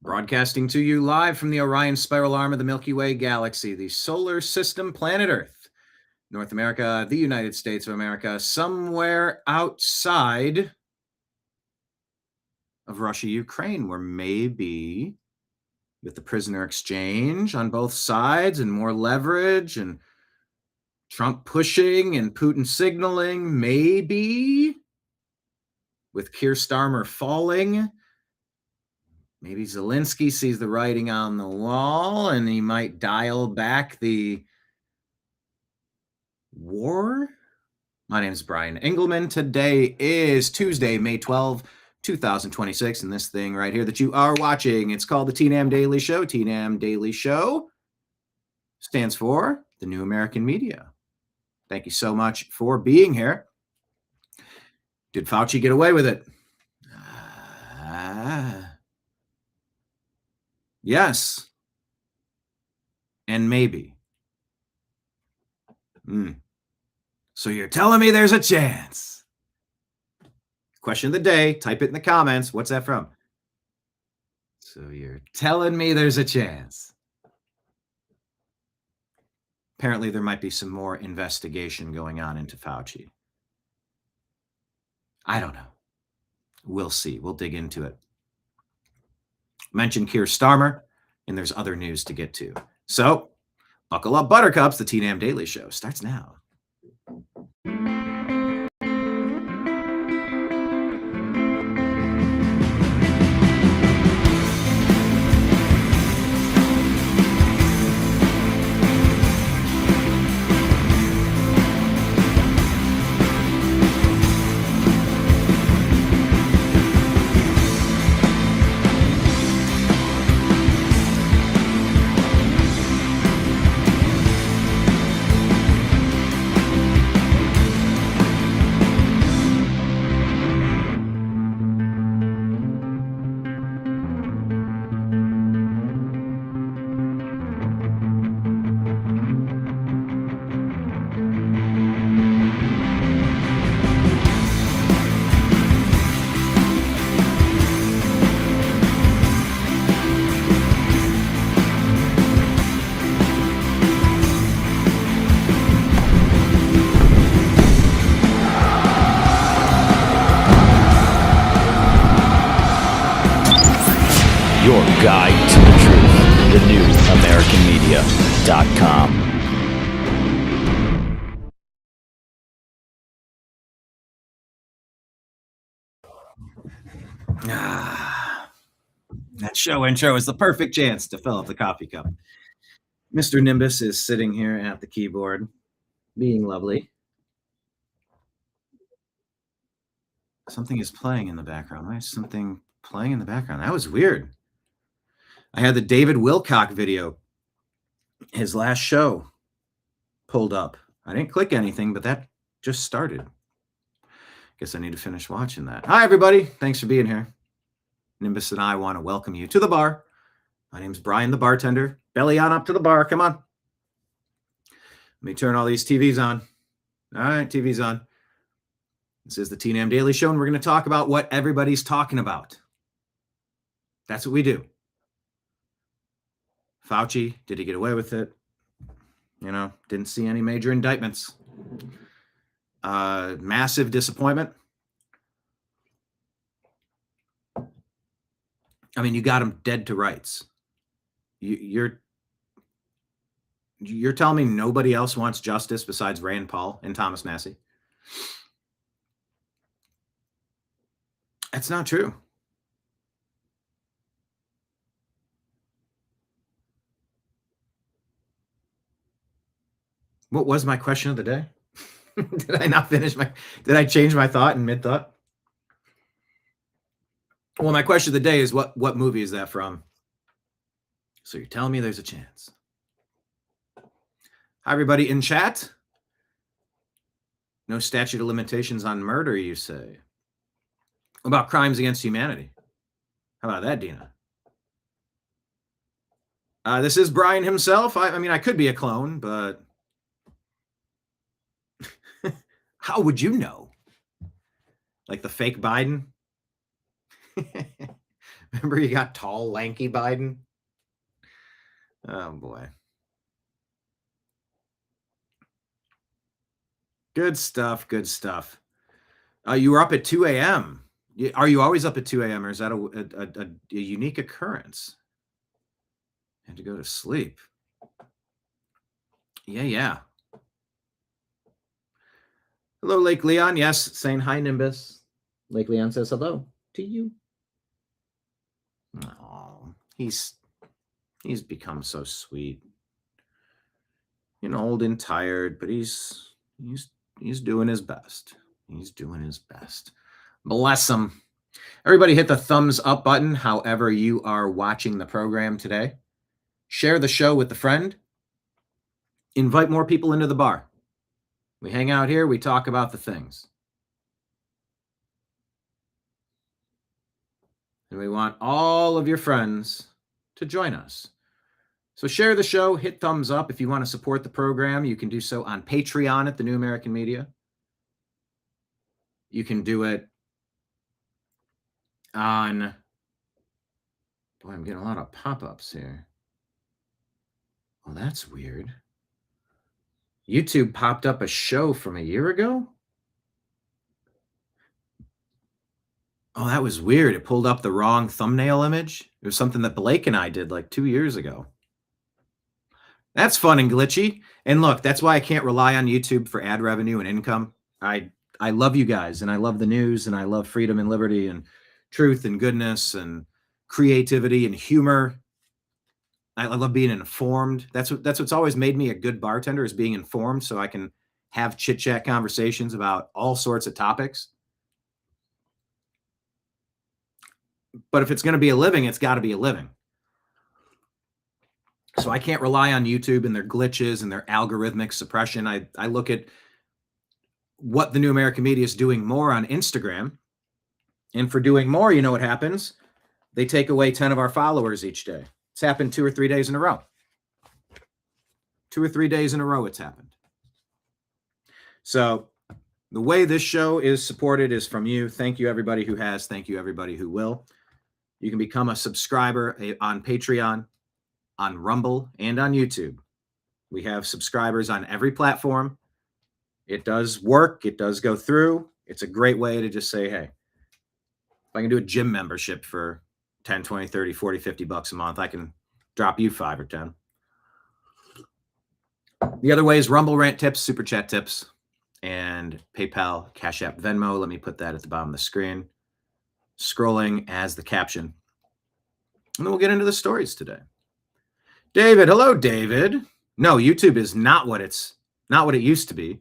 Broadcasting to you live from the Orion spiral arm of the Milky Way galaxy, the solar system, planet Earth, North America, the United States of America, somewhere outside of Russia, Ukraine, where maybe with the prisoner exchange on both sides and more leverage and Trump pushing and Putin signaling, maybe with Keir Starmer falling, maybe Zelensky sees the writing on the wall and he might dial back the war. My name is Brian Engelman. Today is Tuesday, May 12, 2026, and this thing right here that you are watching, it's called the TNAM Daily Show. TNAM Daily Show stands for the New American Media. Thank you so much for being here. Did Fauci get away with it? Yes. And maybe. So you're telling me there's a chance? Question of the day. Type it in the comments. What's that from? So you're telling me there's a chance. Apparently there might be some more investigation going on into Fauci. I don't know. We'll see. We'll dig into it. Mention Keir Starmer, and there's other news to get to. So, buckle up, buttercups. The TNAM Daily Show starts now. Your guide to the truth, thenewamericanmedia.com. That show intro is the perfect chance to fill up the coffee cup. Mr. Nimbus is sitting here at the keyboard, being lovely. Something is playing in the background. Why is something playing in the background? That was weird. I had the David Wilcock video, his last show, pulled up. I didn't click anything, but that just started. Guess I need to finish watching that. Hi, everybody. Thanks for being here. Nimbus and I want to welcome you to the bar. My name's Brian, the bartender. Belly on up to the bar. Come on. Let me turn all these TVs on. All right, TV's on. This is the TNAM Daily Show, and we're going to talk about what everybody's talking about. That's what we do. Fauci, did he get away with it? You know, didn't see any major indictments. Massive disappointment. I mean, you got him dead to rights. You're telling me nobody else wants justice besides Rand Paul and Thomas Massie? That's not true. What was my question of the day? Did I not finish did I change my thought in mid-thought? Well, my question of the day is what movie is that from? So you're telling me there's a chance. Hi, everybody in chat. No statute of limitations on murder, you say. What about crimes against humanity? How about that, Dina? This is Brian himself. I mean, I could be a clone, but how would you know? Like the fake Biden? Remember you got tall, lanky Biden? Oh, boy. Good stuff. Good stuff. You were up at 2 a.m. Are you always up at 2 a.m. or is that a unique occurrence? Had to go to sleep. Yeah. Hello, Lake Leon. Yes, saying hi, Nimbus. Lake Leon says hello to you. Oh, he's become so sweet. Old and tired, but he's doing his best. He's doing his best. Bless him. Everybody hit the thumbs up button, however you are watching the program today. Share the show with a friend. Invite more people into the bar. We hang out here. We talk about the things. And we want all of your friends to join us. So share the show, hit thumbs up. If you want to support the program, you can do so on Patreon at the New American Media. You can do it on... Boy, I'm getting a lot of pop-ups here. Well, that's weird. YouTube popped up a show from a year ago? Oh, that was weird. It pulled up the wrong thumbnail image. It was something that Blake and I did like 2 years ago. That's fun and glitchy. And look, that's why I can't rely on YouTube for ad revenue and income. I love you guys, and I love the news, and I love freedom and liberty and truth and goodness and creativity and humor. I love being informed. That's what's always made me a good bartender, is being informed, so I can have chit-chat conversations about all sorts of topics. But if it's going to be a living, it's got to be a living. So I can't rely on YouTube and their glitches and their algorithmic suppression. I look at what the New American Media is doing more on Instagram. And for doing more, you know what happens? They take away 10 of our followers each day. It's happened 2 or 3 days in a row. 2 or 3 days in a row it's happened. So the way this show is supported is from you. Thank you, everybody who has. Thank you, everybody who will. You can become a subscriber on Patreon, on Rumble, and on YouTube. We have subscribers on every platform. It does work. It does go through. It's a great way to just say, hey, if I can do a gym membership for 10, 20, 30, 40, 50 bucks a month, I can drop you 5 or 10. The other way is Rumble Rant tips, Super Chat tips, and PayPal, Cash App, Venmo. Let me put that at the bottom of the screen, scrolling as the caption. And then we'll get into the stories today. David, hello, David. No, YouTube is not what it used to be.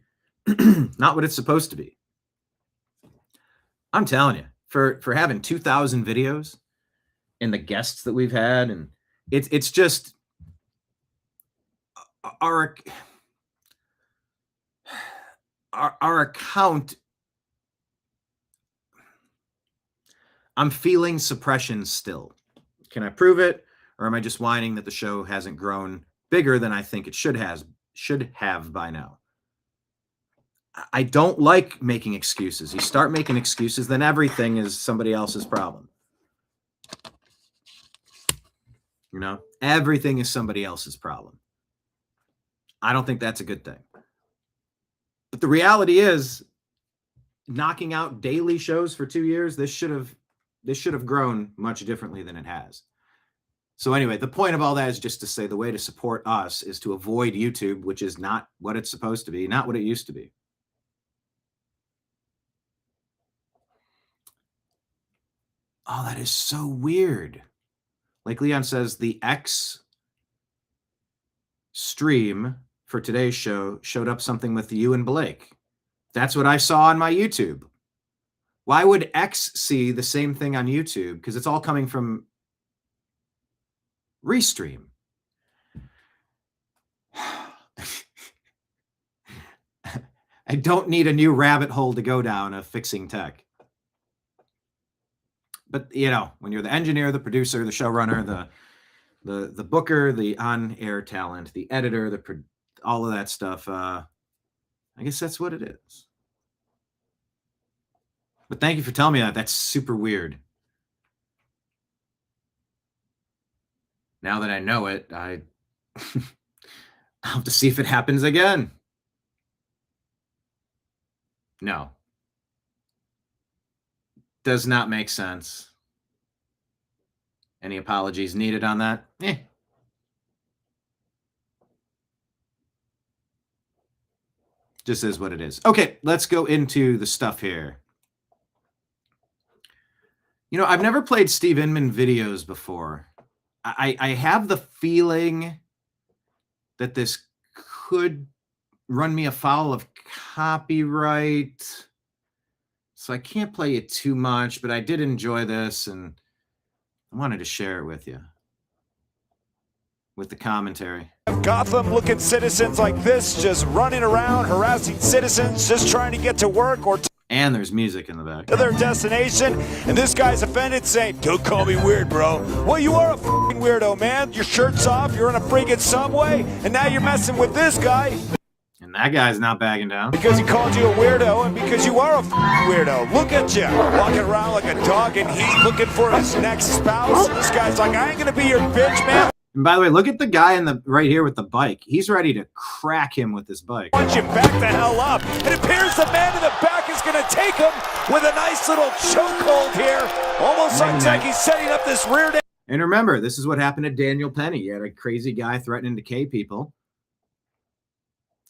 Not what it's supposed to be. I'm telling you, for having 2,000 videos and the guests that we've had, and it's just our account. I'm feeling suppression still. Can I prove it? Or am I just whining that the show hasn't grown bigger than I think it should have by now? I don't like making excuses. You start making excuses, then everything is somebody else's problem. Everything is somebody else's problem. I don't think that's a good thing. But the reality is, knocking out daily shows for 2 years, this should have grown much differently than it has. So anyway, the point of all that is just to say the way to support us is to avoid YouTube, which is not what it's supposed to be, not what it used to be. Oh, that is so weird. Like Leon says, the X stream for today's show showed up something with you and Blake. That's what I saw on my YouTube. Why would X see the same thing on YouTube? Because it's all coming from Restream. I don't need a new rabbit hole to go down of fixing tech. But, when you're the engineer, the producer, the showrunner, the booker, the on-air talent, the editor, all of that stuff, I guess that's what it is. But thank you for telling me that. That's super weird. Now that I know it, I'll have to see if it happens again. No. Does not make sense. Any apologies needed on that? Just is what it is. Okay, let's go into the stuff here. You know, I've never played Steve Inman videos before. I have the feeling that this could run me afoul of copyright. So I can't play it too much, but I did enjoy this and I wanted to share it with you. With the commentary. Gotham-looking citizens like this just running around, harassing citizens, just trying to get to work or and there's music in the back. To their destination, and this guy's offended saying, "Don't call me weird, bro." Well, you are a f***ing weirdo, man. Your shirt's off, you're in a friggin' subway, and now you're messing with this guy. And that guy's not backing down. Because he called you a weirdo, and because you are a f***ing weirdo. Look at you, walking around like a dog in heat, looking for his next spouse. This guy's like, "I ain't gonna be your bitch, man." And by the way, look at the guy in the right here with the bike. He's ready to crack him with this bike. Once you back the hell up, it appears the man in the back is going to take him with a nice little chokehold here. Almost like he's setting up this rear end. And remember, this is what happened to Daniel Penny. You had a crazy guy threatening to K people.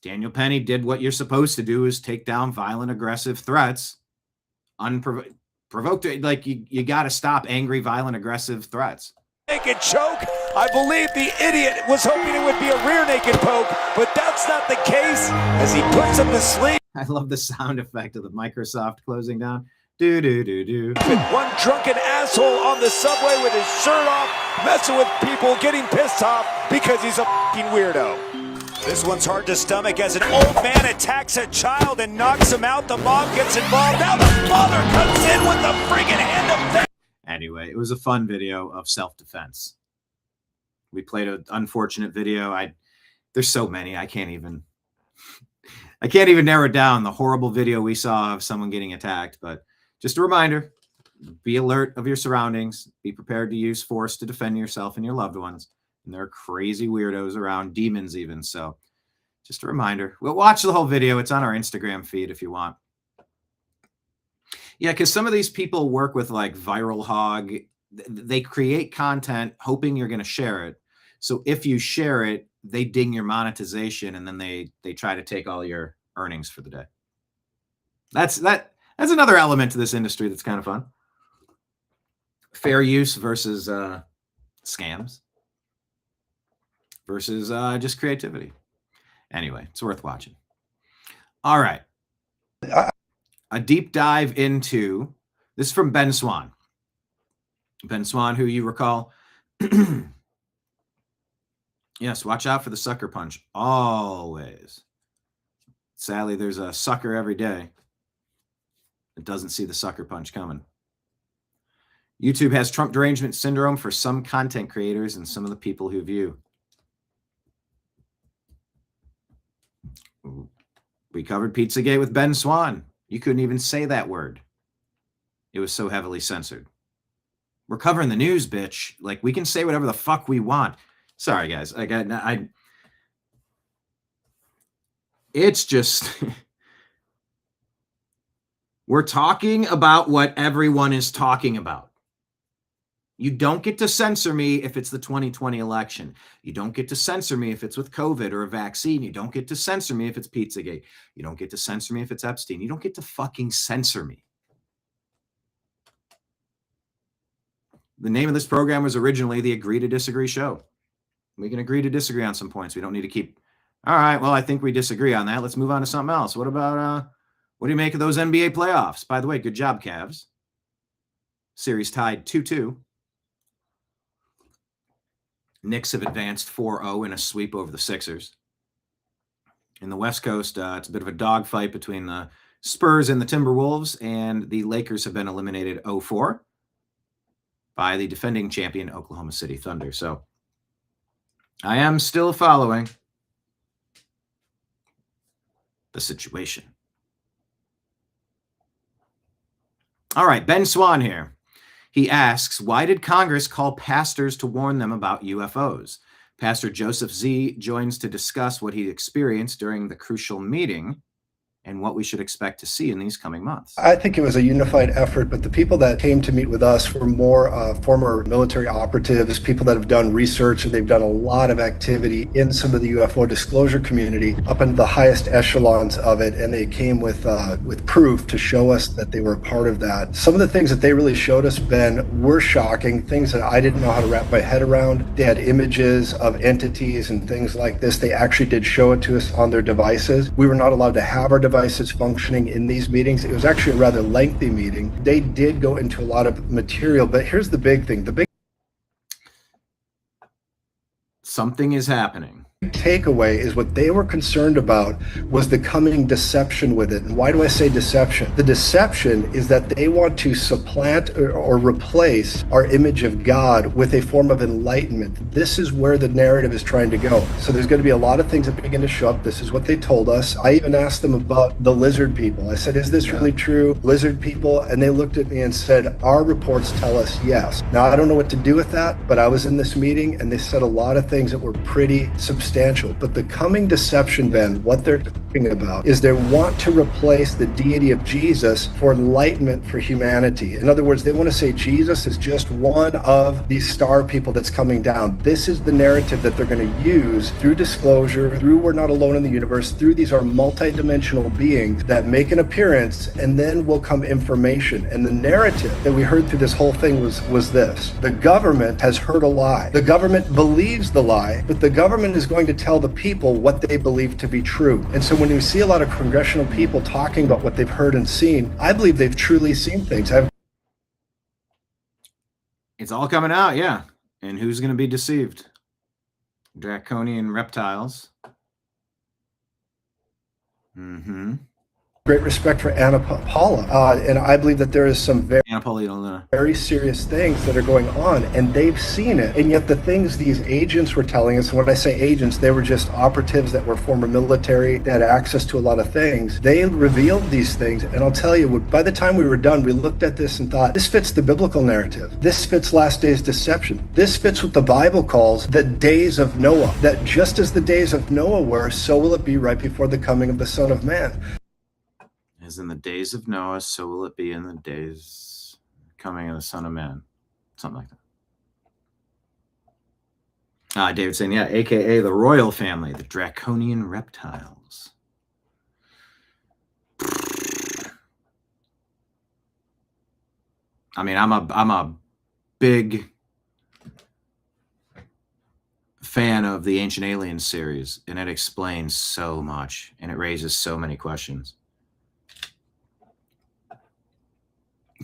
Daniel Penny did what you're supposed to do, is take down violent, aggressive threats. Unprovoked. Like, you got to stop angry, violent, aggressive threats. Naked choke. I believe the idiot was hoping it would be a rear naked poke, but that's not the case as he puts him to sleep. I love the sound effect of the Microsoft closing down. Do, do, do, do. One drunken asshole on the subway with his shirt off, messing with people, getting pissed off because he's a fucking weirdo. This one's hard to stomach as an old man attacks a child and knocks him out. The mom gets involved. Now the father comes in with the friggin' hand of death. Anyway, it was a fun video of self-defense. We played an unfortunate video. There's so many. I can't even narrow down the horrible video we saw of someone getting attacked. But just a reminder, be alert of your surroundings. Be prepared to use force to defend yourself and your loved ones. And there are crazy weirdos around, demons even. So just a reminder. We'll watch the whole video. It's on our Instagram feed if you want. Yeah, because some of these people work with like Viral Hog. They create content hoping you're going to share it. So if you share it, they ding your monetization, and then they try to take all your earnings for the day. That's another element to this industry that's kind of fun. Fair use versus scams versus just creativity. Anyway, it's worth watching. All right. A deep dive into this is from Ben Swan. Ben Swan, who you recall. Yes, watch out for the sucker punch. Always. Sadly, there's a sucker every day that doesn't see the sucker punch coming. YouTube has Trump derangement syndrome for some content creators and some of the people who view. We covered Pizzagate with Ben Swan. You couldn't even say that word. It was so heavily censored. We're covering the news, bitch. Like, we can say whatever the fuck we want. Sorry, guys. It's just, we're talking about what everyone is talking about. You don't get to censor me if it's the 2020 election. You don't get to censor me if it's with COVID or a vaccine. You don't get to censor me if it's Pizzagate. You don't get to censor me if it's Epstein. You don't get to fucking censor me. The name of this program was originally the Agree to Disagree Show. We can agree to disagree on some points. We don't need to keep, all right, well, I think we disagree on that. Let's move on to something else. What about, what do you make of those NBA playoffs? By the way, good job, Cavs. Series tied 2-2. Knicks have advanced 4-0 in a sweep over the Sixers. In the West Coast, it's a bit of a dogfight between the Spurs and the Timberwolves, and the Lakers have been eliminated 0-4 by the defending champion Oklahoma City Thunder. So I am still following the situation. All right, Ben Swan here. He asks, why did Congress call pastors to warn them about UFOs? Pastor Joseph Z joins to discuss what he experienced during the crucial meeting and what we should expect to see in these coming months. I think it was a unified effort, but the people that came to meet with us were more former military operatives, people that have done research, and they've done a lot of activity in some of the UFO disclosure community up into the highest echelons of it, and they came with proof to show us that they were a part of that. Some of the things that they really showed us, Ben, were shocking, things that I didn't know how to wrap my head around. They had images of entities and things like this. They actually did show it to us on their devices. We were not allowed to have our devices functioning in these meetings. It was actually a rather lengthy meeting. They did go into a lot of material, but here's the big thing. The big Something is happening. takeaway is what they were concerned about was the coming deception with it. And why do I say deception? The deception is that they want to supplant or replace our image of God with a form of enlightenment. This is where the narrative is trying to go. So there's going to be a lot of things that begin to show up. This is what they told us. I even asked them about the lizard people. I said, is this really true? Lizard people? And they looked at me and said, our reports tell us yes. Now, I don't know what to do with that, but I was in this meeting and they said a lot of things that were pretty substantial. But the coming deception, Ben, what they're talking about is they want to replace the deity of Jesus for enlightenment for humanity. In other words, they want to say Jesus is just one of these star people that's coming down. This is the narrative that they're going to use through disclosure, through we're not alone in the universe, through these are multidimensional beings that make an appearance, and then will come information. And the narrative that we heard through this whole thing was this. The government has heard a lie. The government believes the lie, but the government is going to tell the people what they believe to be true. And so when you see a lot of congressional people talking about what they've heard and seen, I believe they've truly seen things. It's all coming out, yeah. And who's going to be deceived? Draconian reptiles. Great respect for Anna Paula, and I believe that there is some very serious things that are going on, and they've seen it. And yet the things these agents were telling us, and when I say agents, they were just operatives that were former military, that had access to a lot of things. They revealed these things, and I'll tell you, by the time we were done, we looked at this and thought, this fits the biblical narrative. This fits last days deception. This fits what the Bible calls the days of Noah, that just as the days of Noah were, so will it be right before the coming of the Son of Man. As in the days of Noah, so will it be in the days coming of the Son of Man. Something like that. David saying, yeah, AKA the royal family, the draconian reptiles. I mean, I'm a big fan of the Ancient Aliens series, and it explains so much, and it raises so many questions.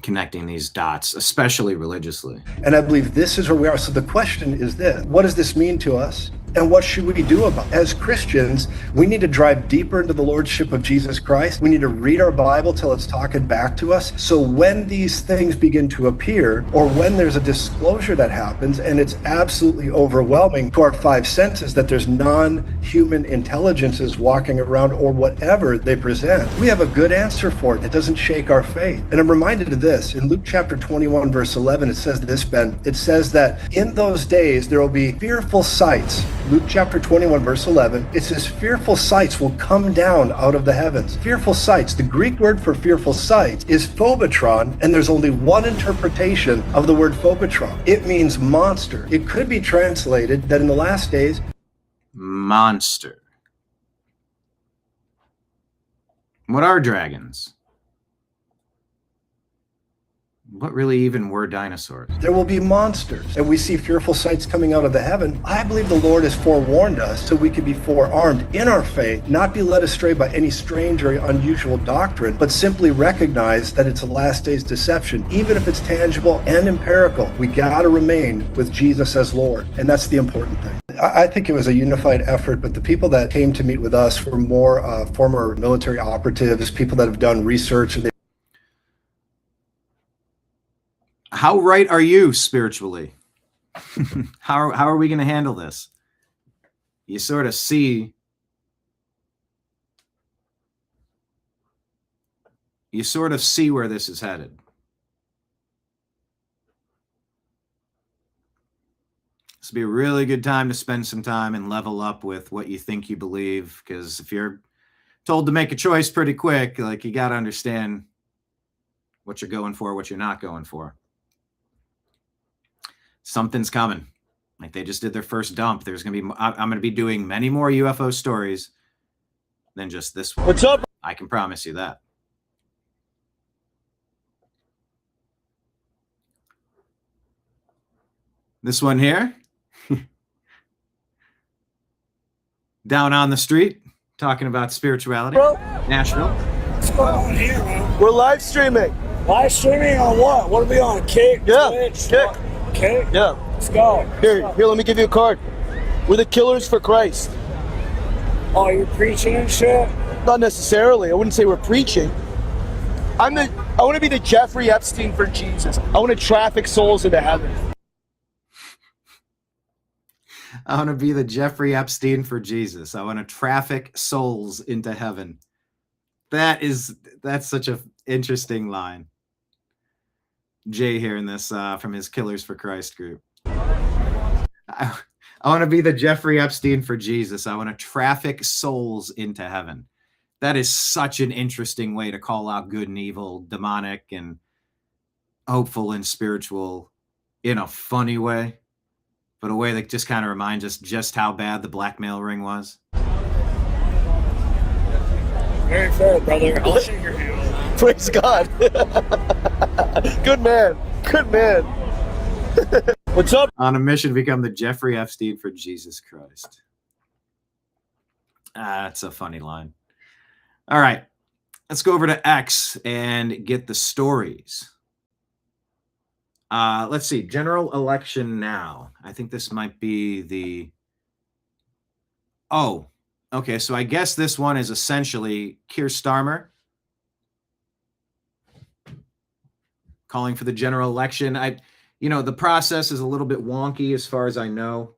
Connecting these dots, especially religiously. And I believe this is where we are. So the question is this: what does this mean to us? And what should we do about it? As Christians, we need to drive deeper into the Lordship of Jesus Christ. We need to read our Bible till it's talking back to us. So when these things begin to appear, or when there's a disclosure that happens, and it's absolutely overwhelming to our five senses that there's non-human intelligences walking around or whatever they present, we have a good answer for it. It doesn't shake our faith. And I'm reminded of this. In Luke chapter 21, verse 11, it says this, Ben. It says that in those days there will be fearful sights. Luke chapter 21, verse 11, it says fearful sights will come down out of the heavens. Fearful sights. The Greek word for fearful sights is phobotron, and there's only one interpretation of the word phobotron. It means monster. It could be translated that in the last days, monster. What are dragons? What really even were dinosaurs? there will be monsters. And we see fearful sights coming out of the heaven. I believe the Lord has forewarned us so we can be forearmed in our faith, not be led astray by any strange or unusual doctrine, but simply recognize that it's a last days deception. Even if it's tangible and empirical, we got to remain with Jesus as Lord. And that's the important thing. I think it was a unified effort, but the people that came to meet with us were more former military operatives, people that have done research, and How right are you spiritually? How are we going to handle this? You sort of see where this is headed. This would be a really good time to spend some time and level up with what you think you believe. Because if you're told to make a choice pretty quick, like, you got to understand what you're going for, what you're not going for. Something's coming. Like, they just did their first dump. There's going to be, I'm going to be doing many more UFO stories than just this one. What's up? I can promise you that. This one here, down on the street, talking about spirituality. Bro. Nashville. What's going on here, man? We're live streaming. Live streaming on what? What are we on? Kick? Yeah, Twitch? Kick. Kick? Yeah. Let's go. Here, let me give you a card. We're the Killers for Christ. Oh, you're preaching and shit? Not necessarily. I wouldn't say we're preaching. I want to be the Jeffrey Epstein for Jesus. I want to traffic souls into heaven. I want to be the Jeffrey Epstein for Jesus. I want to traffic souls into heaven. That's such an interesting line. Jay hearing this from his Killers for Christ group. I want to be the Jeffrey Epstein for Jesus. I want to traffic souls into heaven. That is such an interesting way to call out good and evil, demonic and hopeful and spiritual in a funny way, but a way that just kind of reminds us just how bad the blackmail ring was. Very fair, brother. I'll shake your hand. Praise God. Good man. Good man. What's up? On a mission to become the Jeffrey Epstein for Jesus Christ. That's a funny line. All right, let's go over to X and get the stories. Let's see, general election now. I think this might be the... Oh, okay, so I guess this one is essentially Keir Starmer calling for the general election. The process is a little bit wonky as far as I know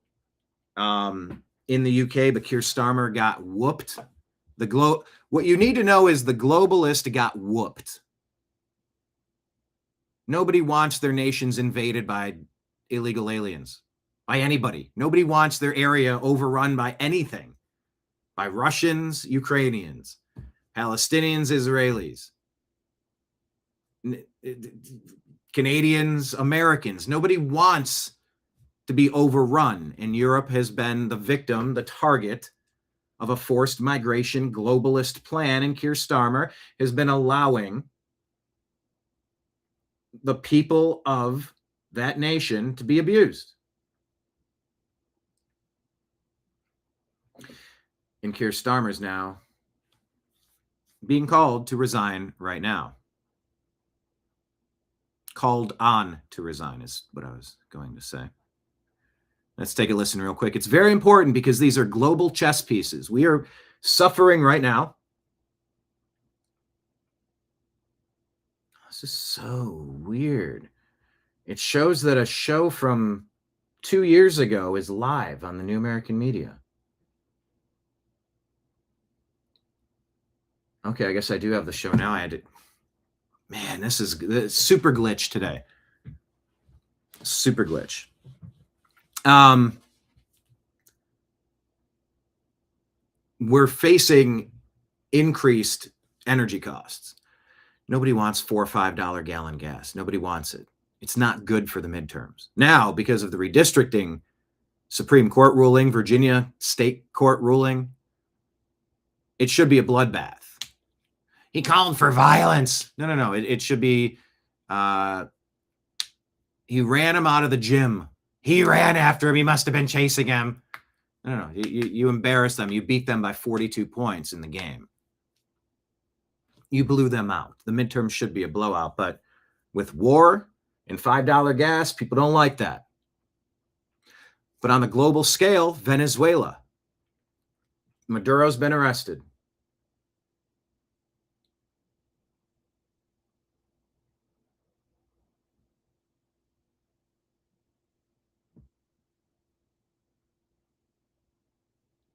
in the UK, but Keir Starmer got whooped. What you need to know is the globalist got whooped. Nobody wants their nations invaded by illegal aliens, by anybody. Nobody wants their area overrun by anything, by Russians, Ukrainians, Palestinians, Israelis, Canadians, Americans. Nobody wants to be overrun, and Europe has been the victim, the target of a forced migration globalist plan, and Keir Starmer has been allowing the people of that nation to be abused. And Keir Starmer's now being called to resign right now. Called on to resign is what I was going to say. Let's take a listen real quick. It's very important because these are global chess pieces. We are suffering right now. This is so weird. It shows that a show from 2 years ago is live on the New American Media. Okay, I guess I do have the show now. I had to... Man, this is super glitch today. Super glitch. We're facing increased energy costs. Nobody wants $4 or $5 gallon gas. Nobody wants it. It's not good for the midterms. Now, because of the redistricting Supreme Court ruling, Virginia state court ruling, it should be a bloodbath. He called for violence. No. It should be, he ran him out of the gym. He ran after him. He must have been chasing him. No. You embarrassed them. You beat them by 42 points in the game. You blew them out. The midterm should be a blowout. But with war and $5 gas, people don't like that. But on the global scale, Venezuela. Maduro's been arrested.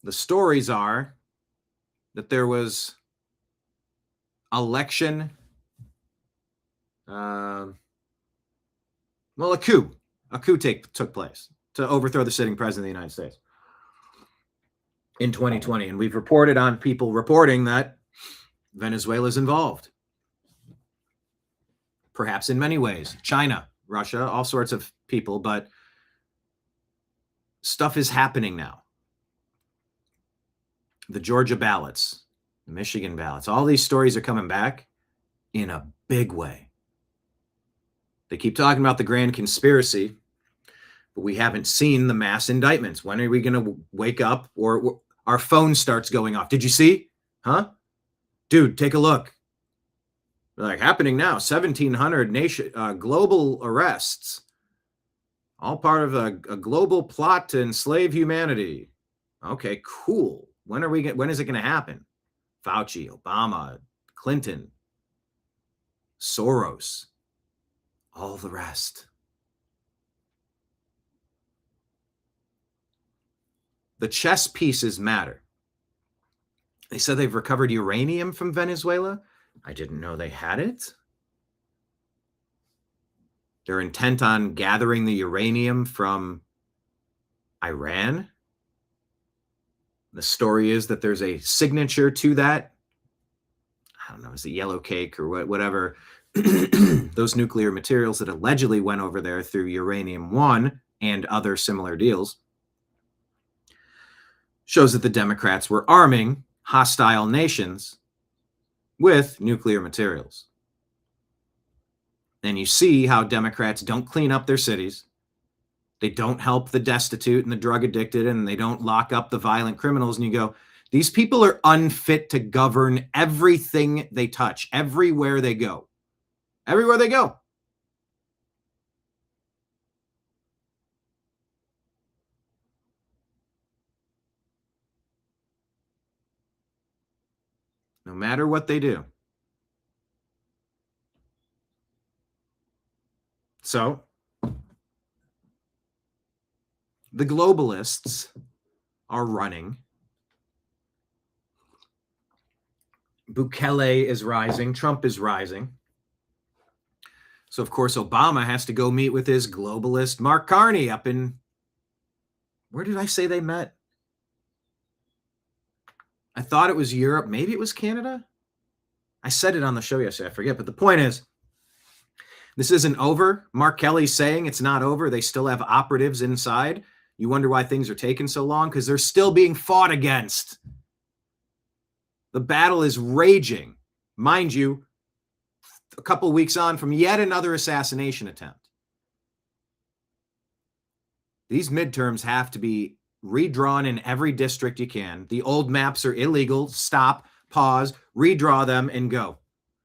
The stories are that there was election, a coup took place. to overthrow the sitting president of the United States in 2020. And we've reported on people reporting that Venezuela is involved. Perhaps in many ways. China, Russia, all sorts of people, but stuff is happening now. The Georgia ballots, the Michigan ballots, all these stories are coming back in a big way. They keep talking about the grand conspiracy, but we haven't seen the mass indictments. When are we going to wake up or our phone starts going off? Did you see? Huh? Dude, take a look. They're like, happening now. 1,700 global arrests. All part of a global plot to enslave humanity. Okay, cool. When is it going to happen? Fauci, Obama, Clinton, Soros, all the rest. The chess pieces matter. They said they've recovered uranium from Venezuela. I didn't know they had it. They're intent on gathering the uranium from Iran. The story is that there's a signature to that. I don't know, is it yellow cake or whatever? Those nuclear materials that allegedly went over there through Uranium One and other similar deals. Shows that the Democrats were arming hostile nations with nuclear materials. And you see how Democrats don't clean up their cities. They don't help the destitute and the drug addicted, and they don't lock up the violent criminals. And you go, these people are unfit to govern everything they touch, everywhere they go. Everywhere they go. No matter what they do. So, the globalists are running. Bukele is rising. Trump is rising. So, of course, Obama has to go meet with his globalist Mark Carney up in, where did I say they met? I thought it was Europe. Maybe it was Canada. I said it on the show yesterday. I forget. But the point is, this isn't over. Mark Kelly's saying it's not over. They still have operatives inside. You wonder why things are taking so long? Because they're still being fought against. The battle is raging. Mind you, a couple weeks on from yet another assassination attempt. These midterms have to be redrawn in every district you can. The old maps are illegal. Stop, pause, redraw them, and go.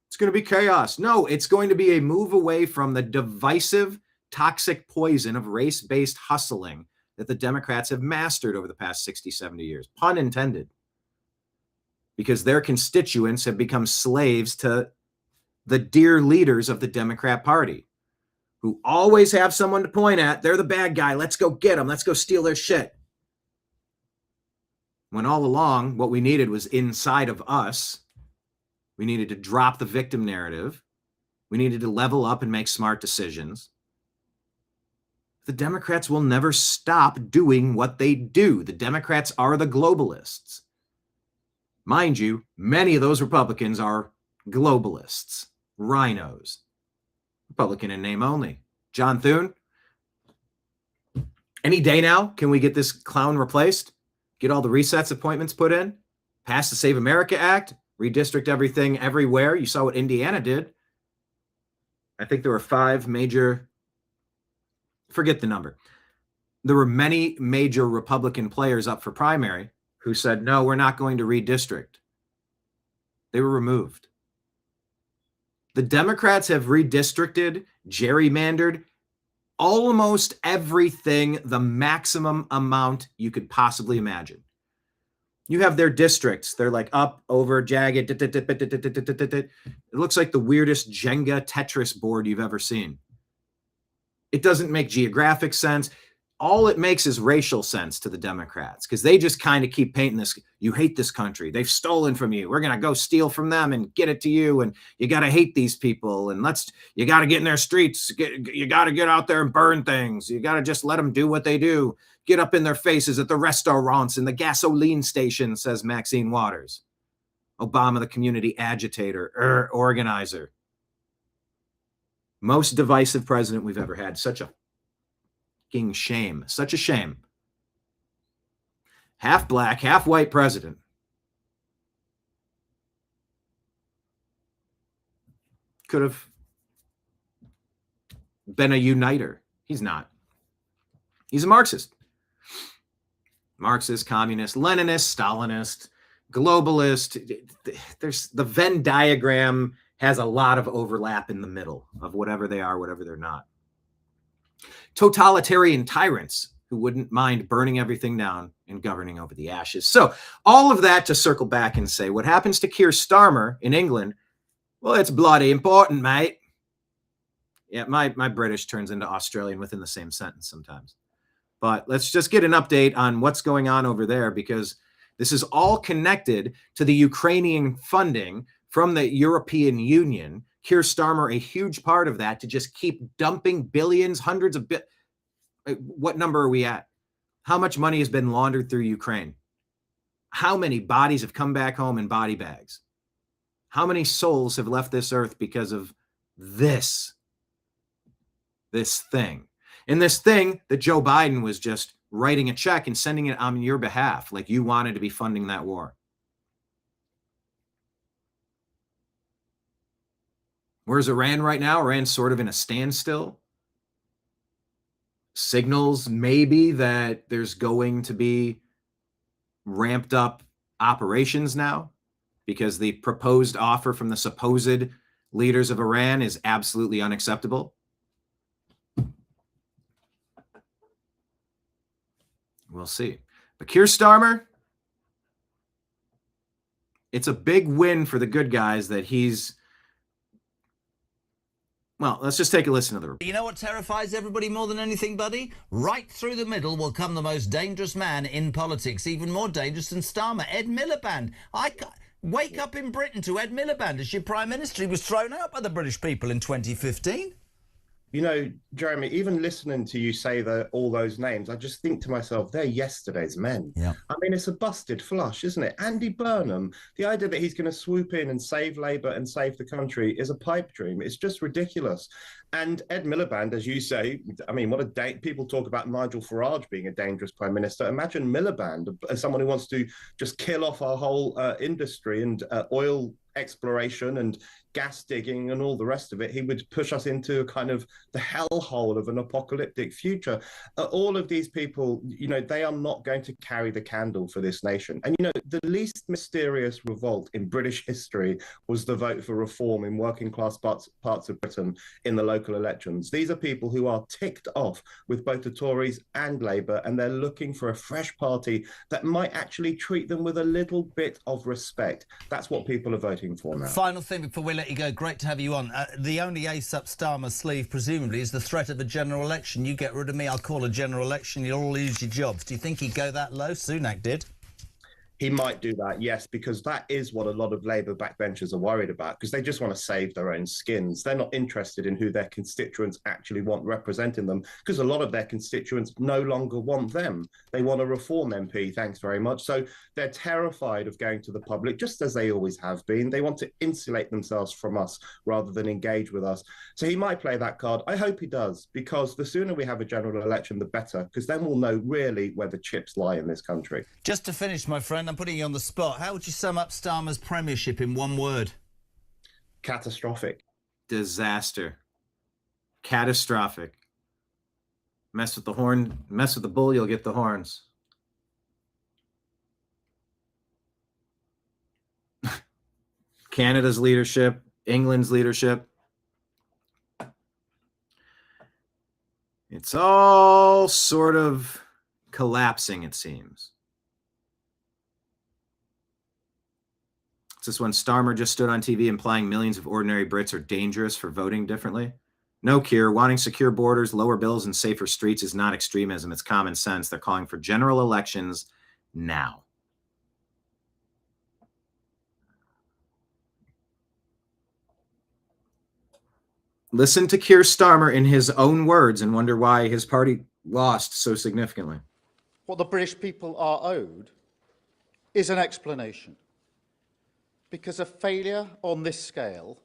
It's going to be chaos. No, it's going to be a move away from the divisive, toxic poison of race-based hustling that the Democrats have mastered over the past 60, 70 years. Pun intended. Because their constituents have become slaves to the dear leaders of the Democrat Party, who always have someone to point at. They're the bad guy. Let's go get them. Let's go steal their shit. When all along, what we needed was inside of us. We needed to drop the victim narrative. We needed to level up and make smart decisions. The Democrats will never stop doing what they do. The Democrats are the globalists. Mind you, many of those Republicans are globalists, rhinos. Republican in name only. John Thune, any day now, can we get this clown replaced? Get all the resets appointments put in? Pass the Save America Act? Redistrict everything everywhere? You saw what Indiana did. I think there were 5 major, forget the number. There were many major Republican players up for primary who said, no, we're not going to redistrict. They were removed. The Democrats have redistricted, gerrymandered, almost everything, the maximum amount you could possibly imagine. You have their districts. They're like up, over, jagged. It looks like the weirdest Jenga Tetris board you've ever seen. It doesn't make geographic sense. all it makes is racial sense to the Democrats, because they just kind of keep painting this, you hate this country, they've stolen from you, we're going to go steal from them and get it to you, and you got to hate these people, and you got to get in their streets, you got to get out there and burn things, you got to just let them do what they do, get up in their faces at the restaurants and the gasoline station, says Maxine Waters. Obama, the community agitator, organizer. Most divisive president we've ever had. Such a fucking shame. Such a shame. Half black, half white president. Could have been a uniter. He's not. He's a Marxist. Marxist, communist, Leninist, Stalinist, globalist. There's the Venn diagram has a lot of overlap in the middle of whatever they are, whatever they're not. Totalitarian tyrants who wouldn't mind burning everything down and governing over the ashes. So all of that to circle back and say what happens to Keir Starmer in England, well, it's bloody important, mate. Yeah, my British turns into Australian within the same sentence sometimes. But let's just get an update on what's going on over there, because this is all connected to the Ukrainian funding from the European Union. Keir Starmer, a huge part of that, to just keep dumping billions, hundreds of what number are we at? How much money has been laundered through Ukraine? How many bodies have come back home in body bags? How many souls have left this earth because of this thing? And this thing that Joe Biden was just writing a check and sending it on your behalf, like you wanted to be funding that war. Where's Iran right now? Iran's sort of in a standstill. Signals maybe that there's going to be ramped up operations now, because the proposed offer from the supposed leaders of Iran is absolutely unacceptable. We'll see. But Keir Starmer, it's a big win for the good guys that he's... Well, let's just take a listen to the report. You know what terrifies everybody more than anything, buddy? Right through the middle will come the most dangerous man in politics, even more dangerous than Starmer, Ed Miliband. Wake up in Britain to Ed Miliband as your Prime Minister. He was thrown out by the British people in 2015. You know, Jeremy, even listening to you say all those names, I just think to myself, they're yesterday's men. Yeah. I mean, it's a busted flush, isn't it? Andy Burnham, the idea that he's going to swoop in and save Labour and save the country is a pipe dream. It's just ridiculous. And Ed Miliband, as you say, I mean, people talk about Nigel Farage being a dangerous prime minister. Imagine Miliband as someone who wants to just kill off our whole industry and oil exploration and gas digging and all the rest of it. He would push us into kind of the hellhole of an apocalyptic future. All of these people, you know, they are not going to carry the candle for this nation. And, you know, the least mysterious revolt in British history was the vote for reform in working class parts of Britain in the local elections. These are people who are ticked off with both the Tories and Labour, and they're looking for a fresh party that might actually treat them with a little bit of respect. That's what people are voting for now. Final thing before we let you go. Great to have you on. The only ace up Starmer's sleeve, presumably, is the threat of a general election. You get rid of me, I'll call a general election, you'll all lose your jobs. Do you think he'd go that low? Sunak did. He might do that, yes, because that is what a lot of Labour backbenchers are worried about, because they just want to save their own skins. They're not interested in who their constituents actually want representing them, because a lot of their constituents no longer want them. They want a reform MP, thanks very much. So they're terrified of going to the public, just as they always have been. They want to insulate themselves from us rather than engage with us. So he might play that card. I hope he does, because the sooner we have a general election, the better, because then we'll know really where the chips lie in this country. Just to finish, my friend, I'm putting you on the spot. How would you sum up Starmer's premiership in one word? Catastrophic. Disaster. Catastrophic. Mess with the bull, you'll get the horns. Canada's leadership, England's leadership. It's all sort of collapsing, it seems. It's just when Starmer just stood on TV implying millions of ordinary Brits are dangerous for voting differently. No cure. Wanting secure borders, lower bills, and safer streets is not extremism. It's common sense. They're calling for general elections now. Listen to Keir Starmer in his own words and wonder why his party lost so significantly. What the British people are owed is an explanation. Because a failure on this scale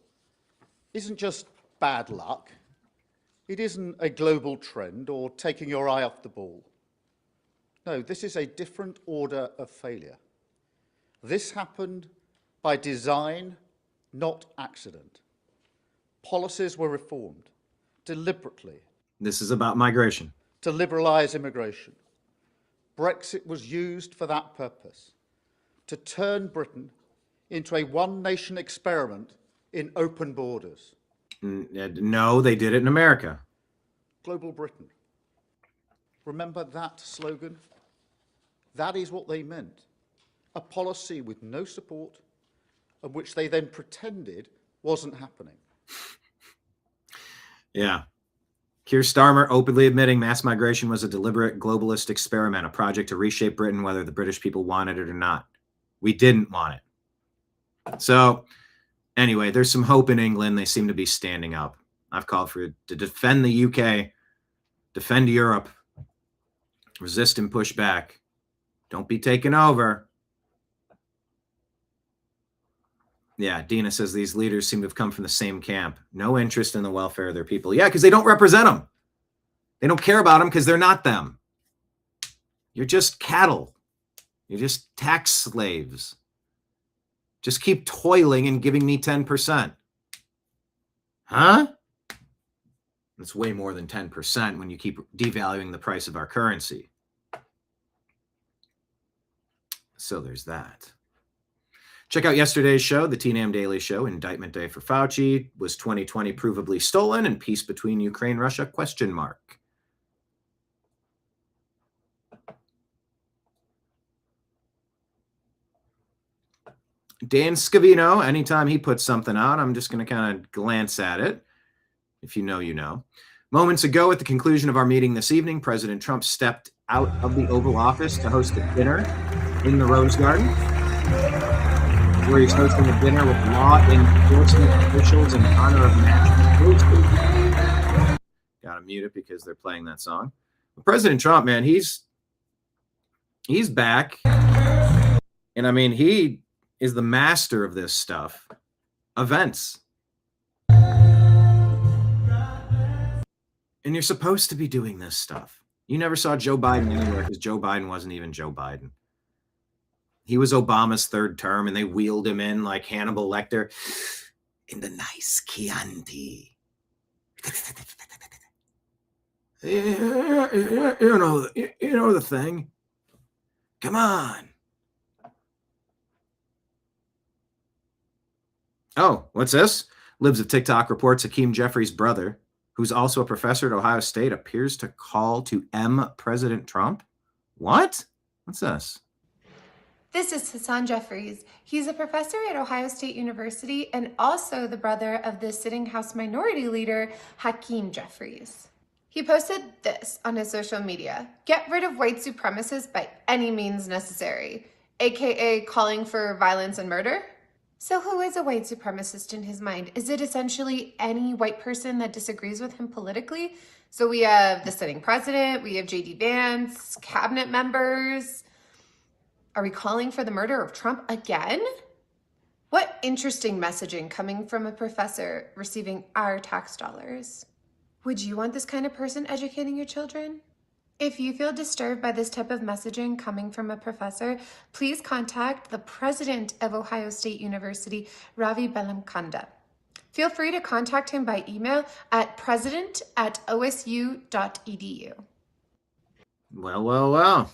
isn't just bad luck. It isn't a global trend or taking your eye off the ball. No, this is a different order of failure. This happened by design, not accident. Policies were reformed deliberately. This is about migration. To liberalise immigration. Brexit was used for that purpose, to turn Britain into a one-nation experiment in open borders. No, they did it in America. Global Britain. Remember that slogan? That is what they meant. A policy with no support, and which they then pretended wasn't happening. Yeah. Keir Starmer openly admitting mass migration was a deliberate globalist experiment, a project to reshape Britain, whether the British people wanted it or not. We didn't want it. So anyway, there's some hope in England. They seem to be standing up. I've called for to defend the UK, defend Europe, resist and push back. Don't be taken over. Yeah, Dina says these leaders seem to have come from the same camp. No interest in the welfare of their people. Yeah, because they don't represent them. They don't care about them because they're not them. You're just cattle. You're just tax slaves. Just keep toiling and giving me 10%. Huh? That's way more than 10% when you keep devaluing the price of our currency. So there's that. Check out yesterday's show, the TNAM Daily Show. Indictment day for Fauci. Was 2020 provably stolen? And peace between Ukraine, Russia? ? Dan Scavino, anytime he puts something out, I'm just going to kind of glance at it. If you know, you know. Moments ago, at the conclusion of our meeting this evening, President Trump stepped out of the Oval Office to host a dinner in the Rose Garden, where he's hosting a dinner with law enforcement officials in honor of national security. Gotta mute it because they're playing that song. But President Trump, man, he's back. And I mean, he is the master of this stuff. Events. And you're supposed to be doing this stuff. You never saw Joe Biden anywhere because Joe Biden wasn't even Joe Biden. He was Obama's third term, and they wheeled him in like Hannibal Lecter in the nice Chianti. You know the thing. Come on. Oh, what's this? Libs of TikTok reports Hakeem Jeffries' brother, who's also a professor at Ohio State, appears to call to M President Trump. What? What's this? This is Hassan Jeffries. He's a professor at Ohio State University and also the brother of the sitting House Minority Leader, Hakeem Jeffries. He posted this on his social media: "Get rid of white supremacists by any means necessary," aka calling for violence and murder. So who is a white supremacist in his mind? Is it essentially any white person that disagrees with him politically? So we have the sitting president, we have JD Vance, cabinet members. Are we calling for the murder of Trump again? What interesting messaging coming from a professor receiving our tax dollars. Would you want this kind of person educating your children? If you feel disturbed by this type of messaging coming from a professor, please contact the president of Ohio State University, Ravi Bellamkonda. Feel free to contact him by email at president@osu.edu. Well.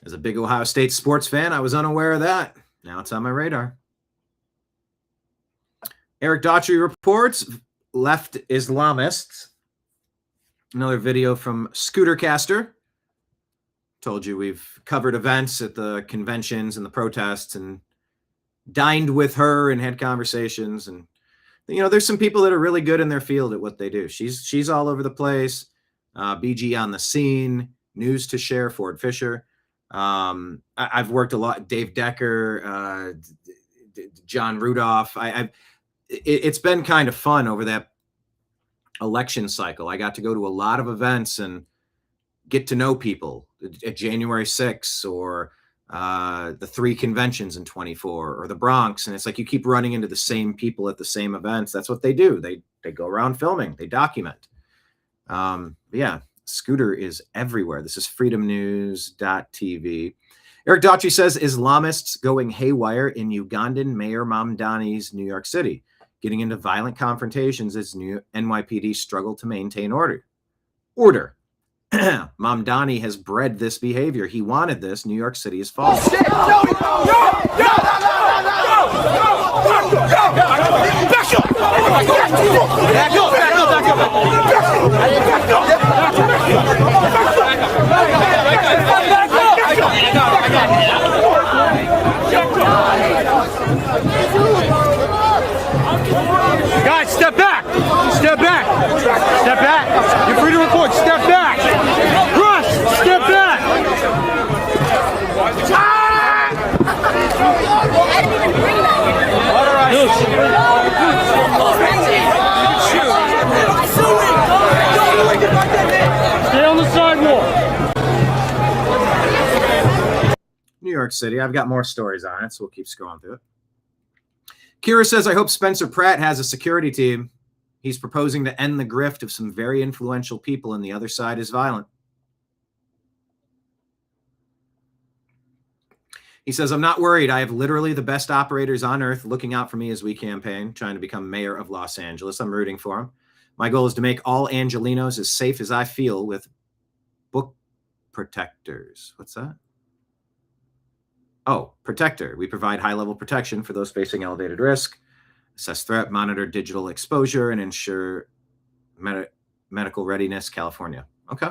As a big Ohio State sports fan, I was unaware of that. Now it's on my radar. Eric Daughtry reports left Islamists. Another video from Scootercaster. Told you we've covered events at the conventions and the protests and dined with her and had conversations. And there's some people that are really good in their field at what they do. She's all over the place. BG on the scene, news to share, Ford Fisher. I've worked a lot, Dave Decker, John Rudolph. It's been kind of fun over that election cycle. I got to go to a lot of events and get to know people at January 6th or the 3 conventions in 24 or the Bronx. And it's like you keep running into the same people at the same events. That's what they do. They go around filming, they document. Yeah, Scooter is everywhere. This is freedomnews.tv. Eric Daughtry says Islamists going haywire in Ugandan Mayor Mamdani's New York City, getting into violent confrontations as new NYPD struggle to maintain order. Mamdani has bred this behavior. He wanted this. New York City is falling. Guys, step back! Step back! Step back! You're free to record. Step back! Russ, step back! Stay on the sidewalk. New York City. I've got more stories on it, so we'll keep scrolling through it. Kira says, I hope Spencer Pratt has a security team. He's proposing to end the grift of some very influential people, and the other side is violent. He says, I'm not worried. I have literally the best operators on earth looking out for me as we campaign, trying to become mayor of Los Angeles. I'm rooting for him. My goal is to make all Angelinos as safe as I feel with book protectors. What's that? Oh, Protector. We provide high-level protection for those facing elevated risk, assess threat, monitor digital exposure, and ensure medical readiness, California. Okay.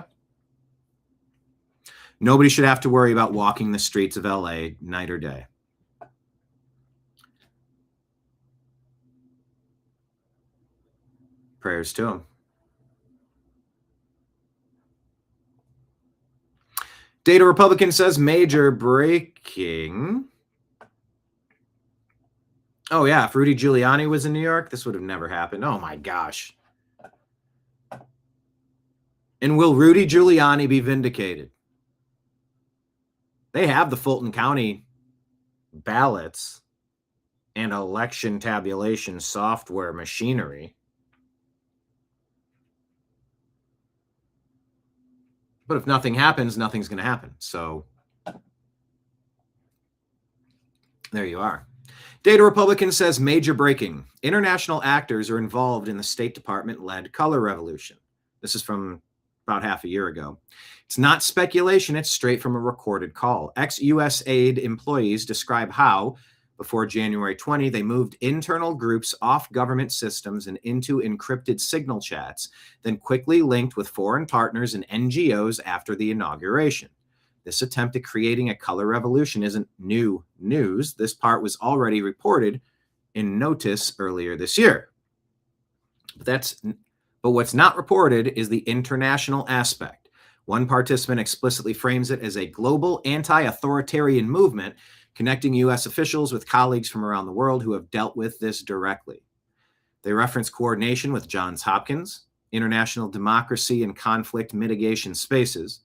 Nobody should have to worry about walking the streets of LA night or day. Prayers to him. Data Republican says major breaking. Oh, yeah. If Rudy Giuliani was in New York, this would have never happened. Oh, my gosh. And will Rudy Giuliani be vindicated? They have the Fulton County ballots and election tabulation software machinery. But if nothing happens, nothing's going to happen. So there you are. Data Republican says major breaking. International actors are involved in the State Department-led color revolution. This is from about half a year ago. It's not speculation. It's straight from a recorded call. Ex-USAID employees describe how, before January 20, they moved internal groups off government systems and into encrypted signal chats, then quickly linked with foreign partners and NGOs after the inauguration. This attempt at creating a color revolution isn't new news. This part was already reported in Notice earlier this year. But what's not reported is the international aspect. One participant explicitly frames it as a global anti-authoritarian movement connecting U.S. officials with colleagues from around the world who have dealt with this directly. They reference coordination with Johns Hopkins, international democracy and conflict mitigation spaces,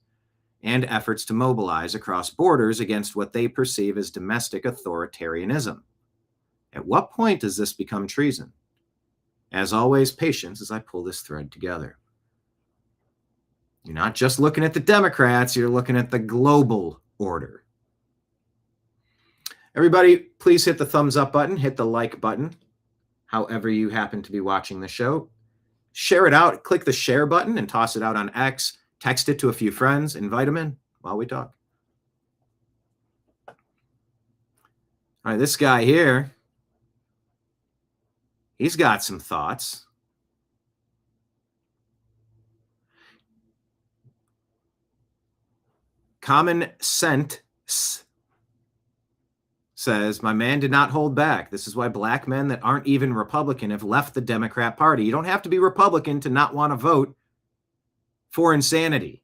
and efforts to mobilize across borders against what they perceive as domestic authoritarianism. At what point does this become treason? As always, patience as I pull this thread together. You're not just looking at the Democrats, you're looking at the global order. Everybody, please hit the thumbs up button, hit the like button, however you happen to be watching the show. Share it out, click the share button and toss it out on X. Text it to a few friends, invite them in while we talk. All right, this guy here, he's got some thoughts. Common sense says, my man did not hold back. This is why black men that aren't even Republican have left the Democrat Party. You don't have to be Republican to not want to vote for insanity.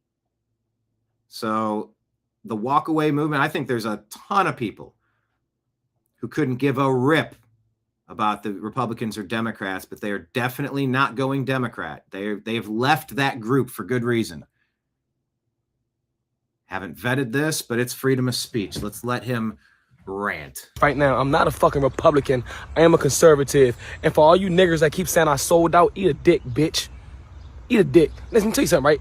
So the walkaway movement, I think there's a ton of people who couldn't give a rip about the Republicans or Democrats, but they are definitely not going Democrat. They've left that group for good reason. Haven't vetted this, but it's freedom of speech. Let's let him rant. Right now, I'm not a fucking Republican. I am a conservative. And for all you niggers that keep saying I sold out, eat a dick, bitch. Eat a dick. Listen, let me tell you something, right?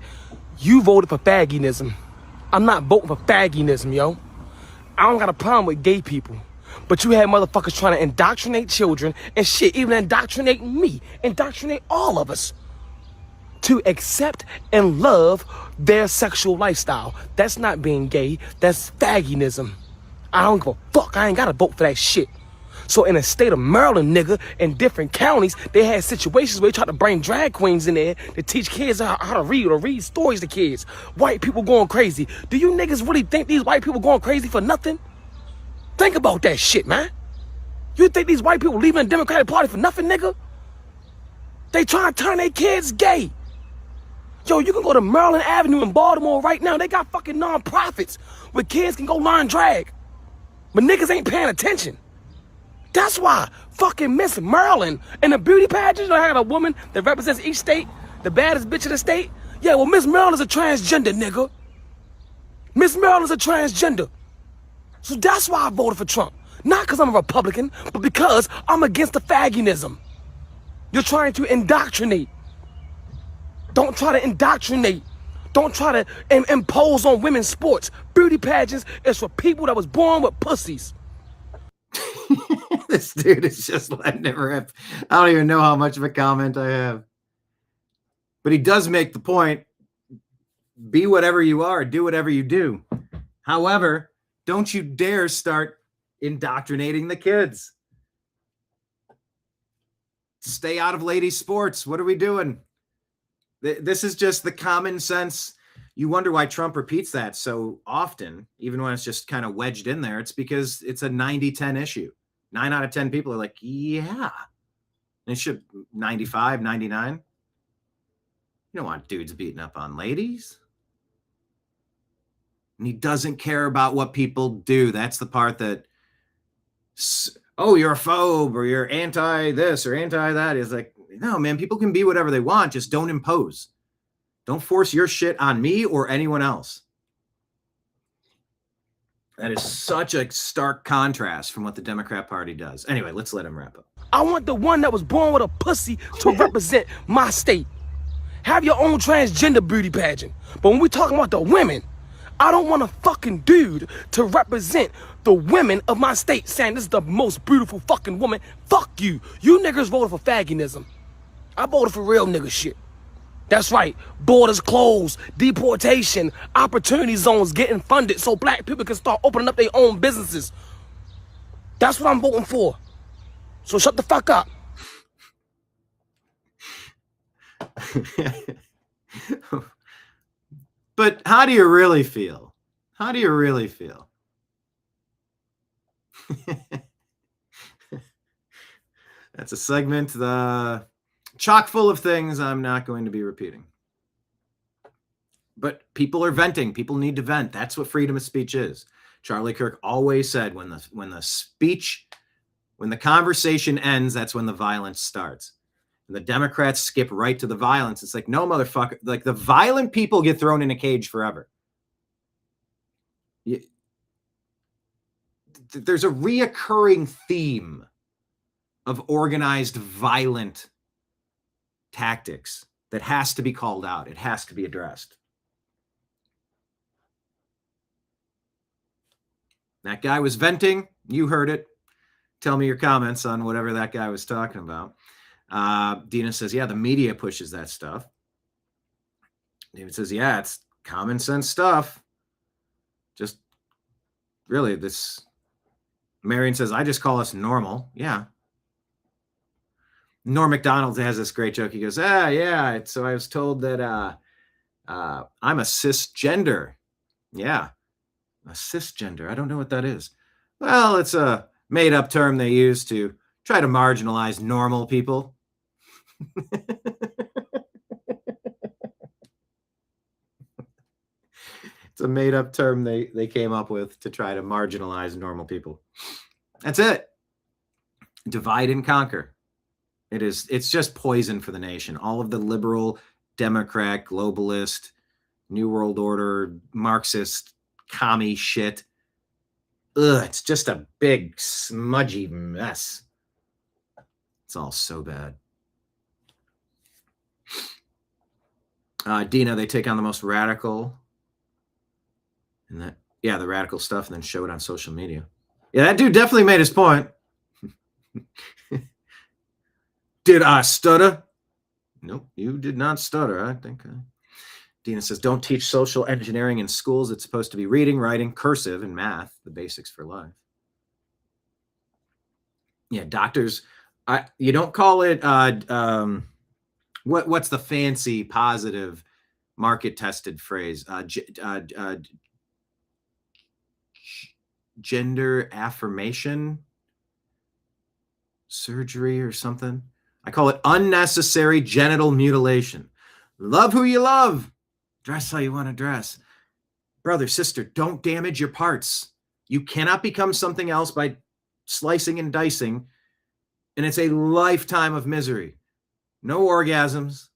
You voted for fagginism. I'm not voting for fagginism, yo. I don't got a problem with gay people. But you had motherfuckers trying to indoctrinate children and shit, even indoctrinate me, indoctrinate all of us to accept and love their sexual lifestyle. That's not being gay. That's fagginism. I don't give a fuck. I ain't got to vote for that shit. So in the state of Maryland, nigga, in different counties, they had situations where they tried to bring drag queens in there to teach kids how to read or read stories to kids. White people going crazy. Do you niggas really think these white people going crazy for nothing? Think about that shit, man. You think these white people leaving the Democratic Party for nothing, nigga? They trying to turn their kids gay. Yo, you can go to Maryland Avenue in Baltimore right now. They got fucking nonprofits where kids can go learn drag. But niggas ain't paying attention. That's why fucking Miss Maryland in the beauty pageant, I had a woman that represents each state, the baddest bitch of the state. Yeah, well, Miss Maryland is a transgender, nigga. Miss Maryland is a transgender. So that's why I voted for Trump. Not because I'm a Republican, but because I'm against the fagginism. You're trying to indoctrinate. Don't try to indoctrinate. Don't try to impose on women's sports. Beauty pageants is for people that was born with pussies. This dude is just letting it rip. I don't even know how much of a comment I have. But he does make the point. Be whatever you are. Do whatever you do. However, don't you dare start indoctrinating the kids. Stay out of ladies' sports. What are we doing? This is just the common sense. You wonder why Trump repeats that so often, even when it's just kind of wedged in there. It's because it's a 90-10 issue. 9 out of 10 people are like, yeah. And it should 95, 99. You don't want dudes beating up on ladies. And he doesn't care about what people do. That's the part that, oh, you're a phobe or you're anti this or anti that. Is like, no, man, people can be whatever they want. Just don't impose. Don't force your shit on me or anyone else. That is such a stark contrast from what the Democrat Party does. Anyway, let's let him wrap up. I want the one that was born with a pussy to represent my state. Have your own transgender beauty pageant. But when we're talking about the women, I don't want a fucking dude to represent the women of my state saying this is the most beautiful fucking woman. Fuck you. You niggas voted for fagginism. I voted for real nigga shit. That's right. Borders closed, deportation, opportunity zones getting funded so black people can start opening up their own businesses. That's what I'm voting for. So shut the fuck up. But how do you really feel? How do you really feel? That's a segment chock full of things I'm not going to be repeating. But people are venting. People need to vent. That's what freedom of speech is. Charlie Kirk always said when the conversation ends, that's when the violence starts. And the Democrats skip right to the violence. It's like, no, motherfucker. Like, the violent people get thrown in a cage forever. There's a reoccurring theme of organized violent tactics that has to be called out. It has to be addressed. That guy was venting. You heard it. Tell me your comments on whatever that guy was talking about. Dina says, yeah, the media pushes that stuff. David says, yeah, it's common sense stuff. Just really this. Marion says, I just call us normal. Yeah. Norm MacDonald has this great joke. He goes, yeah. So I was told that I'm a cisgender. Yeah. A cisgender. I don't know what that is. Well, it's a made-up term they use to try to marginalize normal people. It's a made-up term they came up with to try to marginalize normal people. That's it. Divide and conquer. It's just poison for the nation. All of the liberal, Democrat, globalist, New World Order, Marxist, commie shit. Ugh, it's just a big, smudgy mess. It's all so bad. Dina, they take on the most radical. And that, yeah, the radical stuff, and then show it on social media. Yeah, that dude definitely made his point. Did I stutter? Nope, you did not stutter. I think. Dina says, don't teach social engineering in schools. It's supposed to be reading, writing, cursive, and math, the basics for life. Yeah, doctors, you don't call it, what's the fancy, positive, market-tested phrase? Gender affirmation surgery or something. I call it unnecessary genital mutilation. Love who you love. Dress how you want to dress. Brother, sister, don't damage your parts. You cannot become something else by slicing and dicing, and it's a lifetime of misery. No orgasms.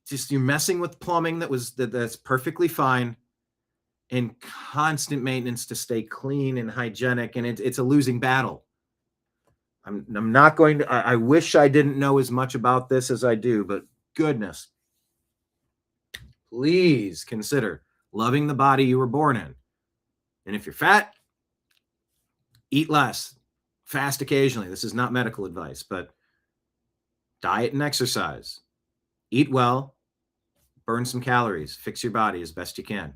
Just you're messing with plumbing that's perfectly fine, and constant maintenance to stay clean and hygienic, and it's a losing battle. I'm not going to. I wish I didn't know as much about this as I do, but goodness, please consider loving the body you were born in. And if you're fat, eat less, fast occasionally. This is not medical advice, but diet and exercise. Eat well, burn some calories, fix your body as best you can.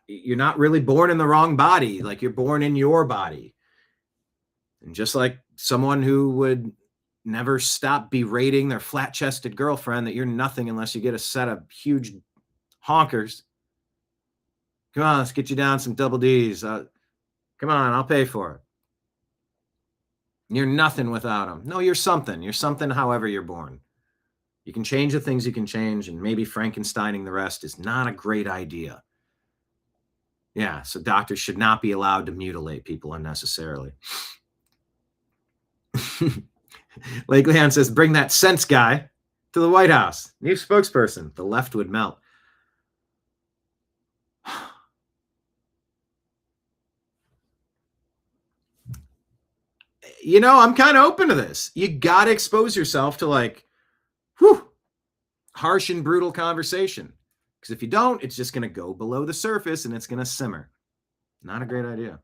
You're not really born in the wrong body, like you're born in your body. And just like someone who would never stop berating their flat-chested girlfriend that you're nothing unless you get a set of huge honkers. Come on, let's get you down some double D's. Come on, I'll pay for it. You're nothing without them. No, you're something. You're something however you're born. You can change the things you can change, and maybe Frankensteining the rest is not a great idea. Yeah, so doctors should not be allowed to mutilate people unnecessarily. Lake Leon says, bring that sense guy to the White House. New spokesperson. The left would melt. You know, I'm kind of open to this. You got to expose yourself to harsh and brutal conversation. Because if you don't, it's just going to go below the surface and it's going to simmer. Not a great idea.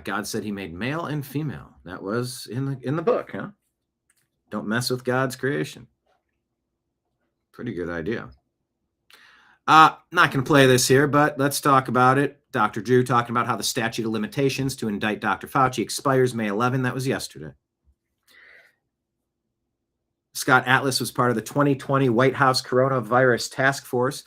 God said he made male and female. That was in the book, huh? Don't mess with God's creation. Pretty good idea. Not going to play this here, but let's talk about it. Dr. Drew talking about how the statute of limitations to indict Dr. Fauci expires May 11. That was yesterday. Scott Atlas was part of the 2020 White House Coronavirus Task Force,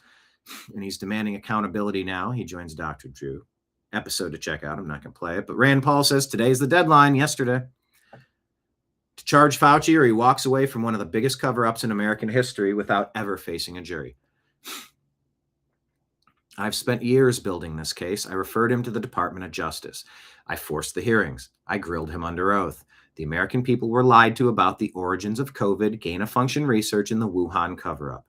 and he's demanding accountability now. He joins Dr. Drew. Episode to check out. I'm not going to play it, but Rand Paul says today's the deadline, yesterday, to charge Fauci, or he walks away from one of the biggest cover-ups in American history without ever facing a jury. I've spent years building this case. I referred him to the Department of Justice. I forced the hearings. I grilled him under oath. The American people were lied to about the origins of COVID, gain-of-function research, and the Wuhan cover-up.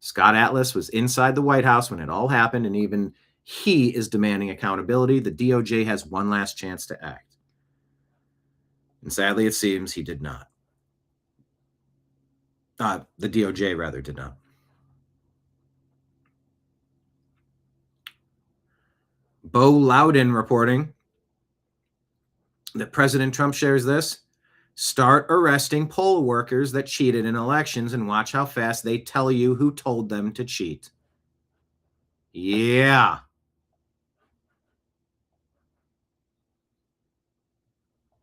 Scott Atlas was inside the White House when it all happened, and even he is demanding accountability. The DOJ has one last chance to act. And sadly, it seems he did not. The DOJ, rather, did not. Bo Loudon reporting that President Trump shares this. Start arresting poll workers that cheated in elections and watch how fast they tell you who told them to cheat. Yeah.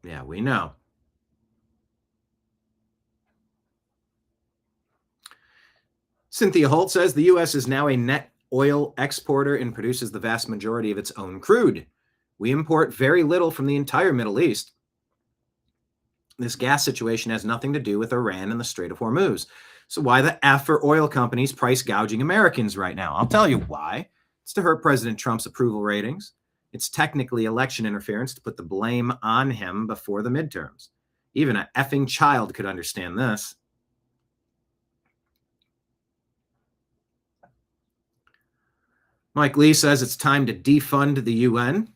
Yeah, we know. Cynthia Holt says the U.S. is now a net oil exporter and produces the vast majority of its own crude. We import very little from the entire Middle East. This gas situation has nothing to do with Iran and the Strait of Hormuz. So why the F are oil companies price gouging Americans right now? I'll tell you why. It's to hurt President Trump's approval ratings. It's technically election interference to put the blame on him before the midterms. Even an effing child could understand this. Mike Lee says it's time to defund the UN.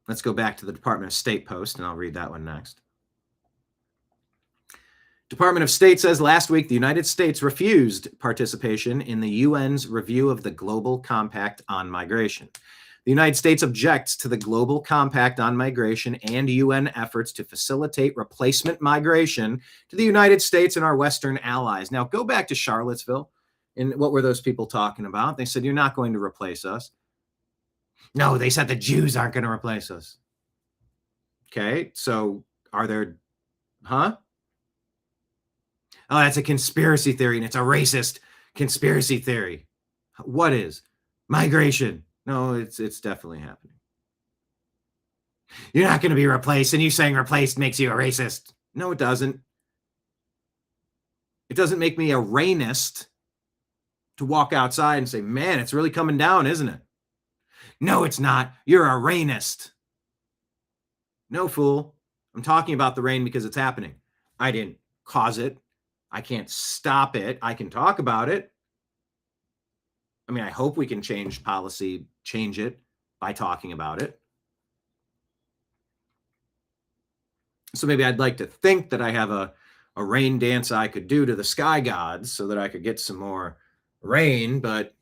Let's go back to the Department of State post, and I'll read that one next. Department of State says last week the United States refused participation in the UN's review of the Global Compact on Migration. The United States objects to the Global Compact on Migration and UN efforts to facilitate replacement migration to the United States and our Western allies. Now, go back to Charlottesville. And what were those people talking about? They said, you're not going to replace us. No, they said the Jews aren't going to replace us. Okay, so are there, Oh, that's a conspiracy theory, and it's a racist conspiracy theory. What is? Migration. No, it's definitely happening. You're not going to be replaced, and you saying replaced makes you a racist. No, it doesn't. It doesn't make me a rainist to walk outside and say, man, it's really coming down, isn't it? No, it's not. You're a rainist. No, fool. I'm talking about the rain because it's happening. I didn't cause it. I can't stop it. I can talk about it. I mean, I hope we can change policy, change it by talking about it. So maybe I'd like to think that I have a rain dance I could do to the sky gods so that I could get some more rain, but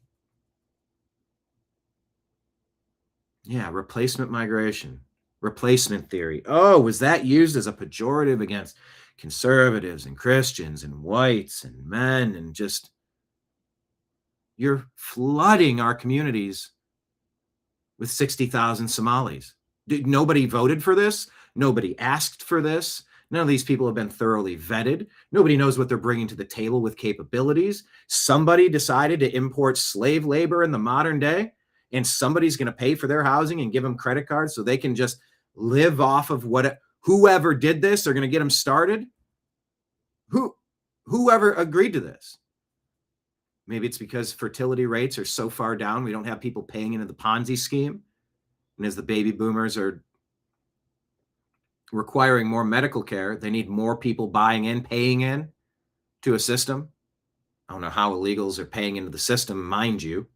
yeah, replacement migration, replacement theory. Oh, was that used as a pejorative against conservatives and Christians and whites and men? And just, you're flooding our communities with 60,000 Somalis. Nobody voted for this. Nobody asked for this. None of these people have been thoroughly vetted. Nobody knows what they're bringing to the table with capabilities. Somebody decided to import slave labor in the modern day, and somebody's going to pay for their housing and give them credit cards so they can just live off of whoever did this. They're going to get them started. Whoever agreed to this? Maybe it's because fertility rates are so far down, we don't have people paying into the Ponzi scheme. And as the baby boomers are requiring more medical care, they need more people buying in, paying in to a system. I don't know how illegals are paying into the system, mind you.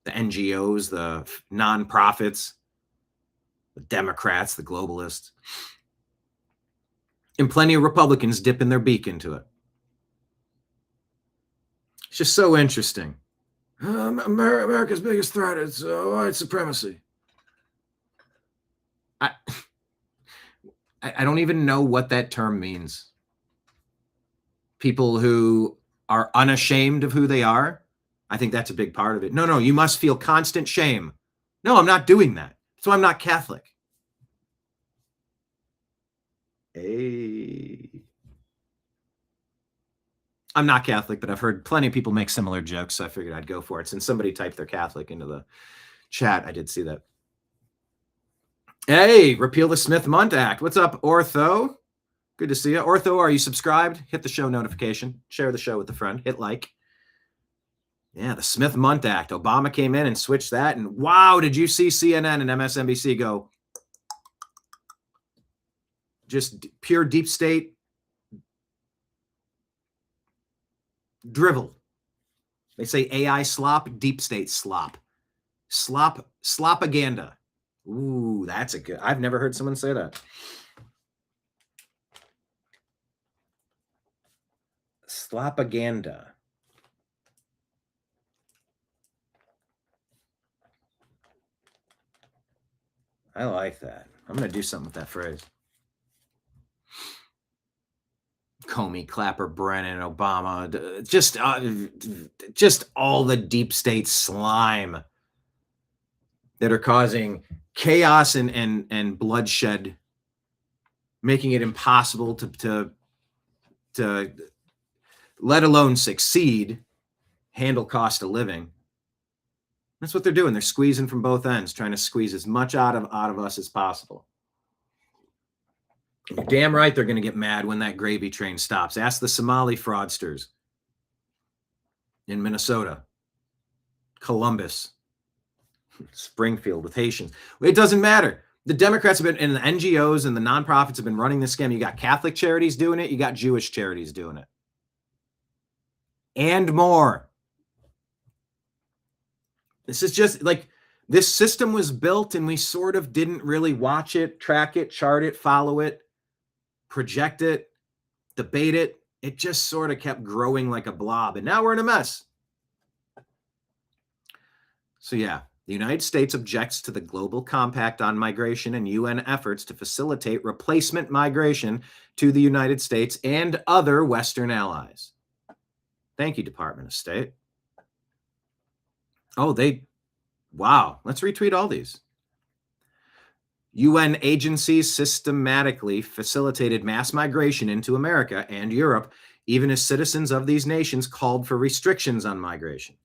The NGOs, the nonprofits, the Democrats, the globalists. And plenty of Republicans dipping their beak into it. It's just so interesting. America's biggest threat is white supremacy. I don't even know what that term means. People who are unashamed of who they are. I think that's a big part of it. No, you must feel constant shame. No, I'm not doing that. So I'm not Catholic. I'm not Catholic, but I've heard plenty of people make similar jokes, so I figured I'd go for it. Since somebody typed their Catholic into the chat, I did see that. Hey, repeal the Smith-Mundt Act. What's up, Ortho? Good to see you. Ortho, are you subscribed? Hit the show notification. Share the show with a friend. Hit like. Yeah, the Smith-Mundt Act. Obama came in and switched that. And wow, did you see CNN and MSNBC go? Just pure deep state drivel. They say AI slop, deep state slop. Slopaganda. Ooh, that's a good. I've never heard someone say that. Slopaganda. I like that. I'm going to do something with that phrase. Comey, Clapper, Brennan, Obama, just all the deep state slime that are causing chaos and bloodshed, making it impossible to let alone succeed handle cost of living. That's what they're doing. They're squeezing from both ends, trying to squeeze as much out of us as possible. You're damn right they're going to get mad when that gravy train stops. Ask the Somali fraudsters in Minnesota, Columbus, Springfield with Haitians. It doesn't matter. The Democrats have been, and the NGOs and the nonprofits have been running this scam. You got Catholic charities doing it. You got Jewish charities doing it. And more. This is just like, this system was built and we sort of didn't really watch it, track it, chart it, follow it, project it, debate it. It just sort of kept growing like a blob. And now we're in a mess. So yeah, the United States objects to the Global Compact on Migration and UN efforts to facilitate replacement migration to the United States and other Western allies. Thank you, Department of State. Oh, wow. Let's retweet all these. UN agencies systematically facilitated mass migration into America and Europe, even as citizens of these nations called for restrictions on migration.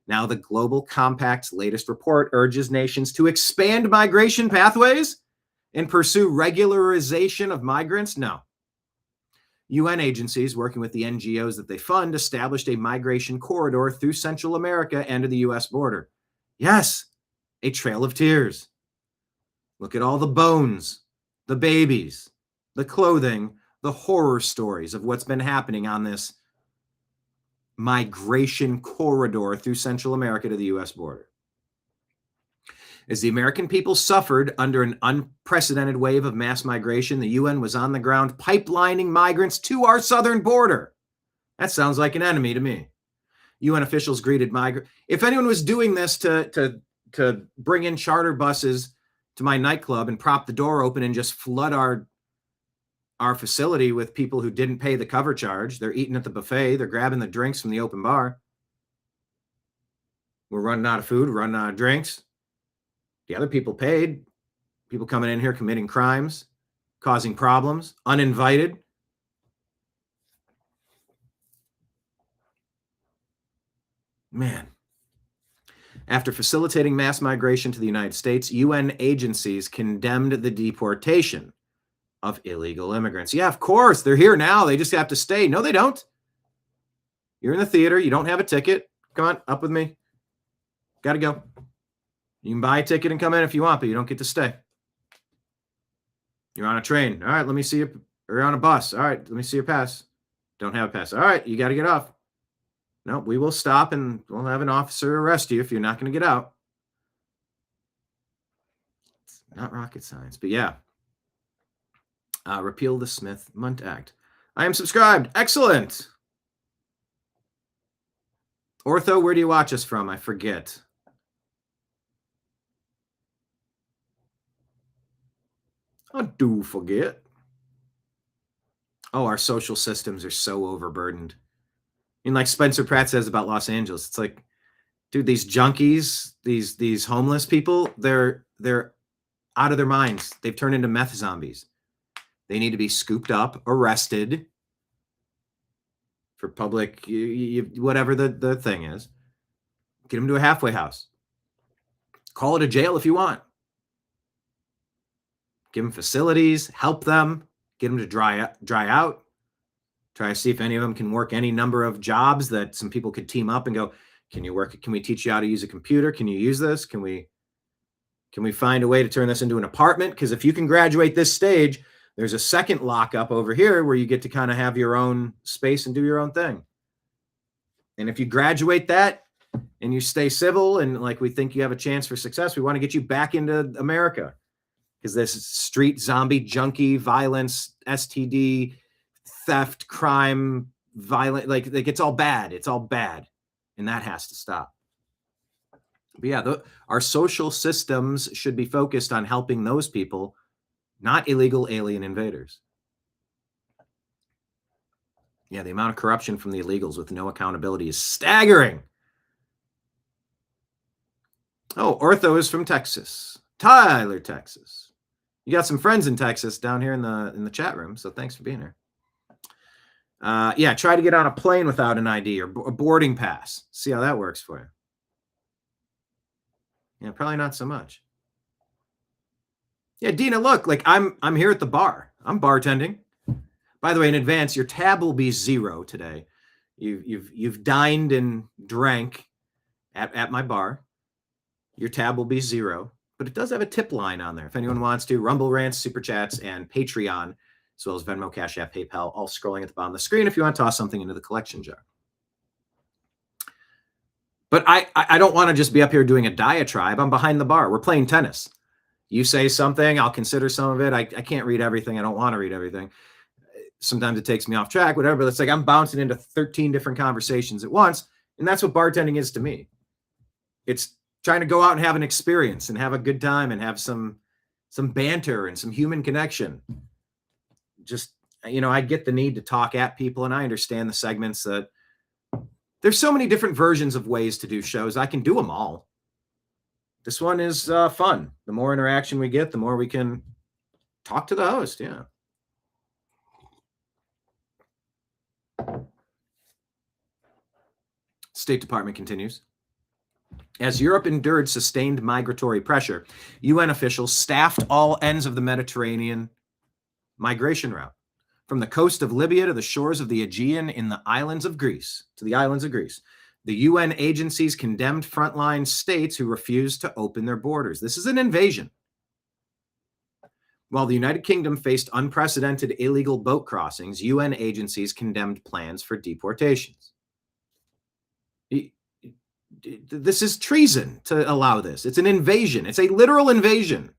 Now, the Global Compact's latest report urges nations to expand migration pathways and pursue regularization of migrants. No. UN agencies working with the NGOs that they fund established a migration corridor through Central America and to the U.S. border. Yes, a trail of tears. Look at all the bones, the babies, the clothing, the horror stories of what's been happening on this migration corridor through Central America to the U.S. border. As the American people suffered under an unprecedented wave of mass migration, the UN was on the ground pipelining migrants to our southern border. That sounds like an enemy to me. UN officials greeted migrants. If anyone was doing this to bring in charter buses to my nightclub and prop the door open and just flood our facility with people who didn't pay the cover charge, they're eating at the buffet, they're grabbing the drinks from the open bar. We're running out of food, running out of drinks. The other people paid. People coming in here committing crimes, causing problems, uninvited. Man. After facilitating mass migration to the United States, UN agencies condemned the deportation of illegal immigrants. Yeah, of course, they're here now. They just have to stay. No, they don't. You're in the theater. You don't have a ticket. Come on, up with me. Got to go. You can buy a ticket and come in if you want, but you don't get to stay. You're on a train. All right, let me see you. Or you're on a bus. All right, let me see your pass. Don't have a pass. All right, you got to get off. No, we will stop and we'll have an officer arrest you if you're not going to get out. It's not rocket science, but yeah. Repeal the Smith-Mundt Act. I am subscribed. Excellent. Ortho, where do you watch us from? I forget. I do forget. Oh, our social systems are so overburdened. I mean, like Spencer Pratt says about Los Angeles, it's like, dude, these junkies, these homeless people, they're out of their minds. They've turned into meth zombies. They need to be scooped up, arrested for public, whatever the thing is. Get them to a halfway house. Call it a jail if you want. Give them facilities, help them, get them to dry out. Try to see if any of them can work any number of jobs that some people could team up and go, can you work? Can we teach you how to use a computer? Can you use this? Can we find a way to turn this into an apartment? Because if you can graduate this stage, there's a second lockup over here where you get to kind of have your own space and do your own thing. And if you graduate that and you stay civil and like we think you have a chance for success, we want to get you back into America. Because this street zombie, junkie, violence, STD, theft, crime, violent, like it's all bad. It's all bad. And that has to stop. But yeah, our social systems should be focused on helping those people, not illegal alien invaders. Yeah, the amount of corruption from the illegals with no accountability is staggering. Oh, Ortho is from Texas. Tyler, Texas. You got some friends in Texas down here in the chat room, so thanks for being here. Yeah, try to get on a plane without an ID or a boarding pass. See how that works for you. Yeah, probably not so much. Yeah, Dina, look, like I'm here at the bar. I'm bartending. By the way, in advance, your tab will be 0 today. You've dined and drank at my bar. Your tab will be 0, but it does have a tip line on there. If anyone wants to, Rumble Rants, Super Chats, and Patreon, as well as Venmo, Cash App, PayPal, all scrolling at the bottom of the screen if you want to toss something into the collection jar. But I don't want to just be up here doing a diatribe. I'm behind the bar. We're playing tennis. You say something, I'll consider some of it. I can't read everything. I don't want to read everything. Sometimes it takes me off track, whatever. But it's like I'm bouncing into 13 different conversations at once. And that's what bartending is to me. It's trying to go out and have an experience and have a good time and have some banter and some human connection. Just, I get the need to talk at people, and I understand the segments that there's so many different versions of ways to do shows. I can do them all. This one is fun. The more interaction we get, the more we can talk to the host. Yeah. State Department continues. As Europe endured sustained migratory pressure, UN officials staffed all ends of the Mediterranean migration route, from the coast of Libya to the shores of the Aegean to the islands of Greece. The UN agencies condemned frontline states who refused to open their borders. This is an invasion. While the United Kingdom faced unprecedented illegal boat crossings, UN agencies condemned plans for deportations. This is treason to allow this. It's an invasion. It's a literal invasion.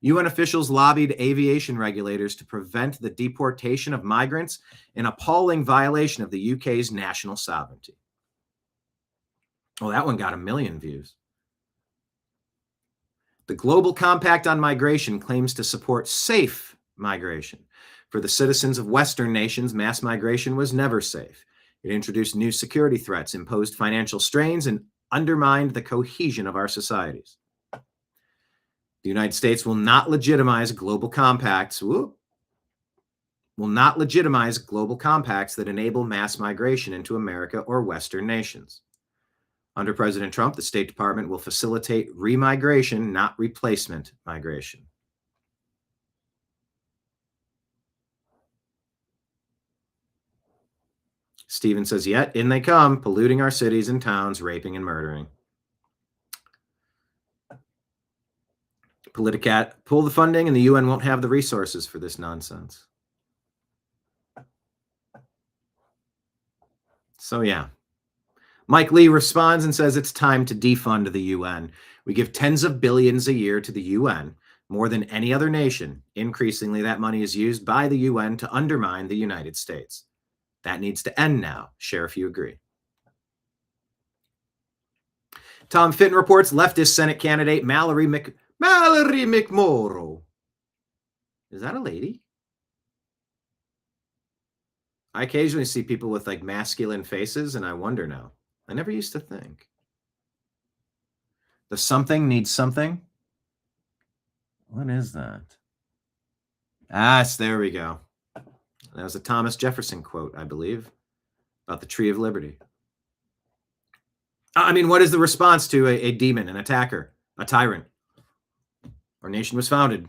UN officials lobbied aviation regulators to prevent the deportation of migrants, an appalling violation of the UK's national sovereignty. Oh, that one got 1 million views. The Global Compact on Migration claims to support safe migration. For the citizens of Western nations, mass migration was never safe. It introduced new security threats, imposed financial strains, and undermined the cohesion of our societies. The United States will not legitimize global compacts. Will not legitimize global compacts that enable mass migration into America or Western nations. Under President Trump, the State Department will facilitate remigration, not replacement migration. Stephen says, yet in they come, polluting our cities and towns, raping and murdering. Politicat, pull the funding and the UN won't have the resources for this nonsense. So yeah. Mike Lee responds and says it's time to defund the UN. We give tens of billions a year to the UN, more than any other nation. Increasingly, that money is used by the UN to undermine the United States. That needs to end now. Share if you agree. Tom Fitton reports leftist Senate candidate Mallory McMorrow. Is that a lady? I occasionally see people with like masculine faces, and I wonder now. I never used to think. The something needs something. What is that? There we go. That was a Thomas Jefferson quote, I believe, about the Tree of Liberty. I mean, what is the response to a demon, an attacker, a tyrant? Our nation was founded.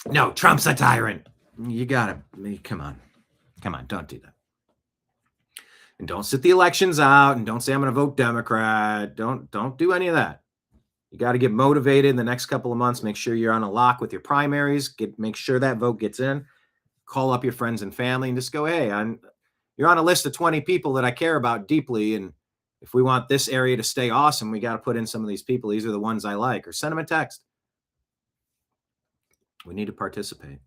No, Trump's a tyrant. You gotta, come on, don't do that. And don't sit the elections out and don't say I'm going to vote Democrat. Don't do any of that. You got to get motivated in the next couple of months. Make sure you're on a lock with your primaries. Make sure that vote gets in. Call up your friends and family and just go, hey, you're on a list of 20 people that I care about deeply. And if we want this area to stay awesome, we got to put in some of these people. These are the ones I like. Or send them a text. We need to participate.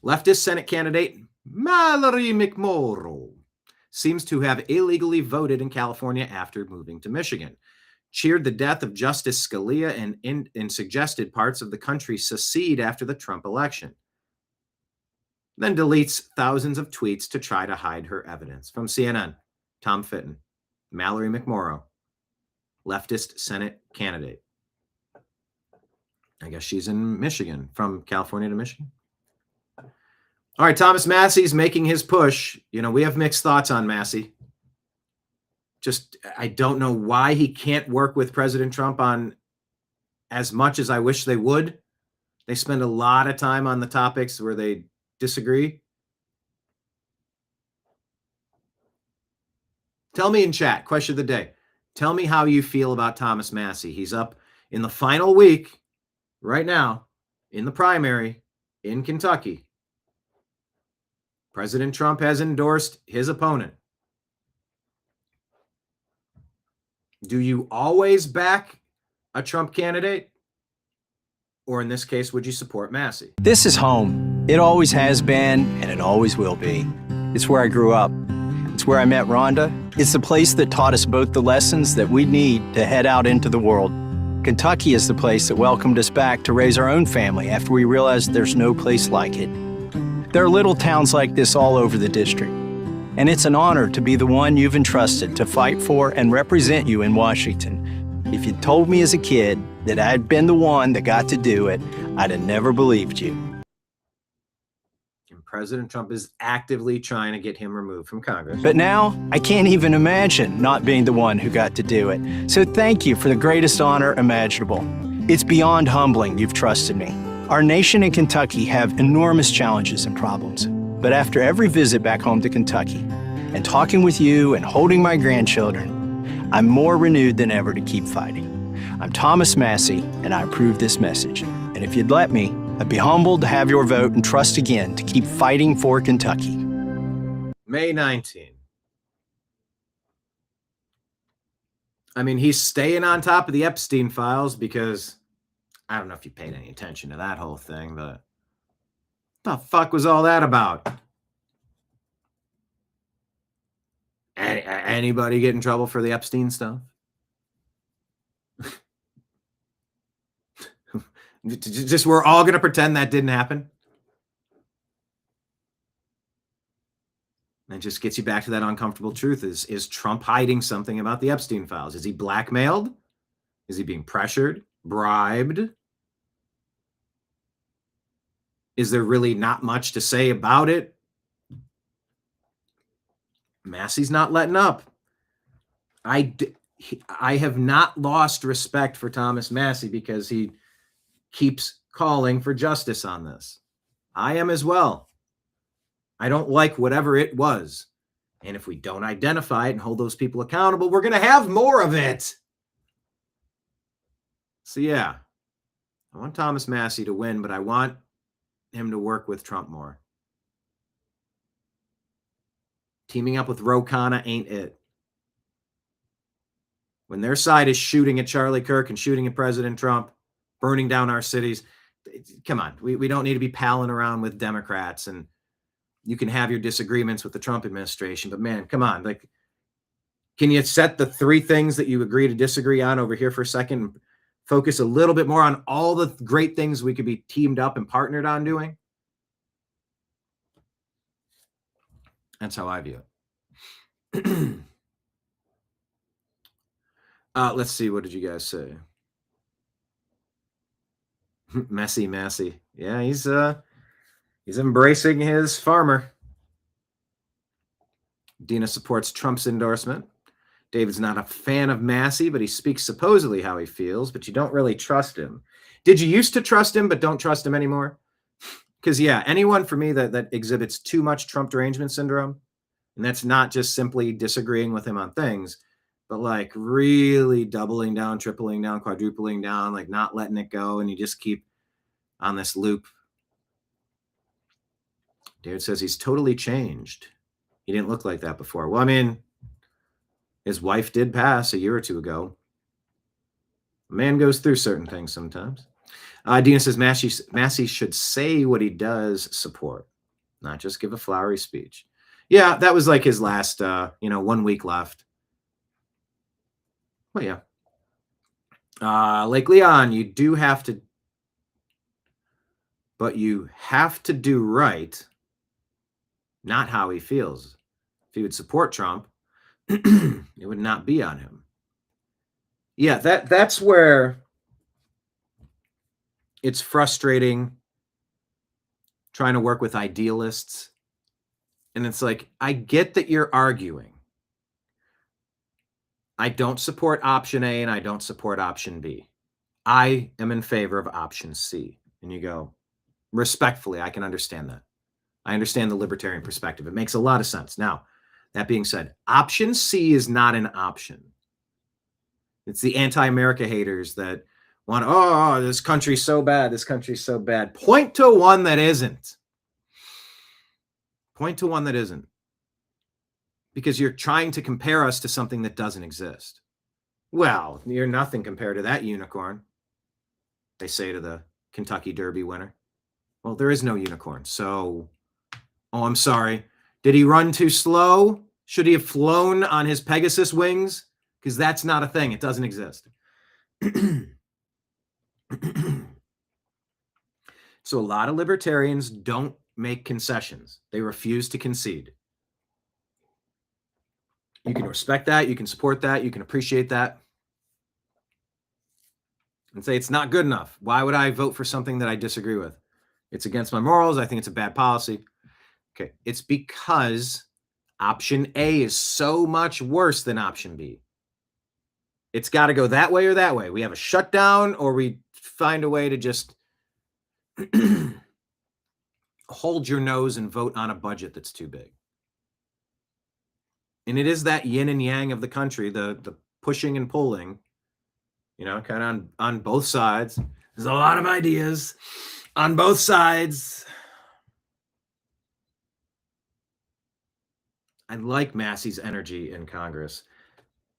Leftist Senate candidate Mallory McMorrow seems to have illegally voted in California after moving to Michigan, cheered the death of Justice Scalia, and suggested parts of the country secede after the Trump election. Then deletes thousands of tweets to try to hide her evidence. From CNN, Tom Fitton, Mallory McMorrow, leftist Senate candidate. I guess she's in Michigan, from California to Michigan. All right, Thomas Massey's making his push. You know, we have mixed thoughts on Massey. Just, I don't know why he can't work with President Trump on as much as I wish they would. They spend a lot of time on the topics where they disagree. Tell me in chat, question of the day. Tell me how you feel about Thomas Massey. He's up in the final week right now in the primary in Kentucky. President Trump has endorsed his opponent. Do you always back a Trump candidate? Or in this case, would you support Massey? This is home. It always has been, and it always will be. It's where I grew up. It's where I met Rhonda. It's the place that taught us both the lessons that we need to head out into the world. Kentucky is the place that welcomed us back to raise our own family after we realized there's no place like it. There are little towns like this all over the district, and it's an honor to be the one you've entrusted to fight for and represent you in Washington. If you'd told me as a kid that I'd been the one that got to do it, I'd have never believed you. And President Trump is actively trying to get him removed from Congress. But now, I can't even imagine not being the one who got to do it. So thank you for the greatest honor imaginable. It's beyond humbling you've trusted me. Our nation and Kentucky have enormous challenges and problems. But after every visit back home to Kentucky, and talking with you and holding my grandchildren, I'm more renewed than ever to keep fighting. I'm Thomas Massey, and I approve this message. And if you'd let me, I'd be humbled to have your vote and trust again to keep fighting for Kentucky. May 19. I mean, he's staying on top of the Epstein files because I don't know if you paid any attention to that whole thing, but what the fuck was all that about? Anybody get in trouble for the Epstein stuff? Just we're all going to pretend that didn't happen? And it just gets you back to that uncomfortable truth. Is Trump hiding something about the Epstein files? Is he blackmailed? Is he being pressured? Bribed? Is there really not much to say about it? Massey's not letting up. I have not lost respect for Thomas Massey because he keeps calling for justice on this. I am as well. I don't like whatever it was. And if we don't identify it and hold those people accountable, we're going to have more of it. So yeah, I want Thomas Massey to win, but I want him to work with Trump more. Teaming up with Ro Khanna ain't it. When their side is shooting at Charlie Kirk and shooting at President Trump, burning down our cities, come on, we don't need to be palling around with Democrats. And you can have your disagreements with the Trump administration, but man, come on. Like, can you set the three things that you agree to disagree on over here for a second and focus a little bit more on all the great things we could be teamed up and partnered on doing? That's how I view it. Let's see. What did you guys say? Massey. Yeah, he's embracing his farmer. Dina supports Trump's endorsement. David's not a fan of Massey, but he speaks supposedly how he feels, but you don't really trust him. Did you used to trust him, but don't trust him anymore? Because, yeah, anyone for me that exhibits too much Trump derangement syndrome, and that's not just simply disagreeing with him on things, but like really doubling down, tripling down, quadrupling down, like not letting it go, and you just keep on this loop. David says he's totally changed. He didn't look like that before. Well, I mean, his wife did pass a year or two ago. A man goes through certain things sometimes. Dina says Massey should say what he does support, not just give a flowery speech. Yeah, that was like his last, 1 week left. Well, yeah. Lake Leon, you do have to, but you have to do right, not how he feels. If he would support Trump, it would not be on him. Yeah, that's where it's frustrating trying to work with idealists. And it's like, I get that you're arguing. I don't support option A and I don't support option B. I am in favor of option C. And you go, respectfully, I can understand that. I understand the libertarian perspective. It makes a lot of sense. Now, that being said, option C is not an option. It's the anti-America haters that want, oh, this country's so bad. This country's so bad. Point to one that isn't. Point to one that isn't. Because you're trying to compare us to something that doesn't exist. Well, you're nothing compared to that unicorn, they say to the Kentucky Derby winner. Well, there is no unicorn. So, oh, I'm sorry. Did he run too slow? Should he have flown on his Pegasus wings? Because that's not a thing. It doesn't exist. So a lot of libertarians don't make concessions. They refuse to concede. You can respect that. You can support that. You can appreciate that. And say it's not good enough. Why would I vote for something that I disagree with? It's against my morals. I think it's a bad policy. Okay. It's because option A is so much worse than option B. It's got to go that way or that way. We have a shutdown or we find a way to just hold your nose and vote on a budget that's too big. And it is that yin and yang of the country, the pushing and pulling, you know, kind of on both sides. There's a lot of ideas on both sides. I like Massey's energy in Congress,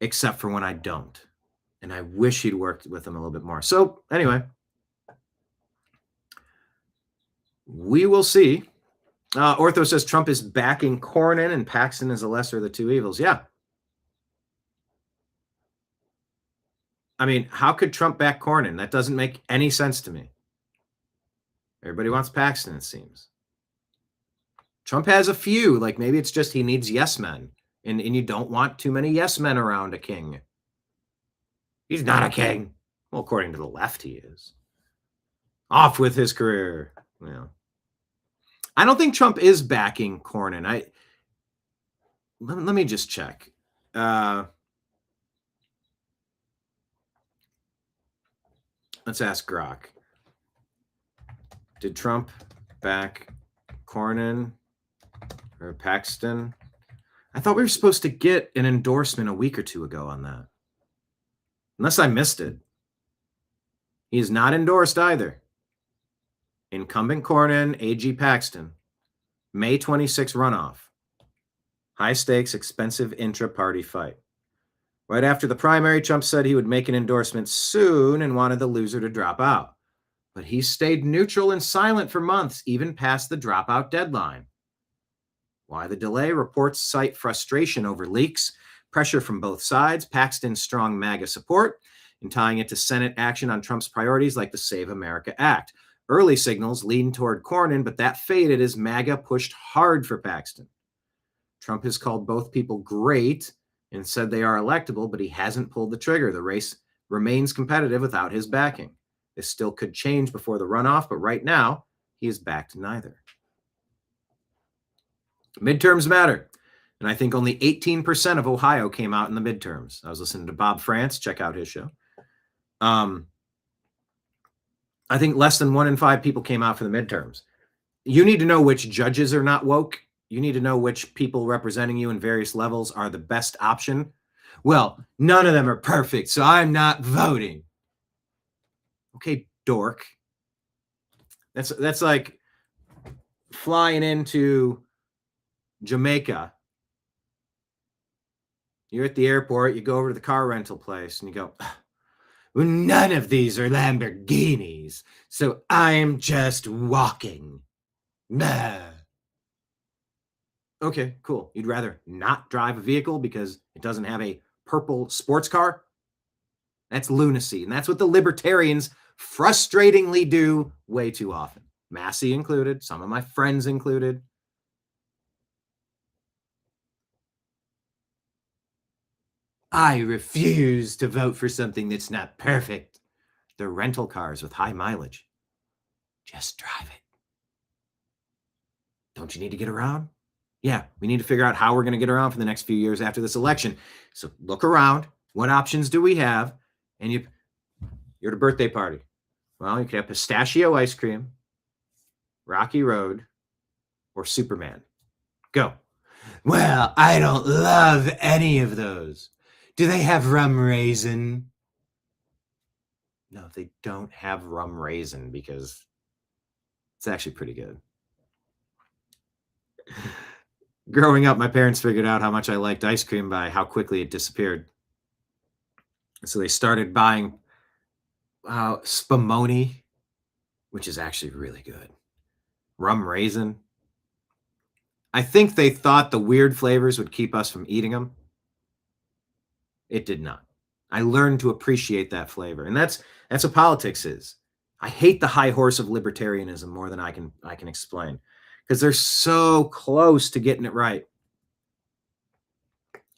except for when I don't. And I wish he'd worked with him a little bit more. So anyway, we will see. Ortho says Trump is backing Cornyn and Paxton is the lesser of the two evils. Yeah. I mean, how could Trump back Cornyn? That doesn't make any sense to me. Everybody wants Paxton, it seems. Trump has a few, like maybe it's just he needs yes men. And you don't want too many yes men around a king. He's not a king. Well, according to the left, he is. Off with his career. Yeah. I don't think Trump is backing Cornyn. Let me just check. Let's ask Grok. Did Trump back Cornyn or Paxton? I thought we were supposed to get an endorsement a week or two ago on that. Unless I missed it. He is not endorsed either. Incumbent Cornyn, AG Paxton. May 26 runoff. High stakes, expensive intra-party fight. Right after the primary, Trump said he would make an endorsement soon and wanted the loser to drop out. But he stayed neutral and silent for months, even past the dropout deadline. Why the delay? Reports cite frustration over leaks, pressure from both sides, Paxton's strong MAGA support, and tying it to Senate action on Trump's priorities like the Save America Act. Early signals lean toward Cornyn, but that faded as MAGA pushed hard for Paxton. Trump has called both people great and said they are electable, but he hasn't pulled the trigger. The race remains competitive without his backing. This still could change before the runoff, but right now, he has backed neither. Midterms matter. And I think only 18% of Ohio came out in the midterms. I was listening to Bob France. Check out his show. I think less than 1 in 5 people came out for the midterms. You need to know which judges are not woke. You need to know which people representing you in various levels are the best option. Well, none of them are perfect, so I'm not voting. Okay, dork. That's like flying into Jamaica. You're at the airport, you go over to the car rental place and you go, well, none of these are Lamborghinis, so I'm just walking. Nah. Okay, cool. You'd rather not drive a vehicle because it doesn't have a purple sports car? That's lunacy, and that's what the libertarians frustratingly do way too often. Massey included, some of my friends included. I refuse to vote for something that's not perfect. They're rental cars with high mileage. Just drive it. Don't you need to get around? Yeah, we need to figure out how we're going to get around for the next few years after this election. So look around. What options do we have? And you're at a birthday party. Well, you could have pistachio ice cream, Rocky Road, or Superman. Go. Well, I don't love any of those. Do they have rum raisin? No, they don't have rum raisin because it's actually pretty good. Growing up, my parents figured out how much I liked ice cream by how quickly it disappeared. So they started buying Spumoni, which is actually really good. Rum raisin. I think they thought the weird flavors would keep us from eating them. It did not. I learned to appreciate that flavor. And that's what politics is. I hate the high horse of libertarianism more than I can explain, because they're so close to getting it right.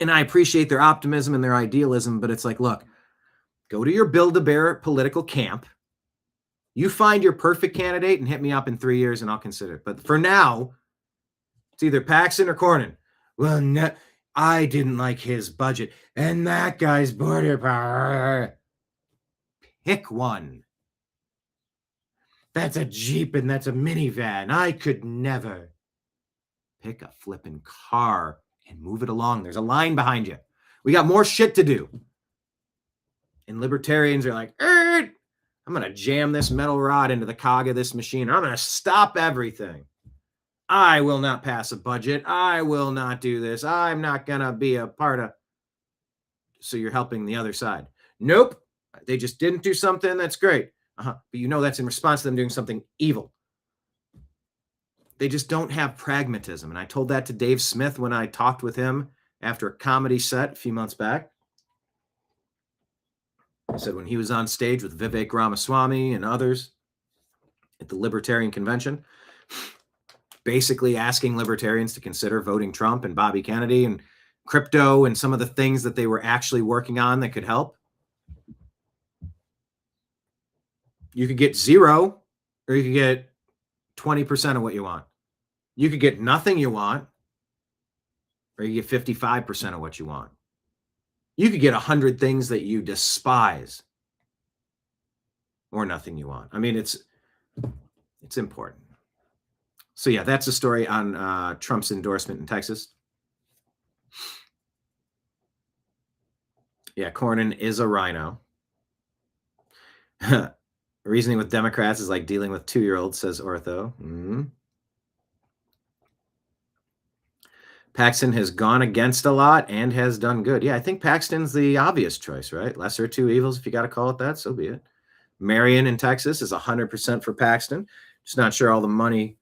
And I appreciate their optimism and their idealism, but it's like, look, go to your Build-A-Bear political camp. You find your perfect candidate and hit me up in 3 years and I'll consider it. But for now, it's either Paxton or Cornyn. Well, no, I didn't like his budget. And that guy's border power. Pick one. That's a Jeep and that's a minivan. I could never. Pick a flipping car and move it along. There's a line behind you. We got more shit to do. And libertarians are like, I'm going to jam this metal rod into the cog of this machine. I'm going to stop everything. I will not pass a budget. I will not do this. I'm not going to be a part of. So you're helping the other side. Nope. They just didn't do something. That's great. But you know that's in response to them doing something evil. They just don't have pragmatism. And I told that to Dave Smith when I talked with him after a comedy set a few months back. I said when he was on stage with Vivek Ramaswamy and others at the Libertarian Convention, basically asking libertarians to consider voting Trump and Bobby Kennedy and crypto and some of the things that they were actually working on that could help. You could get 0 or you could get 20% of what you want. You could get nothing you want, or you get 55% of what you want. You could get 100 things that you despise, or nothing you want. I mean, it's important. So yeah, that's the story on Trump's endorsement in Texas. Yeah, Cornyn is a rhino. Reasoning with Democrats is like dealing with 2-year-olds, says Ortho. Paxton has gone against a lot and has done good. Yeah, I think Paxton's the obvious choice, right? Lesser of two evils, if you got to call it that, so be it. Marion in Texas is 100% for Paxton. Just not sure all the money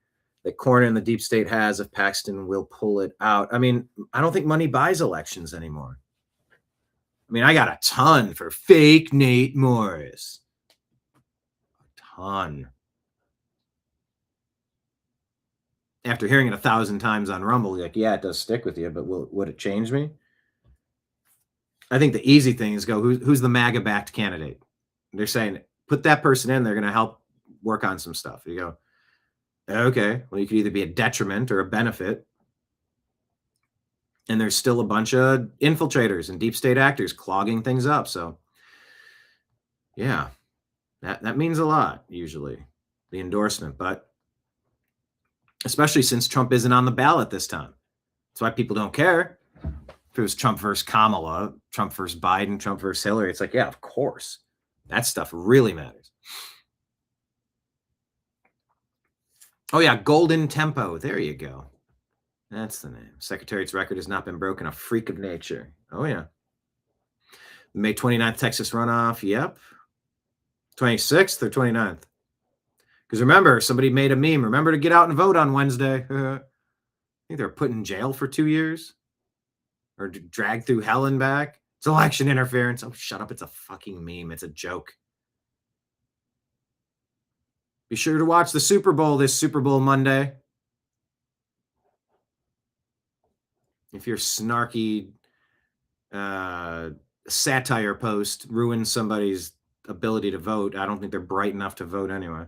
that Cornyn and the deep state has if Paxton will pull it out. I mean, I don't think money buys elections anymore. I mean, I got a ton for fake Nate Morris. A ton. After hearing it 1,000 times on Rumble, like, yeah, it does stick with you, but would it change me? I think the easy thing is go, who's the MAGA-backed candidate? They're saying, put that person in, they're going to help work on some stuff. You go, okay, well, you could either be a detriment or a benefit. And there's still a bunch of infiltrators and deep state actors clogging things up. So, yeah, that means a lot, usually, the endorsement. But especially since Trump isn't on the ballot this time. That's why people don't care. If it was Trump versus Kamala, Trump versus Biden, Trump versus Hillary, it's like, yeah, of course. That stuff really matters. Oh, yeah, Golden Tempo. There you go. That's the name. Secretariat's record has not been broken. A freak of nature. Oh, yeah. May 29th Texas runoff. Yep. 26th or 29th? Because remember, somebody made a meme. Remember to get out and vote on Wednesday. I think they were put in jail for 2 years. Or dragged through hell and back. It's election interference. Oh, shut up. It's a fucking meme. It's a joke. Be sure to watch the Super Bowl this Super Bowl Monday. If your snarky satire post ruins somebody's ability to vote, I don't think they're bright enough to vote anyway.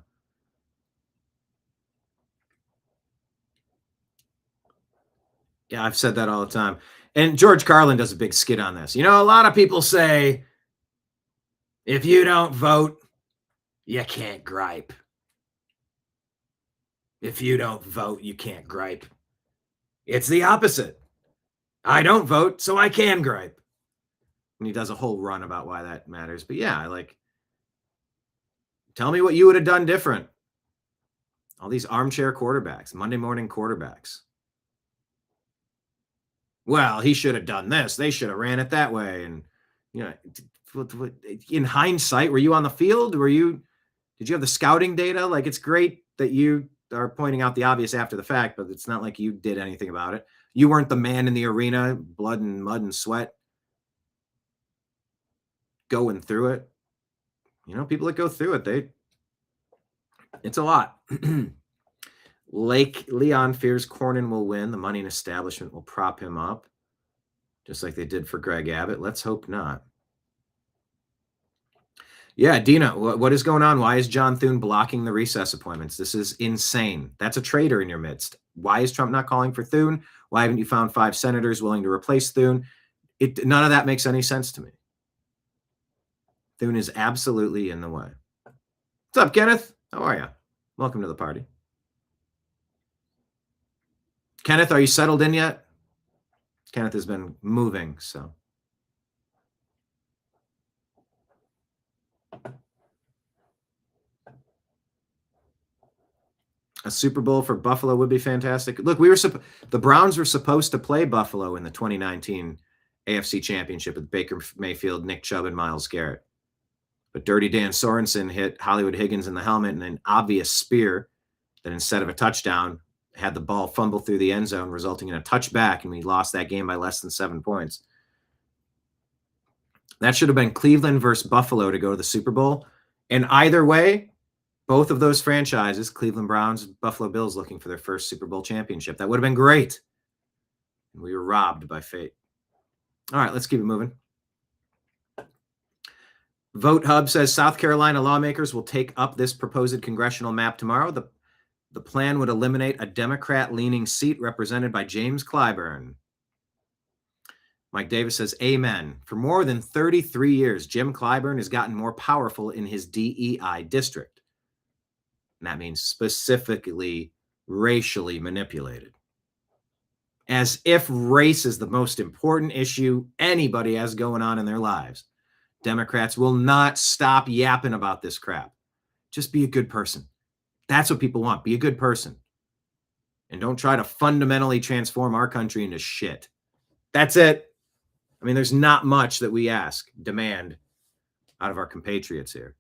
Yeah, I've said that all the time. And George Carlin does a big skit on this. A lot of people say, if you don't vote, you can't gripe. If you don't vote, you can't gripe. It's the opposite. I don't vote, so I can gripe. And he does a whole run about why that matters. But yeah, tell me what you would have done different. All these armchair quarterbacks, Monday morning quarterbacks. Well, he should have done this. They should have ran it that way. And, in hindsight, were you on the field? Did you have the scouting data? It's great that you are pointing out the obvious after the fact, but it's not like you did anything about it. You weren't the man in the arena, blood and mud and sweat, going through it. People that go through it, it's a lot. Lake Leon fears Cornyn will win. The money and establishment will prop him up, just like they did for Greg Abbott. Let's hope not. Yeah, Dina, what is going on? Why is John Thune blocking the recess appointments? This is insane. That's a traitor in your midst. Why is Trump not calling for Thune? Why haven't you found 5 senators willing to replace Thune? None of that makes any sense to me. Thune is absolutely in the way. What's up, Kenneth? How are you? Welcome to the party. Kenneth, are you settled in yet? Kenneth has been moving, so. A Super Bowl for Buffalo would be fantastic. Look, the Browns were supposed to play Buffalo in the 2019 AFC Championship with Baker Mayfield, Nick Chubb, and Myles Garrett. But Dirty Dan Sorensen hit Hollywood Higgins in the helmet in an obvious spear that instead of a touchdown, had the ball fumble through the end zone, resulting in a touchback, and we lost that game by less than 7 points. That should have been Cleveland versus Buffalo to go to the Super Bowl. And either way, both of those franchises, Cleveland Browns, Buffalo Bills, looking for their first Super Bowl championship. That would have been great. And we were robbed by fate. All right, let's keep it moving. Vote Hub says South Carolina lawmakers will take up this proposed congressional map tomorrow. The plan would eliminate a Democrat-leaning seat represented by James Clyburn. Mike Davis says, amen. For more than 33 years, Jim Clyburn has gotten more powerful in his DEI district. And that means specifically racially manipulated. As if race is the most important issue anybody has going on in their lives. Democrats will not stop yapping about this crap. Just be a good person. That's what people want. Be a good person. And don't try to fundamentally transform our country into shit. That's it. I mean, there's not much that we demand out of our compatriots here.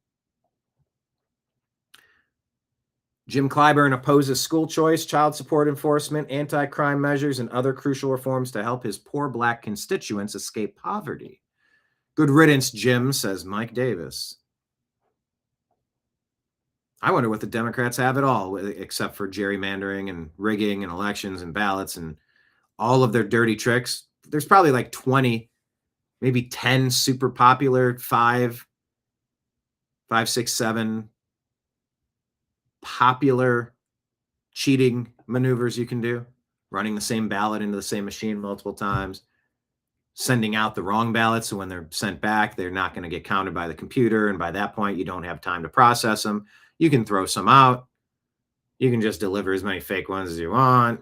Jim Clyburn opposes school choice, child support enforcement, anti-crime measures, and other crucial reforms to help his poor Black constituents escape poverty. Good riddance, Jim, says Mike Davis. I wonder what the Democrats have at all, except for gerrymandering and rigging and elections and ballots and all of their dirty tricks. There's probably like 20, maybe 10 super popular, 5, 6, 7 popular cheating maneuvers you can do. Running the same ballot into the same machine multiple times. Sending out the wrong ballots, so when they're sent back, they're not going to get counted by the computer, and by that point, you don't have time to process them. You can throw some out. You can just deliver as many fake ones as you want.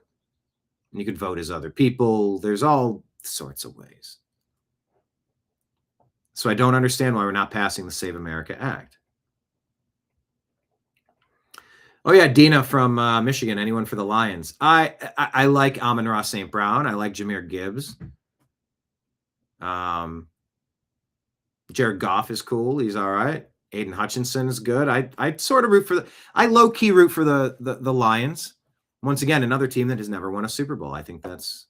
You could vote as other people. There's all sorts of ways. So I don't understand why we're not passing the Save America Act. Oh, yeah, Dina from Michigan. Anyone for the Lions? I like Amon-Ra St. Brown. I like Jahmyr Gibbs. Jared Goff is cool. He's all right. Aiden Hutchinson is good. I sort of root for I low-key root for the Lions. Once again, another team that has never won a Super Bowl. I think that's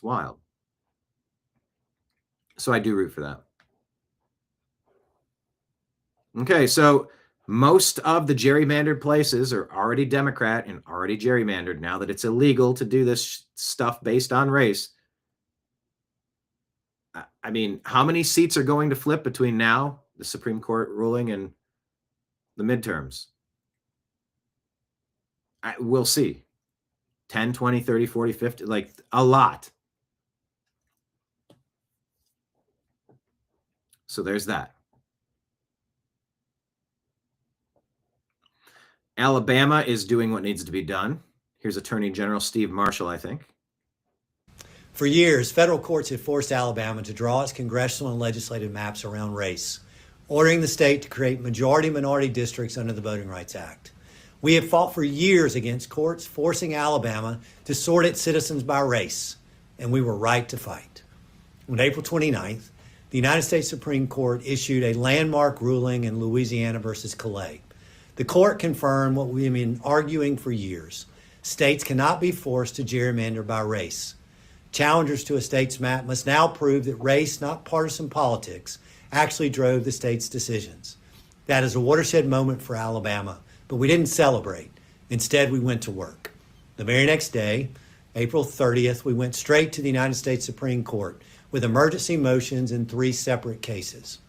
wild. So I do root for that. Okay, so most of the gerrymandered places are already Democrat and already gerrymandered now that it's illegal to do this stuff based on race. I mean, how many seats are going to flip between now, the Supreme Court ruling, and the midterms? We'll see. 10, 20, 30, 40, 50, like a lot. So there's that. Alabama is doing what needs to be done. Here's Attorney General Steve Marshall, I think. For years, federal courts have forced Alabama to draw its congressional and legislative maps around race, ordering the state to create majority-minority districts under the Voting Rights Act. We have fought for years against courts forcing Alabama to sort its citizens by race, and we were right to fight. On April 29th, the United States Supreme Court issued a landmark ruling in Louisiana versus Calais. The court confirmed what we have been arguing for years. States cannot be forced to gerrymander by race. Challengers to a state's map must now prove that race, not partisan politics, actually drove the state's decisions. That is a watershed moment for Alabama, but we didn't celebrate. Instead, we went to work. The very next day, April 30th, we went straight to the United States Supreme Court with emergency motions in 3 separate cases.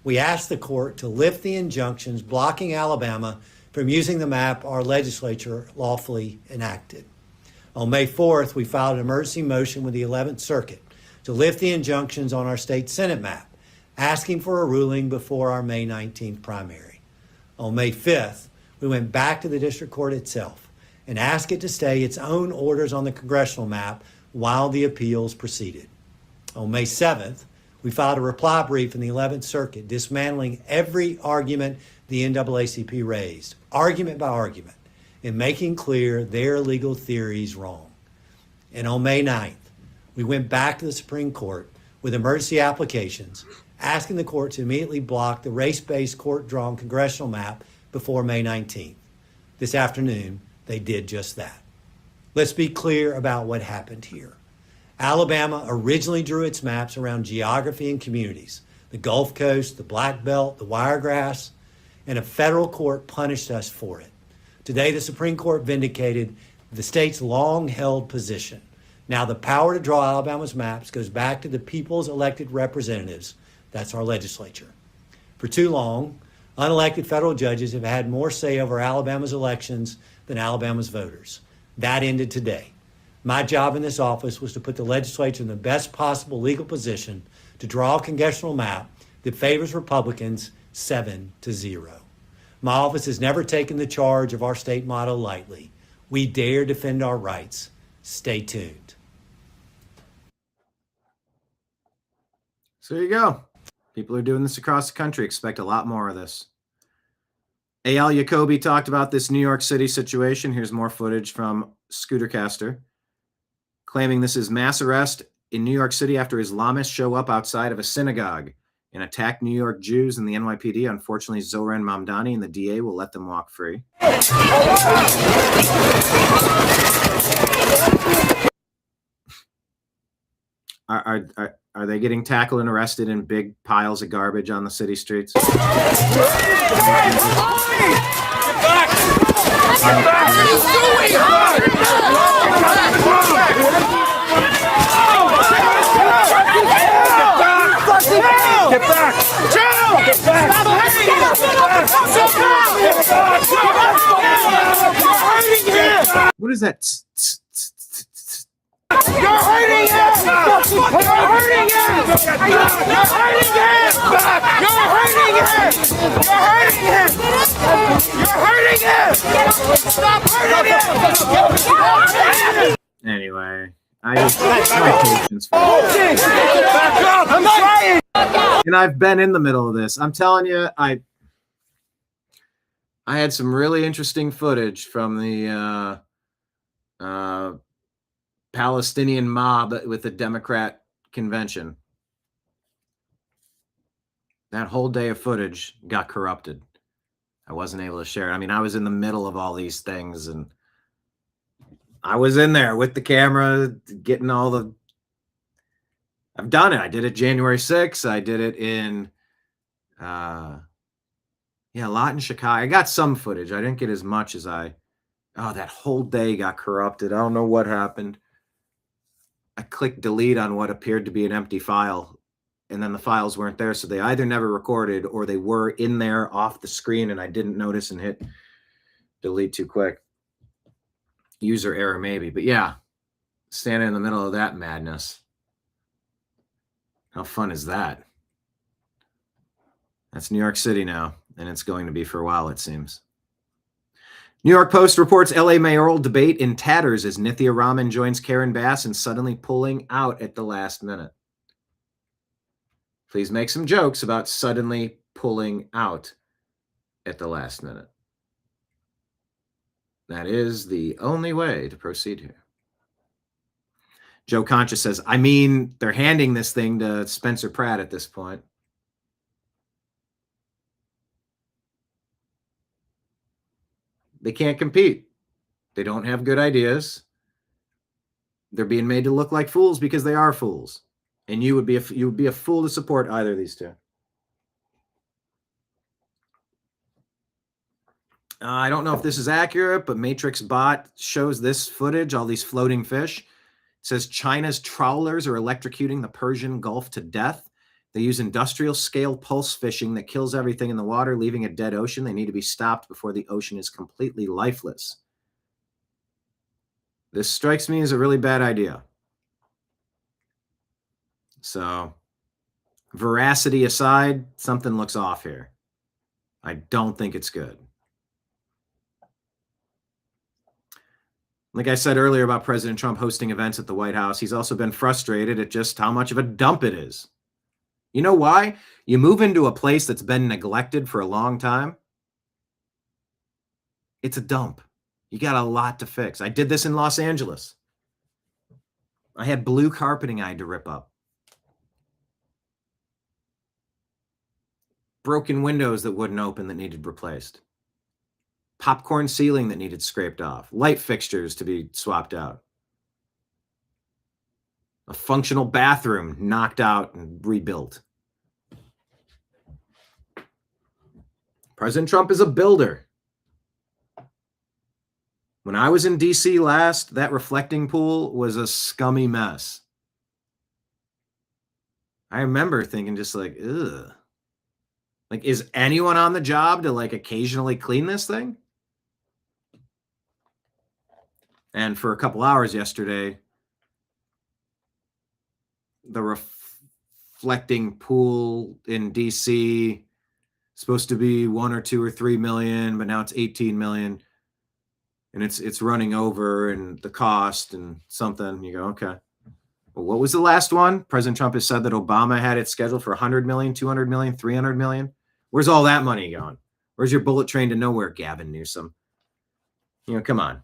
We asked the court to lift the injunctions blocking Alabama from using the map our legislature lawfully enacted. On May 4th, we filed an emergency motion with the 11th Circuit to lift the injunctions on our state Senate map, asking for a ruling before our May 19th primary. On May 5th, we went back to the district court itself and asked it to stay its own orders on the congressional map while the appeals proceeded. On May 7th, we filed a reply brief in the 11th Circuit dismantling every argument the NAACP raised, argument by argument, and making clear their legal theories wrong. And on May 9th, we went back to the Supreme Court with emergency applications, asking the court to immediately block the race-based court-drawn congressional map before May 19th. This afternoon, they did just that. Let's be clear about what happened here. Alabama originally drew its maps around geography and communities, the Gulf Coast, the Black Belt, the Wiregrass, and a federal court punished us for it. Today, the Supreme Court vindicated the state's long-held position. Now, the power to draw Alabama's maps goes back to the people's elected representatives. That's our legislature. For too long, unelected federal judges have had more say over Alabama's elections than Alabama's voters. That ended today. My job in this office was to put the legislature in the best possible legal position to draw a congressional map that favors Republicans 7-0. My office has never taken the charge of our state motto lightly. We dare defend our rights. Stay tuned. So there you go. People are doing this across the country. Expect a lot more of this. Eyal Yacobi talked about this New York City situation. Here's more footage from Scootercaster, claiming this is mass arrest in New York City after Islamists show up outside of a synagogue and attack New York Jews and the NYPD. Unfortunately, Zohran Mamdani and the DA will let them walk free. Are they getting tackled and arrested in big piles of garbage on the city streets? Get back! What is that? You're hurting him! You're hurting him! You're hurting him! You're hurting him! You're hurting him! You're hurting him! Stop hurting him! Anyway, I just my patience for back up! I'm trying! And I've been in the middle of this. I'm telling you, I had some really interesting footage from the Palestinian mob with the Democrat convention. That whole day of footage got corrupted. I wasn't able to share it. I mean, I was in the middle of all these things, and I was in there with the camera, getting all the... I've done it. I did it January 6th. I did it in... a lot in Chicago. I got some footage. I didn't get as much as I... Oh, that whole day got corrupted. I don't know what happened. I clicked delete on what appeared to be an empty file, and then the files weren't there. So they either never recorded or they were in there off the screen and I didn't notice and hit delete too quick. User error maybe, but yeah, standing in the middle of that madness. How fun is that? That's New York City now, and it's going to be for a while, it seems. New York Post reports LA mayoral debate in tatters as Nithya Raman joins Karen Bass and suddenly pulling out at the last minute. Please make some jokes about suddenly pulling out at the last minute. That is the only way to proceed here. Joe Concha says, I mean, they're handing this thing to Spencer Pratt at this point. They can't compete. They don't have good ideas. They're being made to look like fools because they are fools. And you would be a fool to support either of these two. I don't know if this is accurate, but Matrix Bot shows this footage, all these floating fish. It says China's trawlers are electrocuting the Persian Gulf to death. They use industrial scale pulse fishing that kills everything in the water, leaving a dead ocean. They need to be stopped before the ocean is completely lifeless. This strikes me as a really bad idea. So, veracity aside, something looks off here. I don't think it's good. Like I said earlier about President Trump hosting events at the White House, he's also been frustrated at just how much of a dump it is. You know why? You move into a place that's been neglected for a long time. It's a dump. You got a lot to fix. I did this in Los Angeles. I had blue carpeting I had to rip up. Broken windows that wouldn't open that needed replaced. Popcorn ceiling that needed scraped off. Light fixtures to be swapped out. A functional bathroom knocked out and rebuilt. President Trump is a builder. When I was in DC last, that reflecting pool was a scummy mess. I remember thinking just like, ugh. Like, is anyone on the job to like occasionally clean this thing? And for a couple hours yesterday, the reflecting pool in DC supposed to be 1 or 2 or 3 million, but now it's 18 million. And it's running over and the cost and something. You go, okay. Well, what was the last one? President Trump has said that Obama had it scheduled for 100 million, 200 million, 300 million. Where's all that money going? Where's your bullet train to nowhere, Gavin Newsom? You know, come on.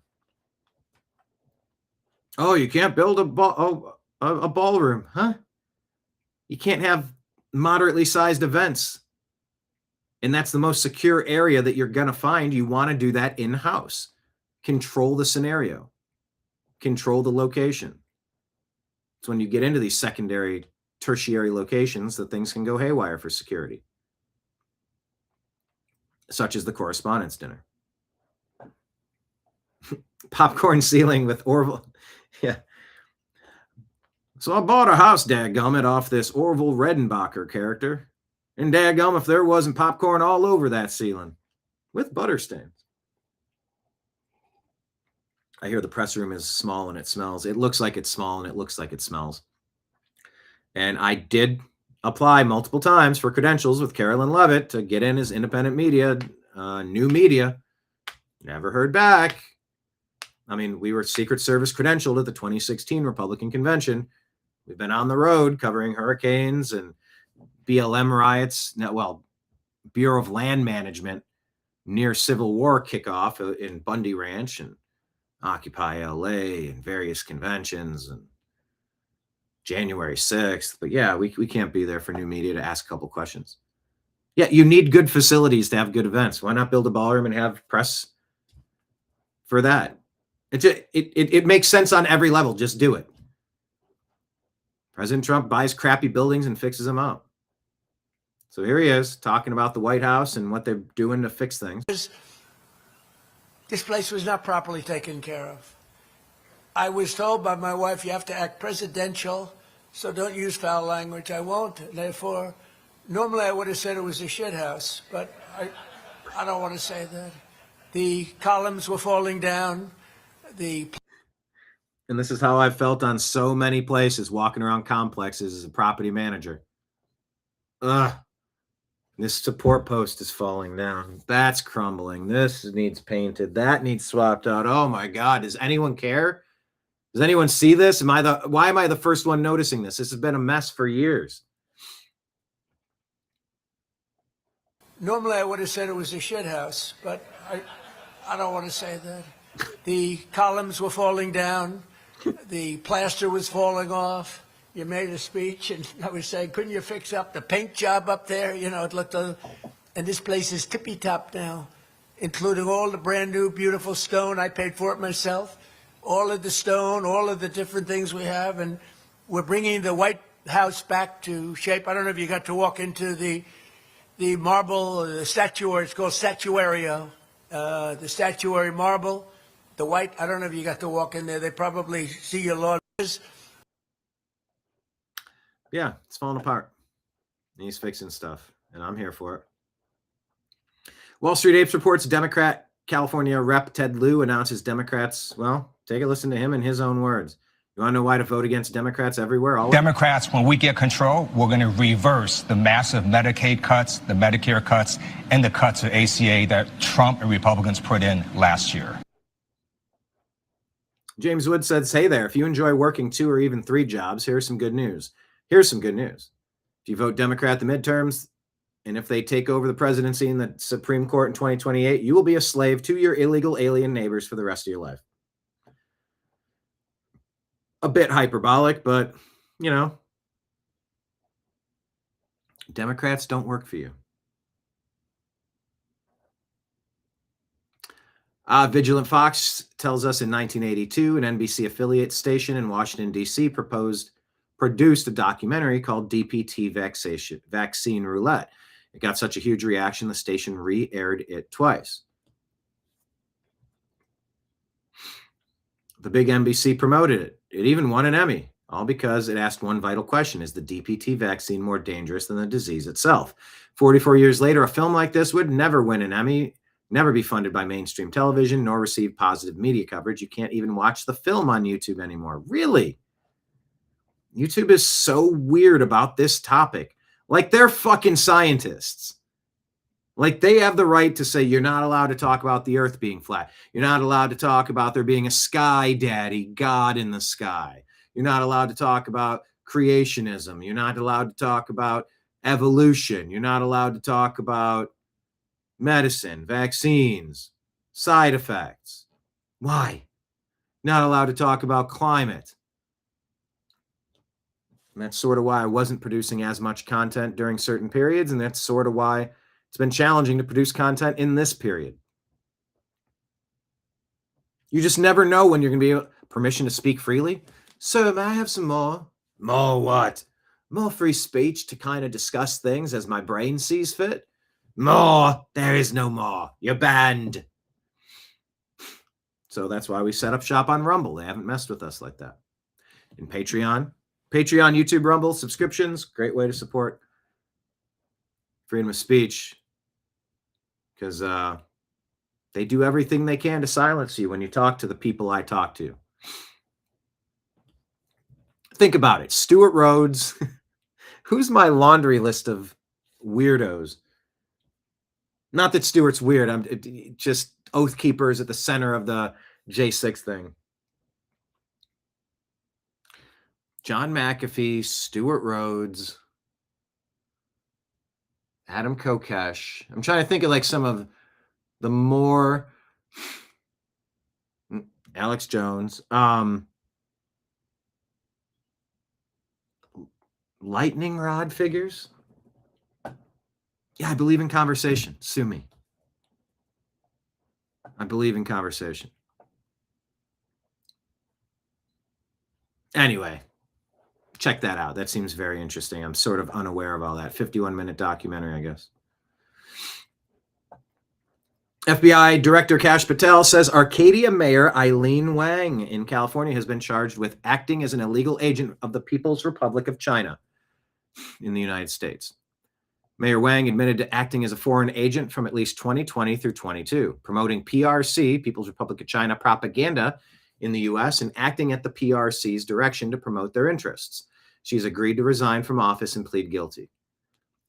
Oh, you can't build a ballroom, huh? You can't have moderately sized events. And that's the most secure area that you're going to find. You want to do that in-house. Control the scenario. Control the location. It's when you get into these secondary, tertiary locations that things can go haywire for security. Such as the Correspondents' Dinner. Popcorn ceiling with Orville. Yeah. So I bought a house, dadgummit, off this Orville Redenbacher character. And dadgum, if there wasn't popcorn all over that ceiling. With butter stains. I hear the press room is small and it smells. It looks like it's small and it looks like it smells. And I did apply multiple times for credentials with Carolyn Levitt to get in as independent media, new media. Never heard back. I mean, we were Secret Service credentialed at the 2016 Republican Convention. We've been on the road covering hurricanes and BLM riots. Well, Bureau of Land Management near Civil War kickoff in Bundy Ranch and Occupy LA and various conventions and January 6th. But yeah, we can't be there for new media to ask a couple questions. Yeah, you need good facilities to have good events. Why not build a ballroom and have press for that? It makes sense on every level. Just do it. President Trump buys crappy buildings and fixes them up. So here he is talking about the White House and what they're doing to fix things. This place was not properly taken care of. I was told by my wife, you have to act presidential, so don't use foul language. I won't. Therefore, normally I would have said it was a shit house, but I don't want to say that. The columns were falling down. And this is how I've felt on so many places, walking around complexes as a property manager. Ugh. This support post is falling down. That's crumbling. This needs painted. That needs swapped out. Oh my God. Does anyone care? Does anyone see this? Why am I the first one noticing this? This has been a mess for years. Normally I would have said it was a shit house, but I don't want to say that. The columns were falling down. The plaster was falling off. You made a speech, and I was saying, couldn't you fix up the paint job up there? You know, it looked, and this place is tippy-top now, including all the brand new, beautiful stone. I paid for it myself. All of the stone, all of the different things we have, and we're bringing the White House back to shape. I don't know if you got to walk into the marble, the statuary. It's called Statuario, the statuary marble, the white. I don't know if you got to walk in there. They probably see your law. Yeah, it's falling apart. And he's fixing stuff, and I'm here for it. Wall Street Apes reports Democrat California Rep. Ted Lieu announces Democrats, well, take a listen to him in his own words. You want to know why to vote against Democrats everywhere? Always? Democrats, when we get control, we're going to reverse the massive Medicaid cuts, the Medicare cuts, and the cuts of ACA that Trump and Republicans put in last year. James Wood says, hey there, if you enjoy working 2 or even 3 jobs, here's some good news. Here's some good news. If you vote Democrat the midterms, and if they take over the presidency in the Supreme Court in 2028, you will be a slave to your illegal alien neighbors for the rest of your life. A bit hyperbolic, but, you know, Democrats don't work for you. Vigilant Fox tells us in 1982, an NBC affiliate station in Washington, D.C. produced a documentary called DPT Vaccine Roulette. It got such a huge reaction, the station re-aired it twice. The big NBC promoted it. It even won an Emmy, all because it asked one vital question: is the DPT vaccine more dangerous than the disease itself? 44 years later, a film like this would never win an Emmy, never be funded by mainstream television, nor receive positive media coverage. You can't even watch the film on YouTube anymore. Really? YouTube is so weird about this topic. Like, they're fucking scientists. Like, they have the right to say you're not allowed to talk about the earth being flat. You're not allowed to talk about there being a sky daddy, God in the sky. You're not allowed to talk about creationism. You're not allowed to talk about evolution. You're not allowed to talk about medicine, vaccines, side effects. Why? Not allowed to talk about climate. And that's sort of why I wasn't producing as much content during certain periods, and that's sort of why it's been challenging to produce content in this period. You just never know when you're going to be permission to speak freely. So, may I have some more? More what? More free speech to kind of discuss things as my brain sees fit? More. There is no more. You're banned. So that's why we set up shop on Rumble. They haven't messed with us like that. And Patreon, YouTube, Rumble, subscriptions, great way to support freedom of speech, because they do everything they can to silence you when you talk to the people I talk to. Think about it. Stuart Rhodes. Who's my laundry list of weirdos? Not that Stuart's weird. I'm just Oath Keepers at the center of the J6 thing. John McAfee, Stuart Rhodes, Adam Kokesh. I'm trying to think of like some of the more Alex Jones, lightning rod figures. Yeah, I believe in conversation. Sue me. I believe in conversation. Anyway, check that out. That seems very interesting. I'm sort of unaware of all that. 51-minute documentary, I guess. FBI Director Kash Patel says Arcadia Mayor Eileen Wang in California has been charged with acting as an illegal agent of the People's Republic of China in the United States. Mayor Wang admitted to acting as a foreign agent from at least 2020 through 22, promoting PRC, People's Republic of China, propaganda in the U.S. and acting at the PRC's direction to promote their interests. She's agreed to resign from office and plead guilty.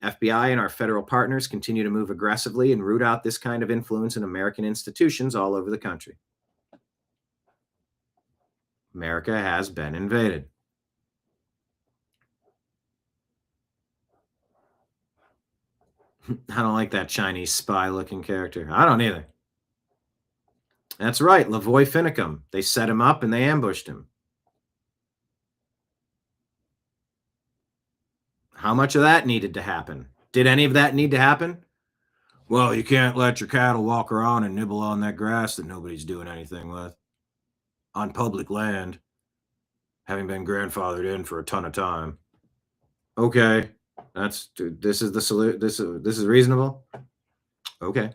FBI and our federal partners continue to move aggressively and root out this kind of influence in American institutions all over the country. America has been invaded. I don't like that Chinese spy-looking character. I don't either. That's right, Lavoy Finicum. They set him up and they ambushed him. How much of that needed to happen? Did any of that need to happen? Well, you can't let your cattle walk around and nibble on that grass that nobody's doing anything with on public land, having been grandfathered in for a ton of time. Okay, this is the salute. This is reasonable. Okay.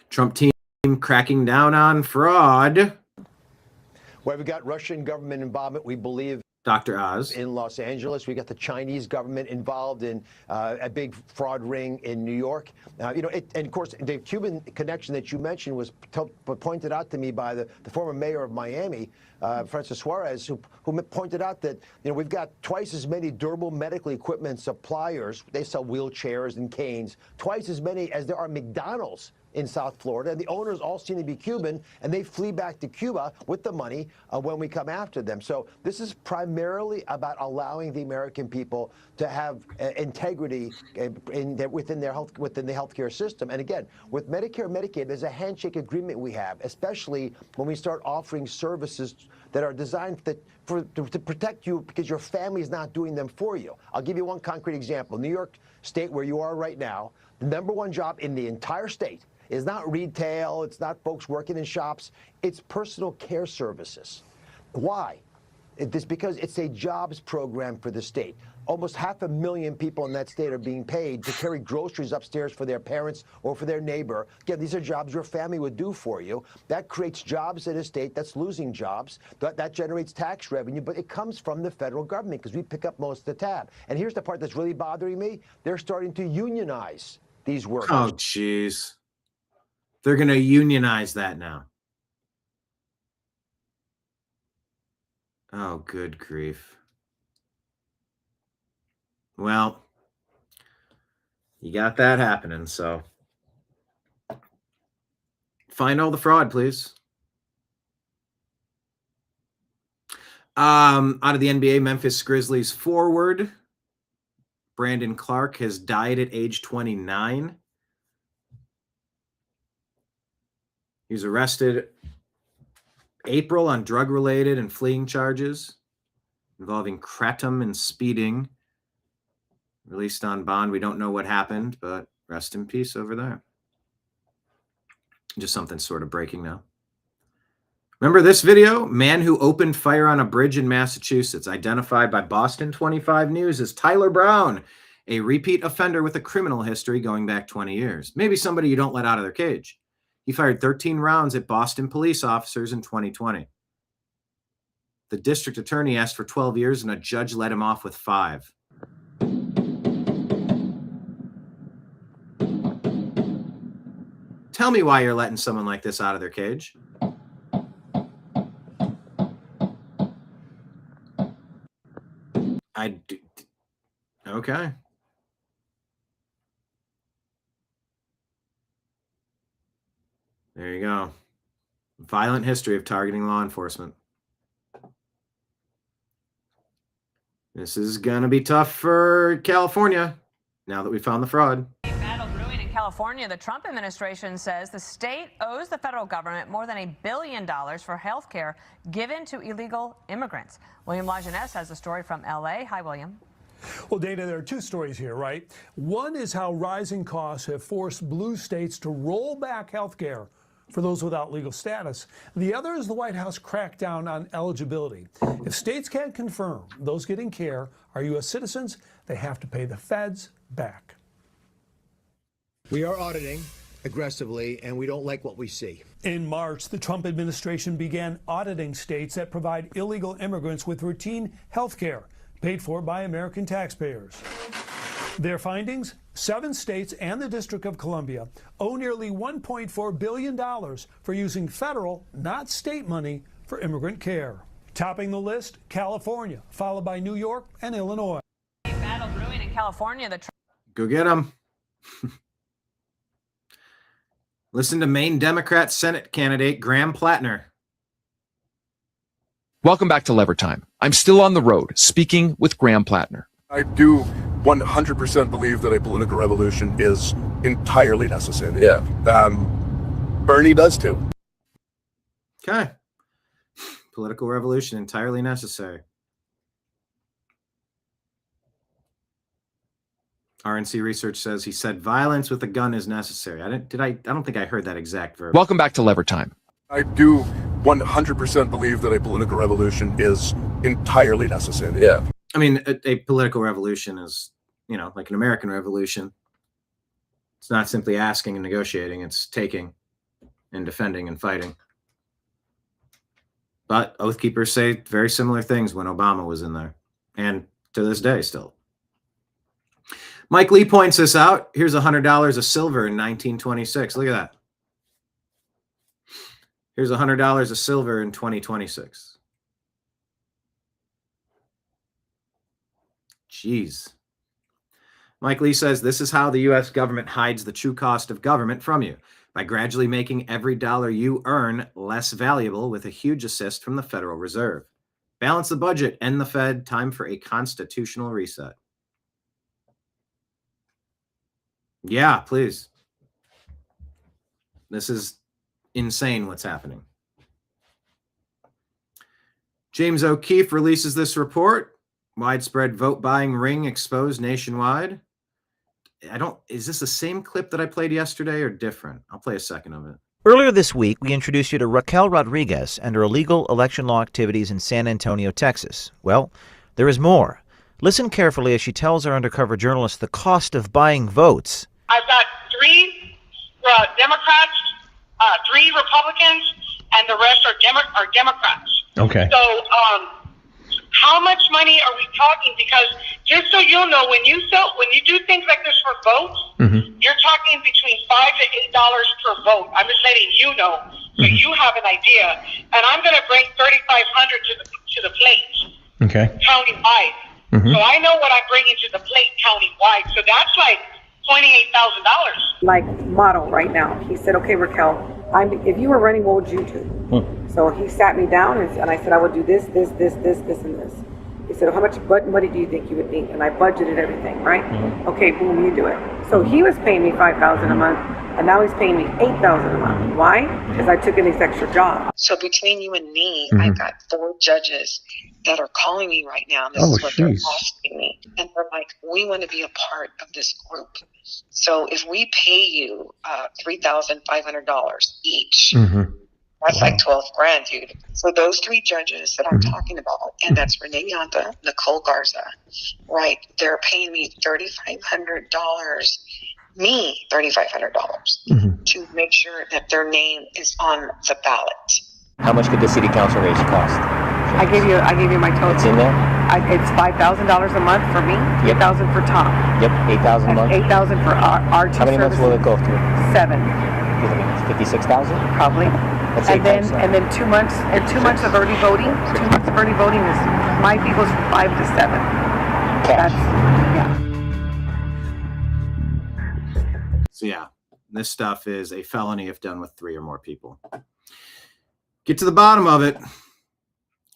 Trump team cracking down on fraud. Well, we've got Russian government involvement, we believe. Dr. Oz. In Los Angeles. We got the Chinese government involved in a big fraud ring in New York. And of course, the Cuban connection that you mentioned was pointed out to me by the former mayor of Miami, Francis Suarez, who pointed out that we've got twice as many durable medical equipment suppliers. They sell wheelchairs and canes, twice as many as there are McDonald's in South Florida, and the owners all seem to be Cuban, and they flee back to Cuba with the money when we come after them. So this is primarily about allowing the American people to have integrity within the healthcare system. And again, with Medicare and Medicaid, there's a handshake agreement we have, especially when we start offering services that are designed to protect you because your family is not doing them for you. I'll give you one concrete example. New York State, where you are right now, the #1 job in the entire state is not retail, it's not folks working in shops, it's personal care services. Why? It's because it's a jobs program for the state. Almost 500,000 people in that state are being paid to carry groceries upstairs for their parents or for their neighbor. Again, these are jobs your family would do for you. That creates jobs in a state that's losing jobs. That generates tax revenue, but it comes from the federal government because we pick up most of the tab. And here's the part that's really bothering me. They're starting to unionize these workers. Oh, jeez. They're going to unionize that now. Oh, good grief. Well, you got that happening, so find all the fraud, please. Out of the NBA, Memphis Grizzlies forward Brandon Clark has died at age 29. He was arrested April on drug-related and fleeing charges involving kratom and speeding. Released on bond. We don't know what happened, but rest in peace over there. Just something sort of breaking now. Remember this video? Man who opened fire on a bridge in Massachusetts, identified by Boston 25 News as Tyler Brown, a repeat offender with a criminal history going back 20 years. Maybe somebody you don't let out of their cage. He fired 13 rounds at Boston police officers in 2020. The district attorney asked for 12 years, and a judge let him off with 5. Tell me why you're letting someone like this out of their cage. Okay. There you go. Violent history of targeting law enforcement. This is going to be tough for California now that we found the fraud. Battle brewing in California. The Trump administration says the state owes the federal government more than $1 billion for health care given to illegal immigrants. William Lajeunesse has a story from L.A. Hi, William. Well, Dana, there are two stories here, right? One is how rising costs have forced blue states to roll back health care for those without legal status. The other is the White House crackdown on eligibility. If states can't confirm those getting care are U.S. citizens, they have to pay the feds back. We are auditing aggressively, and we don't like what we see. In March, the Trump administration began auditing states that provide illegal immigrants with routine health care paid for by American taxpayers. Their findings? 7 states and the District of Columbia owe nearly $1.4 billion for using federal, not state money for immigrant care. Topping the list, California, followed by New York and Illinois. Battle brewing in California. Go get them. Listen to Maine Democrat Senate candidate Graham Plattner. Welcome back to Lever Time. I'm still on the road, speaking with Graham Plattner. I do 100% believe that a political revolution is entirely necessary. Yeah. Bernie does too. Okay. Political revolution entirely necessary. RNC research says he said violence with a gun is necessary. I don't think I heard that exact verb. Welcome back to Lever Time. I do 100% believe that a political revolution is entirely necessary. Yeah. I mean, a political revolution is, like an American revolution. It's not simply asking and negotiating. It's taking and defending and fighting. But Oath Keepers say very similar things when Obama was in there. And to this day still. Mike Lee points this out. Here's $100 of silver in 1926. Look at that. Here's $100 of silver in 2026. Jeez. Mike Lee says this is how the U.S. government hides the true cost of government from you, by gradually making every dollar you earn less valuable with a huge assist from the Federal Reserve. Balance the budget, end the Fed, time for a constitutional reset. Yeah, please. This is insane what's happening. James O'Keefe releases this report. Widespread vote buying ring exposed nationwide. Is this the same clip that I played yesterday or different? I'll play a second of it. Earlier this week, we introduced you to Raquel Rodriguez and her illegal election law activities in San Antonio, Texas. Well, there is more. Listen carefully as she tells our undercover journalist the cost of buying votes. I've got 3 Democrats, 3 Republicans, and the rest are Democrats. Okay. So, how much money are we talking? Because just so you'll know, when you do things like this for votes, you're talking between $5 to $8 per vote. I'm just letting you know, so you have an idea. And I'm going to bring $3,500 to the plate, Okay. countywide. So I know what I'm bringing to the plate countywide. So that's like $28,000. Like model right now. He said, "Okay, Raquel, if you were running, what would you do?" So he sat me down and I said, "I would do this, this, this, this, this, and this." He said, "How much money do you think you would need?" And I budgeted everything, right? Okay, boom, you do it. So he was paying me $5,000 a month, and now he's paying me $8,000 a month. Why? Because I took in this extra job. So between you and me, I've got 4 judges that are calling me right now. This is what they're asking me. And they're like, "We want to be a part of this group. So if we pay you $3,500 each, that's like $12,000, dude." So those 3 judges that I'm talking about, and that's Renee Yonta, Nicole Garza, right? They're paying me $3,500, to make sure that their name is on the ballot. How much could the city council race cost? I gave you my total. It's in there? It's $5,000 a month for me, $3,000 for Tom. Yep, 8,000 a month. $8,000 for our 2 How many months will it go through? 7. 56,000? Probably. That's And 8 then times that. 2 months of early voting. 2 months of early voting is my people's 5 to 7. Cash. So yeah, this stuff is a felony if done with 3 or more people. Get to the bottom of it,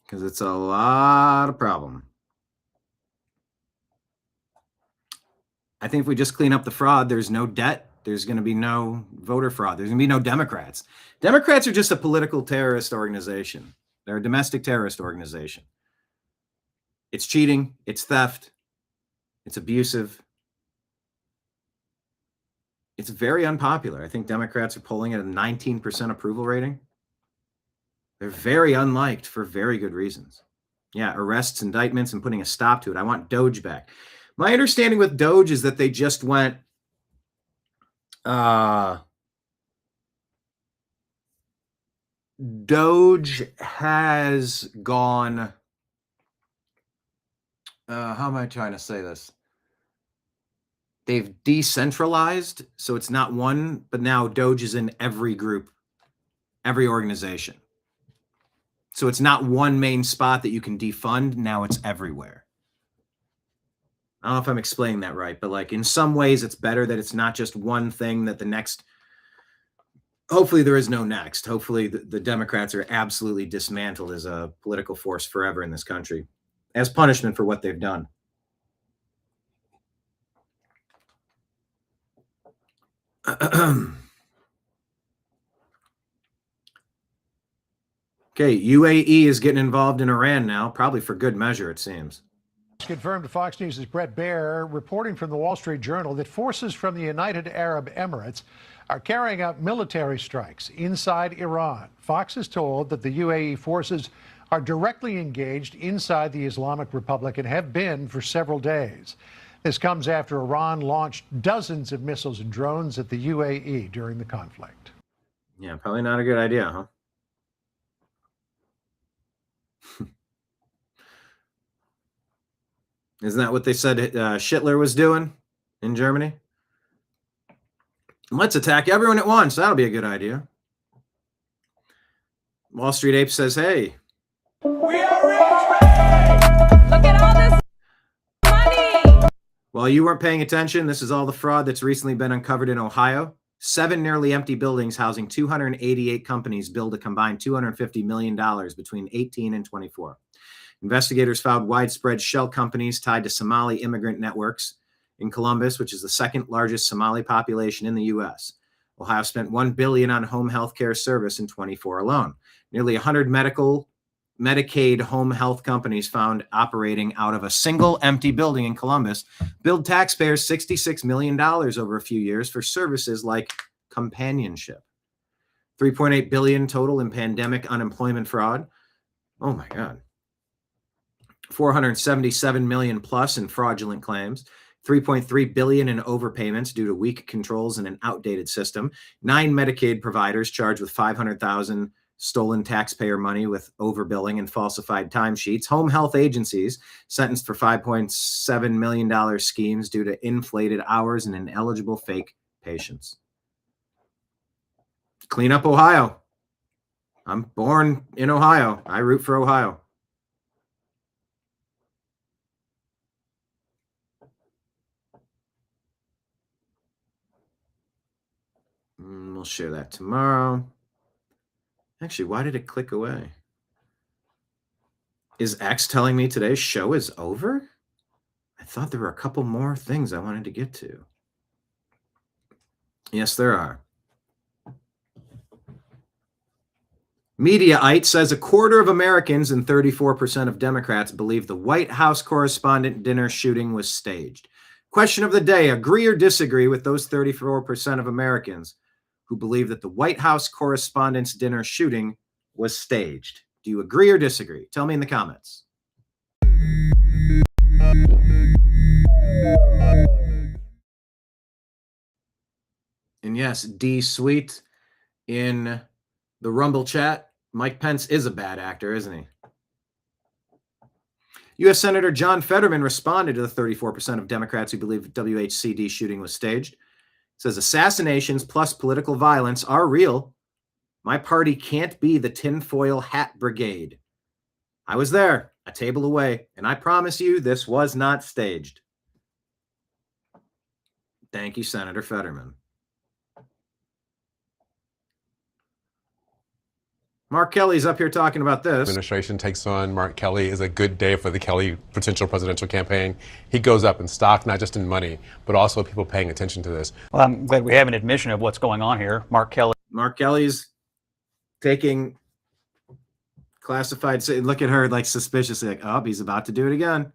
because it's a lot of problem. I think if we just clean up the fraud, there's no debt. There's going to be no voter fraud. There's going to be no Democrats. Democrats are just a political terrorist organization. They're a domestic terrorist organization. It's cheating. It's theft. It's abusive. It's very unpopular. I think Democrats are polling at a 19% approval rating. They're very unliked for very good reasons. Yeah, arrests, indictments, and putting a stop to it. I want Doge back. My understanding with Doge is that they just went Doge has gone how am I trying to say this? they've decentralized, so it's not one, but now Doge is in every group, every organization. So it's not one main spot that you can defund. Now it's everywhere. I don't know if I'm explaining that right, but like in some ways it's better that it's not just one thing that the next, hopefully there is no next. Hopefully the Democrats are absolutely dismantled as a political force forever in this country as punishment for what they've done. Okay, UAE is getting involved in Iran now, probably for good measure, it seems. Confirmed to Fox News' Brett Baer, reporting from the Wall Street Journal that forces from the United Arab Emirates are carrying out military strikes inside Iran. Fox is told that the UAE forces are directly engaged inside the Islamic Republic and have been for several days. This comes after Iran launched dozens of missiles and drones at the UAE during the conflict. Yeah, probably not a good idea, huh? Isn't that what they said Hitler was doing in Germany? Let's attack everyone at once. That'll be a good idea. Wall Street Ape says, hey. We are rich! Look at all this money! While you weren't paying attention, this is all the fraud that's recently been uncovered in Ohio. 7 nearly empty buildings housing 288 companies billed a combined $250 million between 18 and 24. Investigators found widespread shell companies tied to Somali immigrant networks in Columbus, which is the second largest Somali population in the U.S. Ohio spent $1 billion on home health care service in 24 alone. Nearly 100 Medicaid home health companies found operating out of a single empty building in Columbus billed taxpayers $66 million over a few years for services like companionship. $3.8 billion total in pandemic unemployment fraud. Oh my God. $477 million plus in fraudulent claims, $3.3 billion in overpayments due to weak controls and an outdated system, 9 Medicaid providers charged with $500,000 stolen taxpayer money with overbilling and falsified timesheets, home health agencies sentenced for $5.7 million schemes due to inflated hours and ineligible fake patients. Clean up Ohio. I'm born in Ohio. I root for Ohio. We'll share that tomorrow. Actually, why did it click away? Is X telling me today's show is over? I thought there were a couple more things I wanted to get to. Yes, there are. Mediaite says 25% of Americans and 34% of Democrats believe the White House correspondent dinner shooting was staged. Question of the day, agree or disagree with those 34% of Americans who believe that the White House correspondent's dinner shooting was staged? Do you agree or disagree? Tell me in the comments. And yes, D Sweet in the Rumble chat, Mike Pence is a bad actor, isn't he? U.S. Senator John Fetterman responded to the 34% of Democrats who believe the WHCD shooting was staged. Says assassinations plus political violence are real. My party can't be the tinfoil hat brigade. I was there, a table away, and I promise you this was not staged. Thank you, Senator Fetterman. Mark Kelly's up here talking about this. Administration takes on Mark Kelly is a good day for the Kelly potential presidential campaign. He goes up in stock, not just in money, but also people paying attention to this. Well, I'm glad we have an admission of what's going on here. Mark Kelly's taking classified. Look at her like suspiciously, like, oh, he's about to do it again.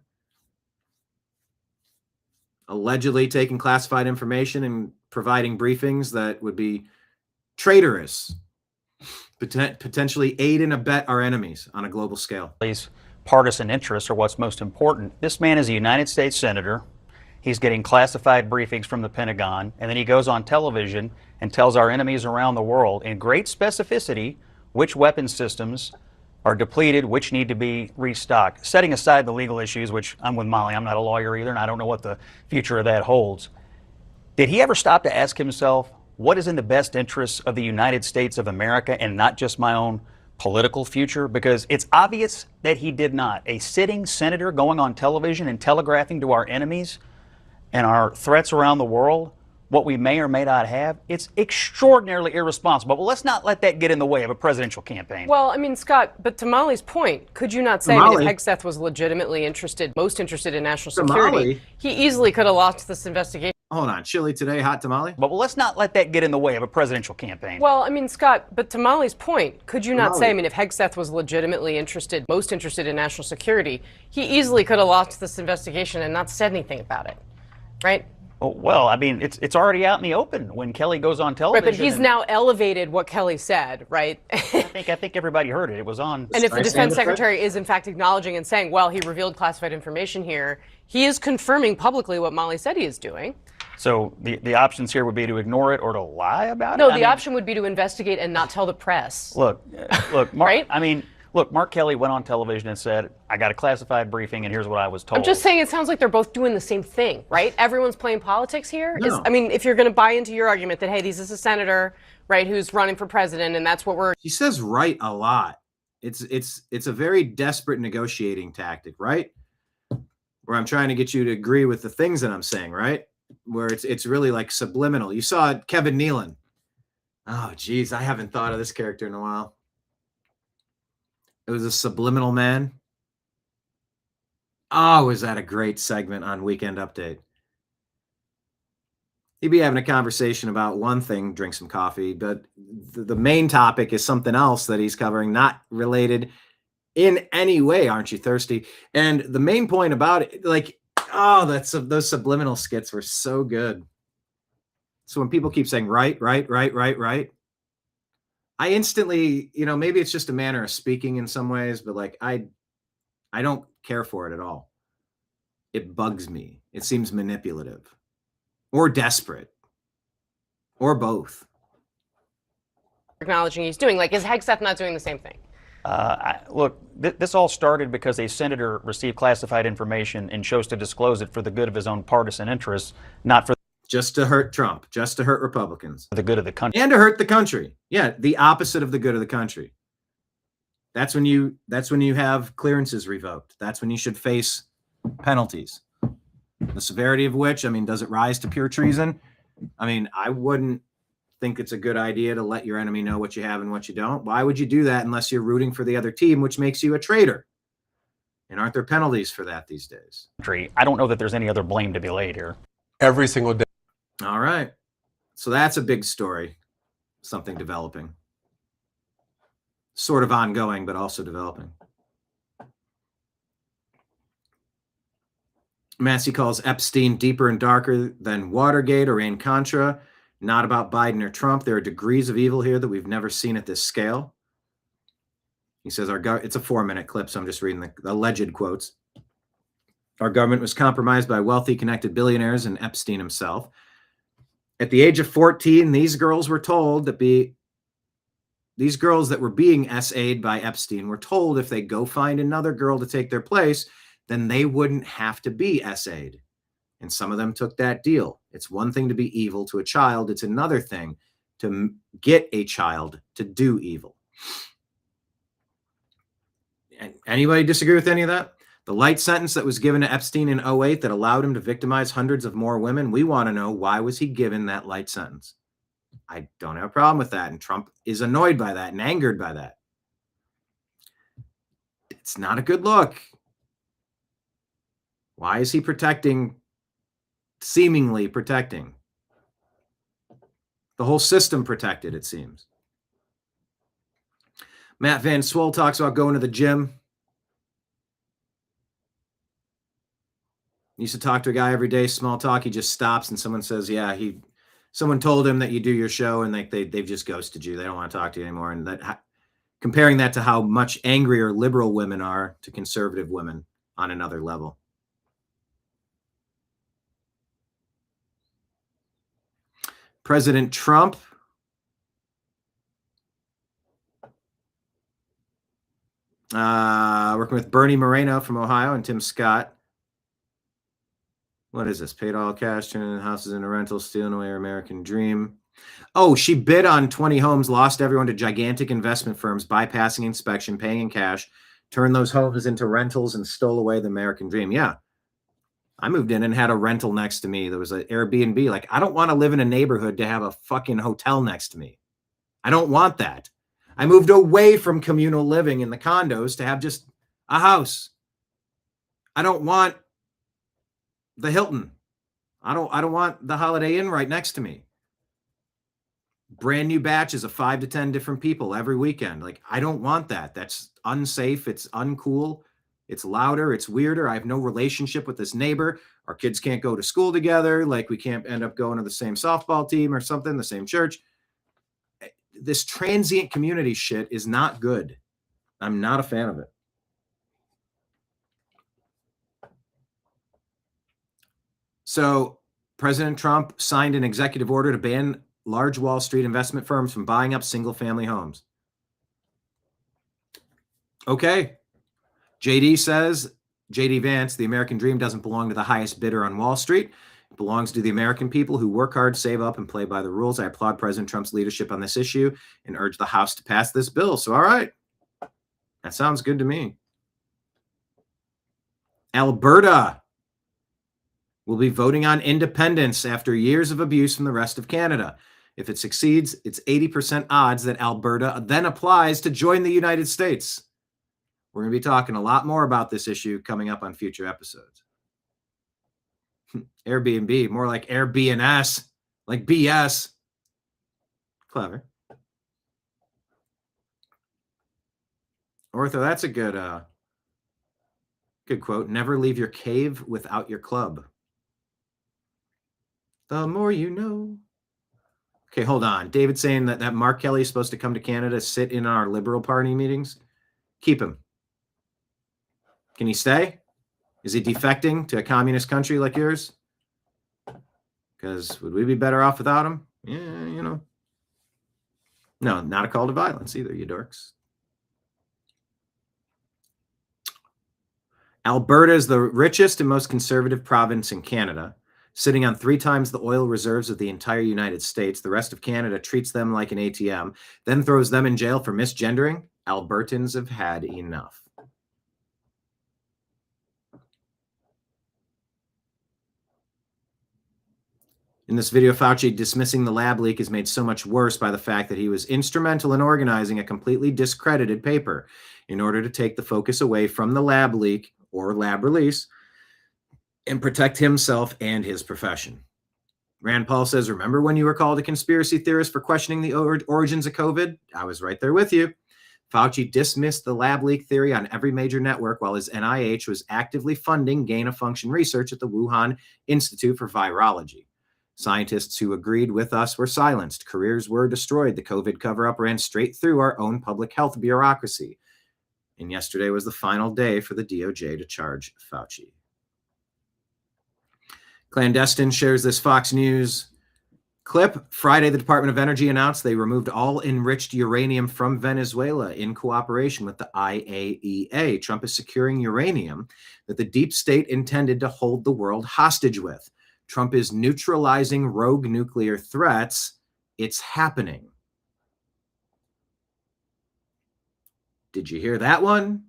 Allegedly taking classified information and providing briefings that would be traitorous. Potentially aid and abet our enemies on a global scale. These partisan interests are what's most important. This man is a United States Senator. He's getting classified briefings from the Pentagon, and then he goes on television and tells our enemies around the world in great specificity which weapon systems are depleted, which need to be restocked. Setting aside the legal issues, which I'm with Molly, I'm not a lawyer either, and I don't know what the future of that holds. Did he ever stop to ask himself, what is in the best interests of the United States of America and not just my own political future? Because it's obvious that he did not. A sitting senator going on television and telegraphing to our enemies and our threats around the world what we may or may not have, it's extraordinarily irresponsible. But let's not let that get in the way of a presidential campaign. Well, I mean, Scott, but to Molly's point, could you not say, I mean, if Hegseth was legitimately most interested in national security, he easily could have lost this investigation. Hold on, chili today, hot tamale? But let's not let that get in the way of a presidential campaign. Well, I mean, Scott, but to Molly's point, could you not Molly. say, I mean, if Hegseth was legitimately most interested in national security, he easily could have lost this investigation and not said anything about it, right? Oh, well, I mean, it's already out in the open when Kelly goes on television. Right, but he's now elevated what Kelly said, right? I think everybody heard it. It was on. And if the defense secretary is in fact acknowledging and saying, well, he revealed classified information here, he is confirming publicly what Molly said he is doing. So the options here would be to ignore it or to lie about it? No, the option would be to investigate and not tell the press. Look, Mark, right? I mean, look, Mark Kelly went on television and said, I got a classified briefing and here's what I was told. I'm just saying it sounds like they're both doing the same thing, right? Everyone's playing politics here. No. I mean, if you're going to buy into your argument that, hey, this is a senator, right, who's running for president and that's what we're... He says right a lot. It's a very desperate negotiating tactic, right? Where I'm trying to get you to agree with the things that I'm saying, right? Where it's really like subliminal. You saw Kevin Nealon. Oh, geez, I haven't thought of this character in a while. It was a subliminal man. Oh, was that a great segment on Weekend Update? He'd be having a conversation about one thing, drink some coffee, but the main topic is something else that he's covering, not related in any way. Aren't you thirsty? And the main point about it, like, oh, those subliminal skits were so good. So when people keep saying right, I instantly, maybe it's just a manner of speaking in some ways, but like I don't care for it at all. It bugs me. It seems manipulative or desperate or both. Acknowledging he's doing. Like, is Hegseth not doing the same thing? Look, this all started because a senator received classified information and chose to disclose it for the good of his own partisan interests, not for just to hurt Trump, just to hurt Republicans, the good of the country, and to hurt the country. Yeah, the opposite of the good of the country. That's when you have clearances revoked. That's when you should face penalties. The severity of which, I mean, does it rise to pure treason? I mean, I wouldn't think it's a good idea to let your enemy know what you have and what you don't. Why would you do that unless you're rooting for the other team, which makes you a traitor? And aren't there penalties for that these days? I don't know that there's any other blame to be laid here. Every single day. All right. So that's a big story. Something developing. Sort of ongoing, but also developing. Massey calls Epstein deeper and darker than Watergate or Iran-Contra. Not about Biden or Trump. There are degrees of evil here that we've never seen at this scale. He says, it's a 4-minute clip, so I'm just reading the alleged quotes. Our government was compromised by wealthy, connected billionaires and Epstein himself. At the age of 14, these girls were told these girls that were being SA'd by Epstein were told if they go find another girl to take their place, then they wouldn't have to be SA'd. And some of them took that deal. It's one thing to be evil to a child. It's another thing to get a child to do evil. Anybody disagree with any of that? The light sentence that was given to Epstein in 2008 that allowed him to victimize hundreds of more women, we want to know, why was he given that light sentence? I don't have a problem with that. And Trump is annoyed by that and angered by that. It's not a good look. Why is he seemingly protecting? The whole system protected, it seems. Matt Van Swole talks about going to the gym. He used to talk to a guy every day, small talk. He just stops and someone says, yeah, someone told him that you do your show and they've just ghosted you. They don't want to talk to you anymore. And comparing that to how much angrier liberal women are to conservative women on another level. President Trump working with Bernie Moreno from Ohio and Tim Scott What is this? Paid all cash, turning houses into rentals, stealing away our American dream. Oh, she bid on 20 homes, lost everyone to gigantic investment firms, bypassing inspection, paying in cash, turned those homes into rentals, and stole away the American dream. Yeah. I moved in and had a rental next to me. There was an Airbnb. Like, I don't want to live in a neighborhood to have a fucking hotel next to me. I don't want that. I moved away from communal living in the condos to have just a house. I don't want the Hilton. I don't want the Holiday Inn right next to me. Brand new batches of 5 to 10 different people every weekend. Like, I don't want that. That's unsafe. It's uncool. It's louder. It's weirder. I have no relationship with this neighbor. Our kids can't go to school together. Like, we can't end up going to the same softball team or something, the same church. This transient community shit is not good. I'm not a fan of it. So President Trump signed an executive order to ban large Wall Street investment firms from buying up single-family homes. Okay. JD Vance, the American dream doesn't belong to the highest bidder on Wall Street. It belongs to the American people who work hard, save up, and play by the rules. I applaud President Trump's leadership on this issue and urge the House to pass this bill. So, all right. That sounds good to me. Alberta will be voting on independence after years of abuse from the rest of Canada. If it succeeds, it's 80% odds that Alberta then applies to join the United States. We're going to be talking a lot more about this issue coming up on future episodes. Airbnb, more like Airbnb, like BS. Clever. Ortho, that's a good quote. Never leave your cave without your club. The more you know. Okay, hold on. David's saying that Mark Kelly is supposed to come to Canada, sit in our Liberal Party meetings. Keep him. Can he stay? Is he defecting to a communist country like yours? Because would we be better off without him? Yeah, you know. No, not a call to violence either, you dorks. Alberta is the richest and most conservative province in Canada, sitting on 3 times the oil reserves of the entire United States. The rest of Canada treats them like an ATM, then throws them in jail for misgendering. Albertans have had enough. In this video, Fauci dismissing the lab leak is made so much worse by the fact that he was instrumental in organizing a completely discredited paper in order to take the focus away from the lab leak or lab release and protect himself and his profession. Rand Paul says, remember when you were called a conspiracy theorist for questioning the origins of COVID? I was right there with you. Fauci dismissed the lab leak theory on every major network while his NIH was actively funding gain-of-function research at the Wuhan Institute for Virology. Scientists who agreed with us were silenced. Careers were destroyed. The COVID cover-up ran straight through our own public health bureaucracy. And yesterday was the final day for the DOJ to charge Fauci. Clandestine shares this Fox News clip. Friday, the Department of Energy announced they removed all enriched uranium from Venezuela in cooperation with the IAEA. Trump is securing uranium that the deep state intended to hold the world hostage with. Trump is neutralizing rogue nuclear threats. It's happening. Did you hear that one?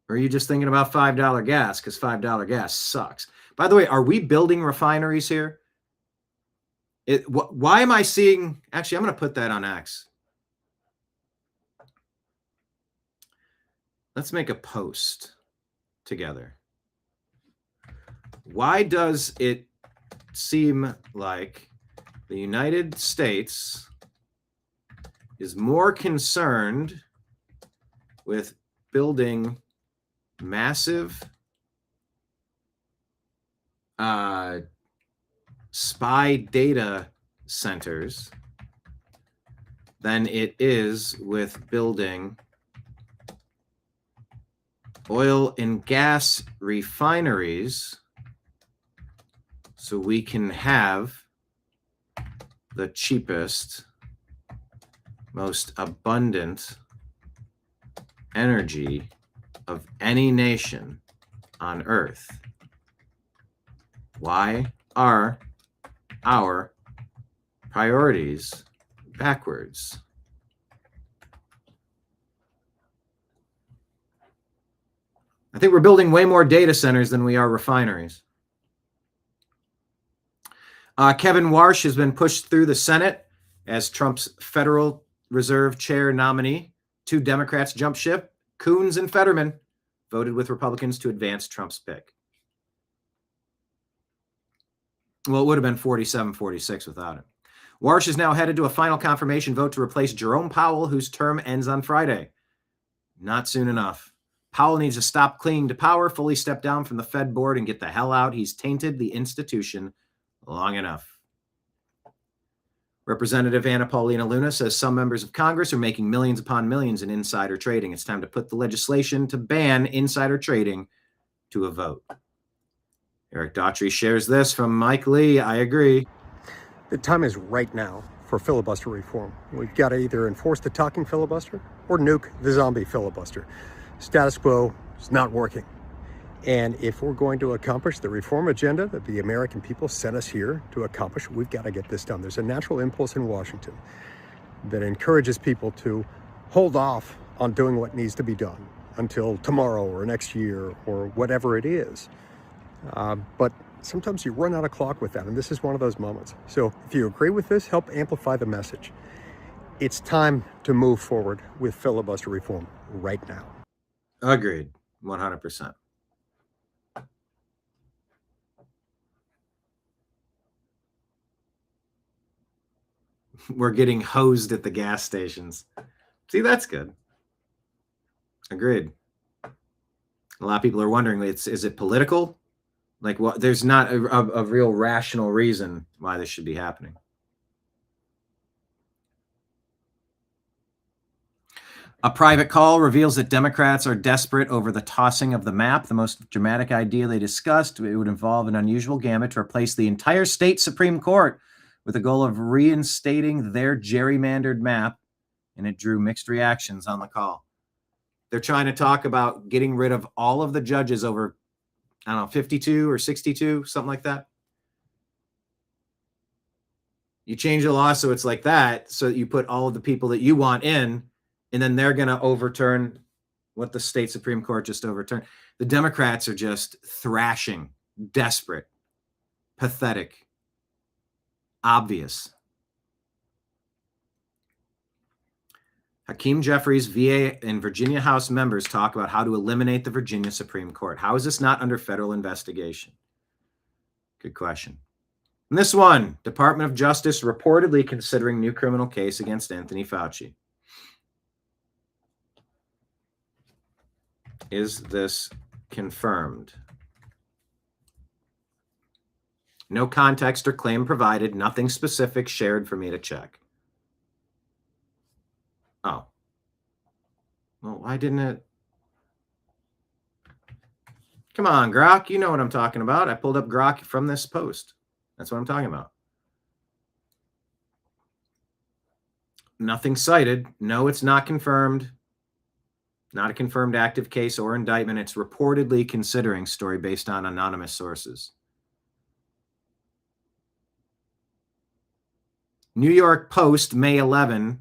Or are you just thinking about $5 gas because $5 gas sucks? By the way, are we building refineries here? Why am I seeing... Actually, I'm going to put that on X. Let's make a post together. Why does it seem like the United States is more concerned with building massive spy data centers than it is with building oil and gas refineries so we can have the cheapest, most abundant energy of any nation on Earth? Why are our priorities backwards? I think we're building way more data centers than we are refineries. Kevin Warsh has been pushed through the Senate as Trump's Federal Reserve Chair nominee. 2 Democrats jumped ship. Coons and Fetterman voted with Republicans to advance Trump's pick. Well, it would have been 47-46 without him. Warsh is now headed to a final confirmation vote to replace Jerome Powell, whose term ends on Friday. Not soon enough. Powell needs to stop clinging to power, fully step down from the Fed board, and get the hell out. He's tainted the institution long enough. Representative Anna Paulina Luna says some members of Congress are making millions upon millions in insider trading. It's time to put the legislation to ban insider trading to a vote. Eric Daughtry shares this from Mike Lee. I agree. The time is right now for filibuster reform. We've got to either enforce the talking filibuster or nuke the zombie filibuster. Status quo is not working. And if we're going to accomplish the reform agenda that the American people sent us here to accomplish, we've got to get this done. There's a natural impulse in Washington that encourages people to hold off on doing what needs to be done until tomorrow or next year or whatever it is. But sometimes you run out of clock with that, and this is one of those moments. So if you agree with this, help amplify the message. It's time to move forward with filibuster reform right now. Agreed, 100%. We're getting hosed at the gas stations. See, that's good. Agreed. A lot of people are wondering, is it political? Like, what? There's not a real rational reason why this should be happening. A private call reveals that Democrats are desperate over the tossing of the map. The most dramatic idea they discussed, it would involve an unusual gamut to replace the entire state Supreme Court with the goal of reinstating their gerrymandered map, and it drew mixed reactions on the call. They're trying to talk about getting rid of all of the judges over, I don't know, 52 or 62, something like that. You change the law so it's like that, so that you put all of the people that you want in, and then they're going to overturn what the state Supreme Court just overturned. The Democrats are just thrashing, desperate, pathetic, obvious. Hakeem Jeffries, VA and Virginia House members talk about how to eliminate the Virginia Supreme Court. How is this not under federal investigation? Good question. And this one, Department of Justice reportedly considering new criminal case against Anthony Fauci. Is this confirmed? No context or claim provided, nothing specific shared for me to check. Oh. Well, why didn't it? Come on, Grok. You know what I'm talking about. I pulled up Grok from this post. That's what I'm talking about. Nothing cited. No, it's not confirmed. Not a confirmed active case or indictment. It's reportedly considering, story based on anonymous sources. New York Post, May 11,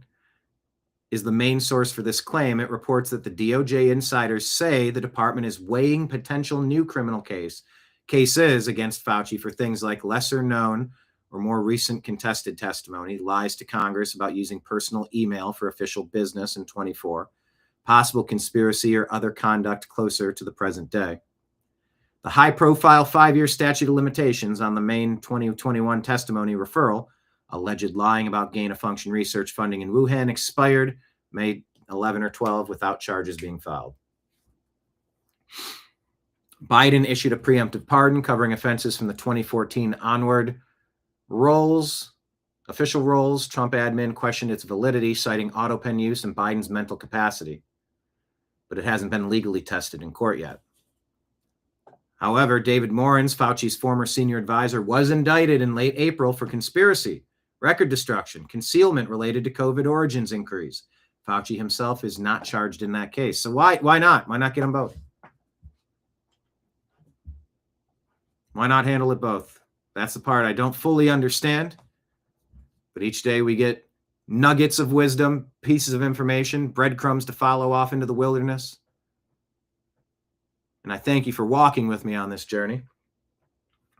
is the main source for this claim. It reports that the DOJ insiders say the department is weighing potential new criminal cases against Fauci for things like lesser known or more recent contested testimony, lies to Congress about using personal email for official business in 24, possible conspiracy or other conduct closer to the present day. The high-profile 5-year statute of limitations on the May 2021 testimony referral, alleged lying about gain-of-function research funding in Wuhan, expired May 11 or 12 without charges being filed. Biden issued a preemptive pardon covering offenses from the 2014 onward official roles. Trump admin questioned its validity, citing auto pen use and Biden's mental capacity, but it hasn't been legally tested in court yet. However, David Morans, Fauci's former senior advisor, was indicted in late April for conspiracy, record destruction, concealment related to COVID origins inquiries. Fauci himself is not charged in that case. So why not? Why not get them both? Why not handle it both? That's the part I don't fully understand. But each day we get nuggets of wisdom, pieces of information, breadcrumbs to follow off into the wilderness. And I thank you for walking with me on this journey.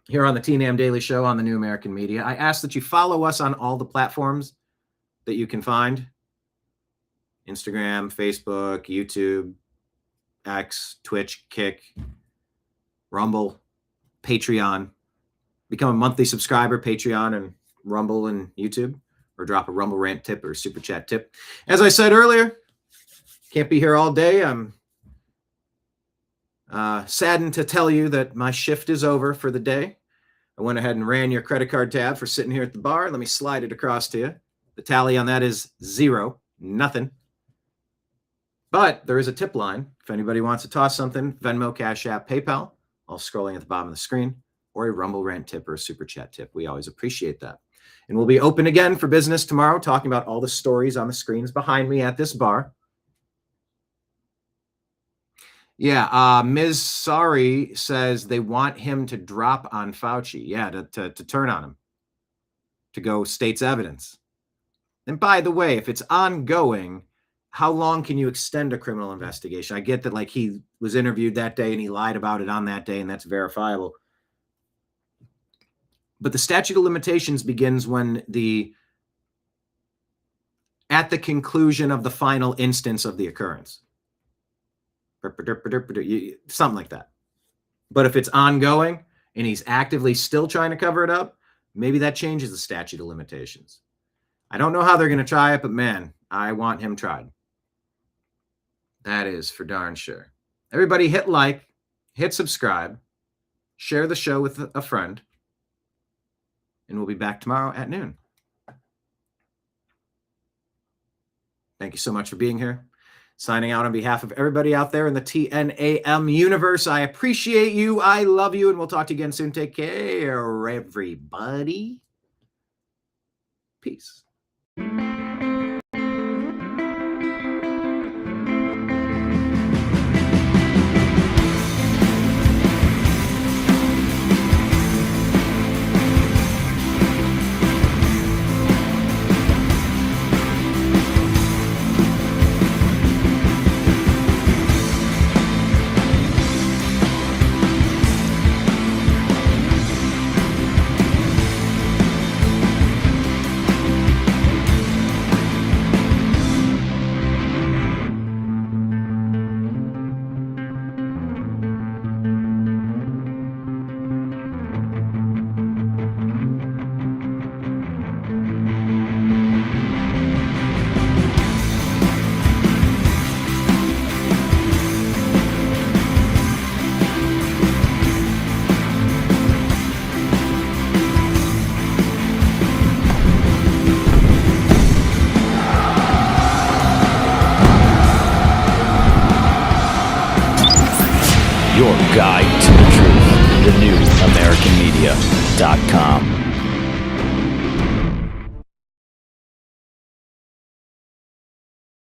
Here on the TNAM Daily Show on the New American Media, I ask that you follow us on all the platforms that you can find. Instagram, Facebook, YouTube, X, Twitch, Kick, Rumble, Patreon. Become a monthly subscriber, Patreon and Rumble and YouTube, or drop a Rumble rant tip or super chat tip. As I said earlier, can't be here all day. I'm saddened to tell you that my shift is over for the day. I went ahead and ran your credit card tab for sitting here at the bar. Let me slide it across to you. The tally on that is 0, nothing. But there is a tip line. If anybody wants to toss something, Venmo, Cash App, PayPal, all scrolling at the bottom of the screen, or a Rumble rant tip or a super chat tip. We always appreciate that. And we'll be open again for business tomorrow, talking about all the stories on the screens behind me at this bar. Yeah, Ms. Sari says they want him to drop on Fauci. Yeah, to turn on him, to go state's evidence. And by the way, if it's ongoing, how long can you extend a criminal investigation? I get that, like, he was interviewed that day and he lied about it on that day, and that's verifiable. But the statute of limitations begins when at the conclusion of the final instance of the occurrence. Something like that. But if it's ongoing and he's actively still trying to cover it up, maybe that changes the statute of limitations. I don't know how they're going to try it, but man, I want him tried. That is for darn sure. Everybody hit like, hit subscribe, share the show with a friend, and we'll be back tomorrow at noon. Thank you so much for being here. Signing out on behalf of everybody out there in the TNAM universe. I appreciate you. I love you. And we'll talk to you again soon. Take care, everybody. Peace. Your guide to the truth. TheNewAmericanMedia.com.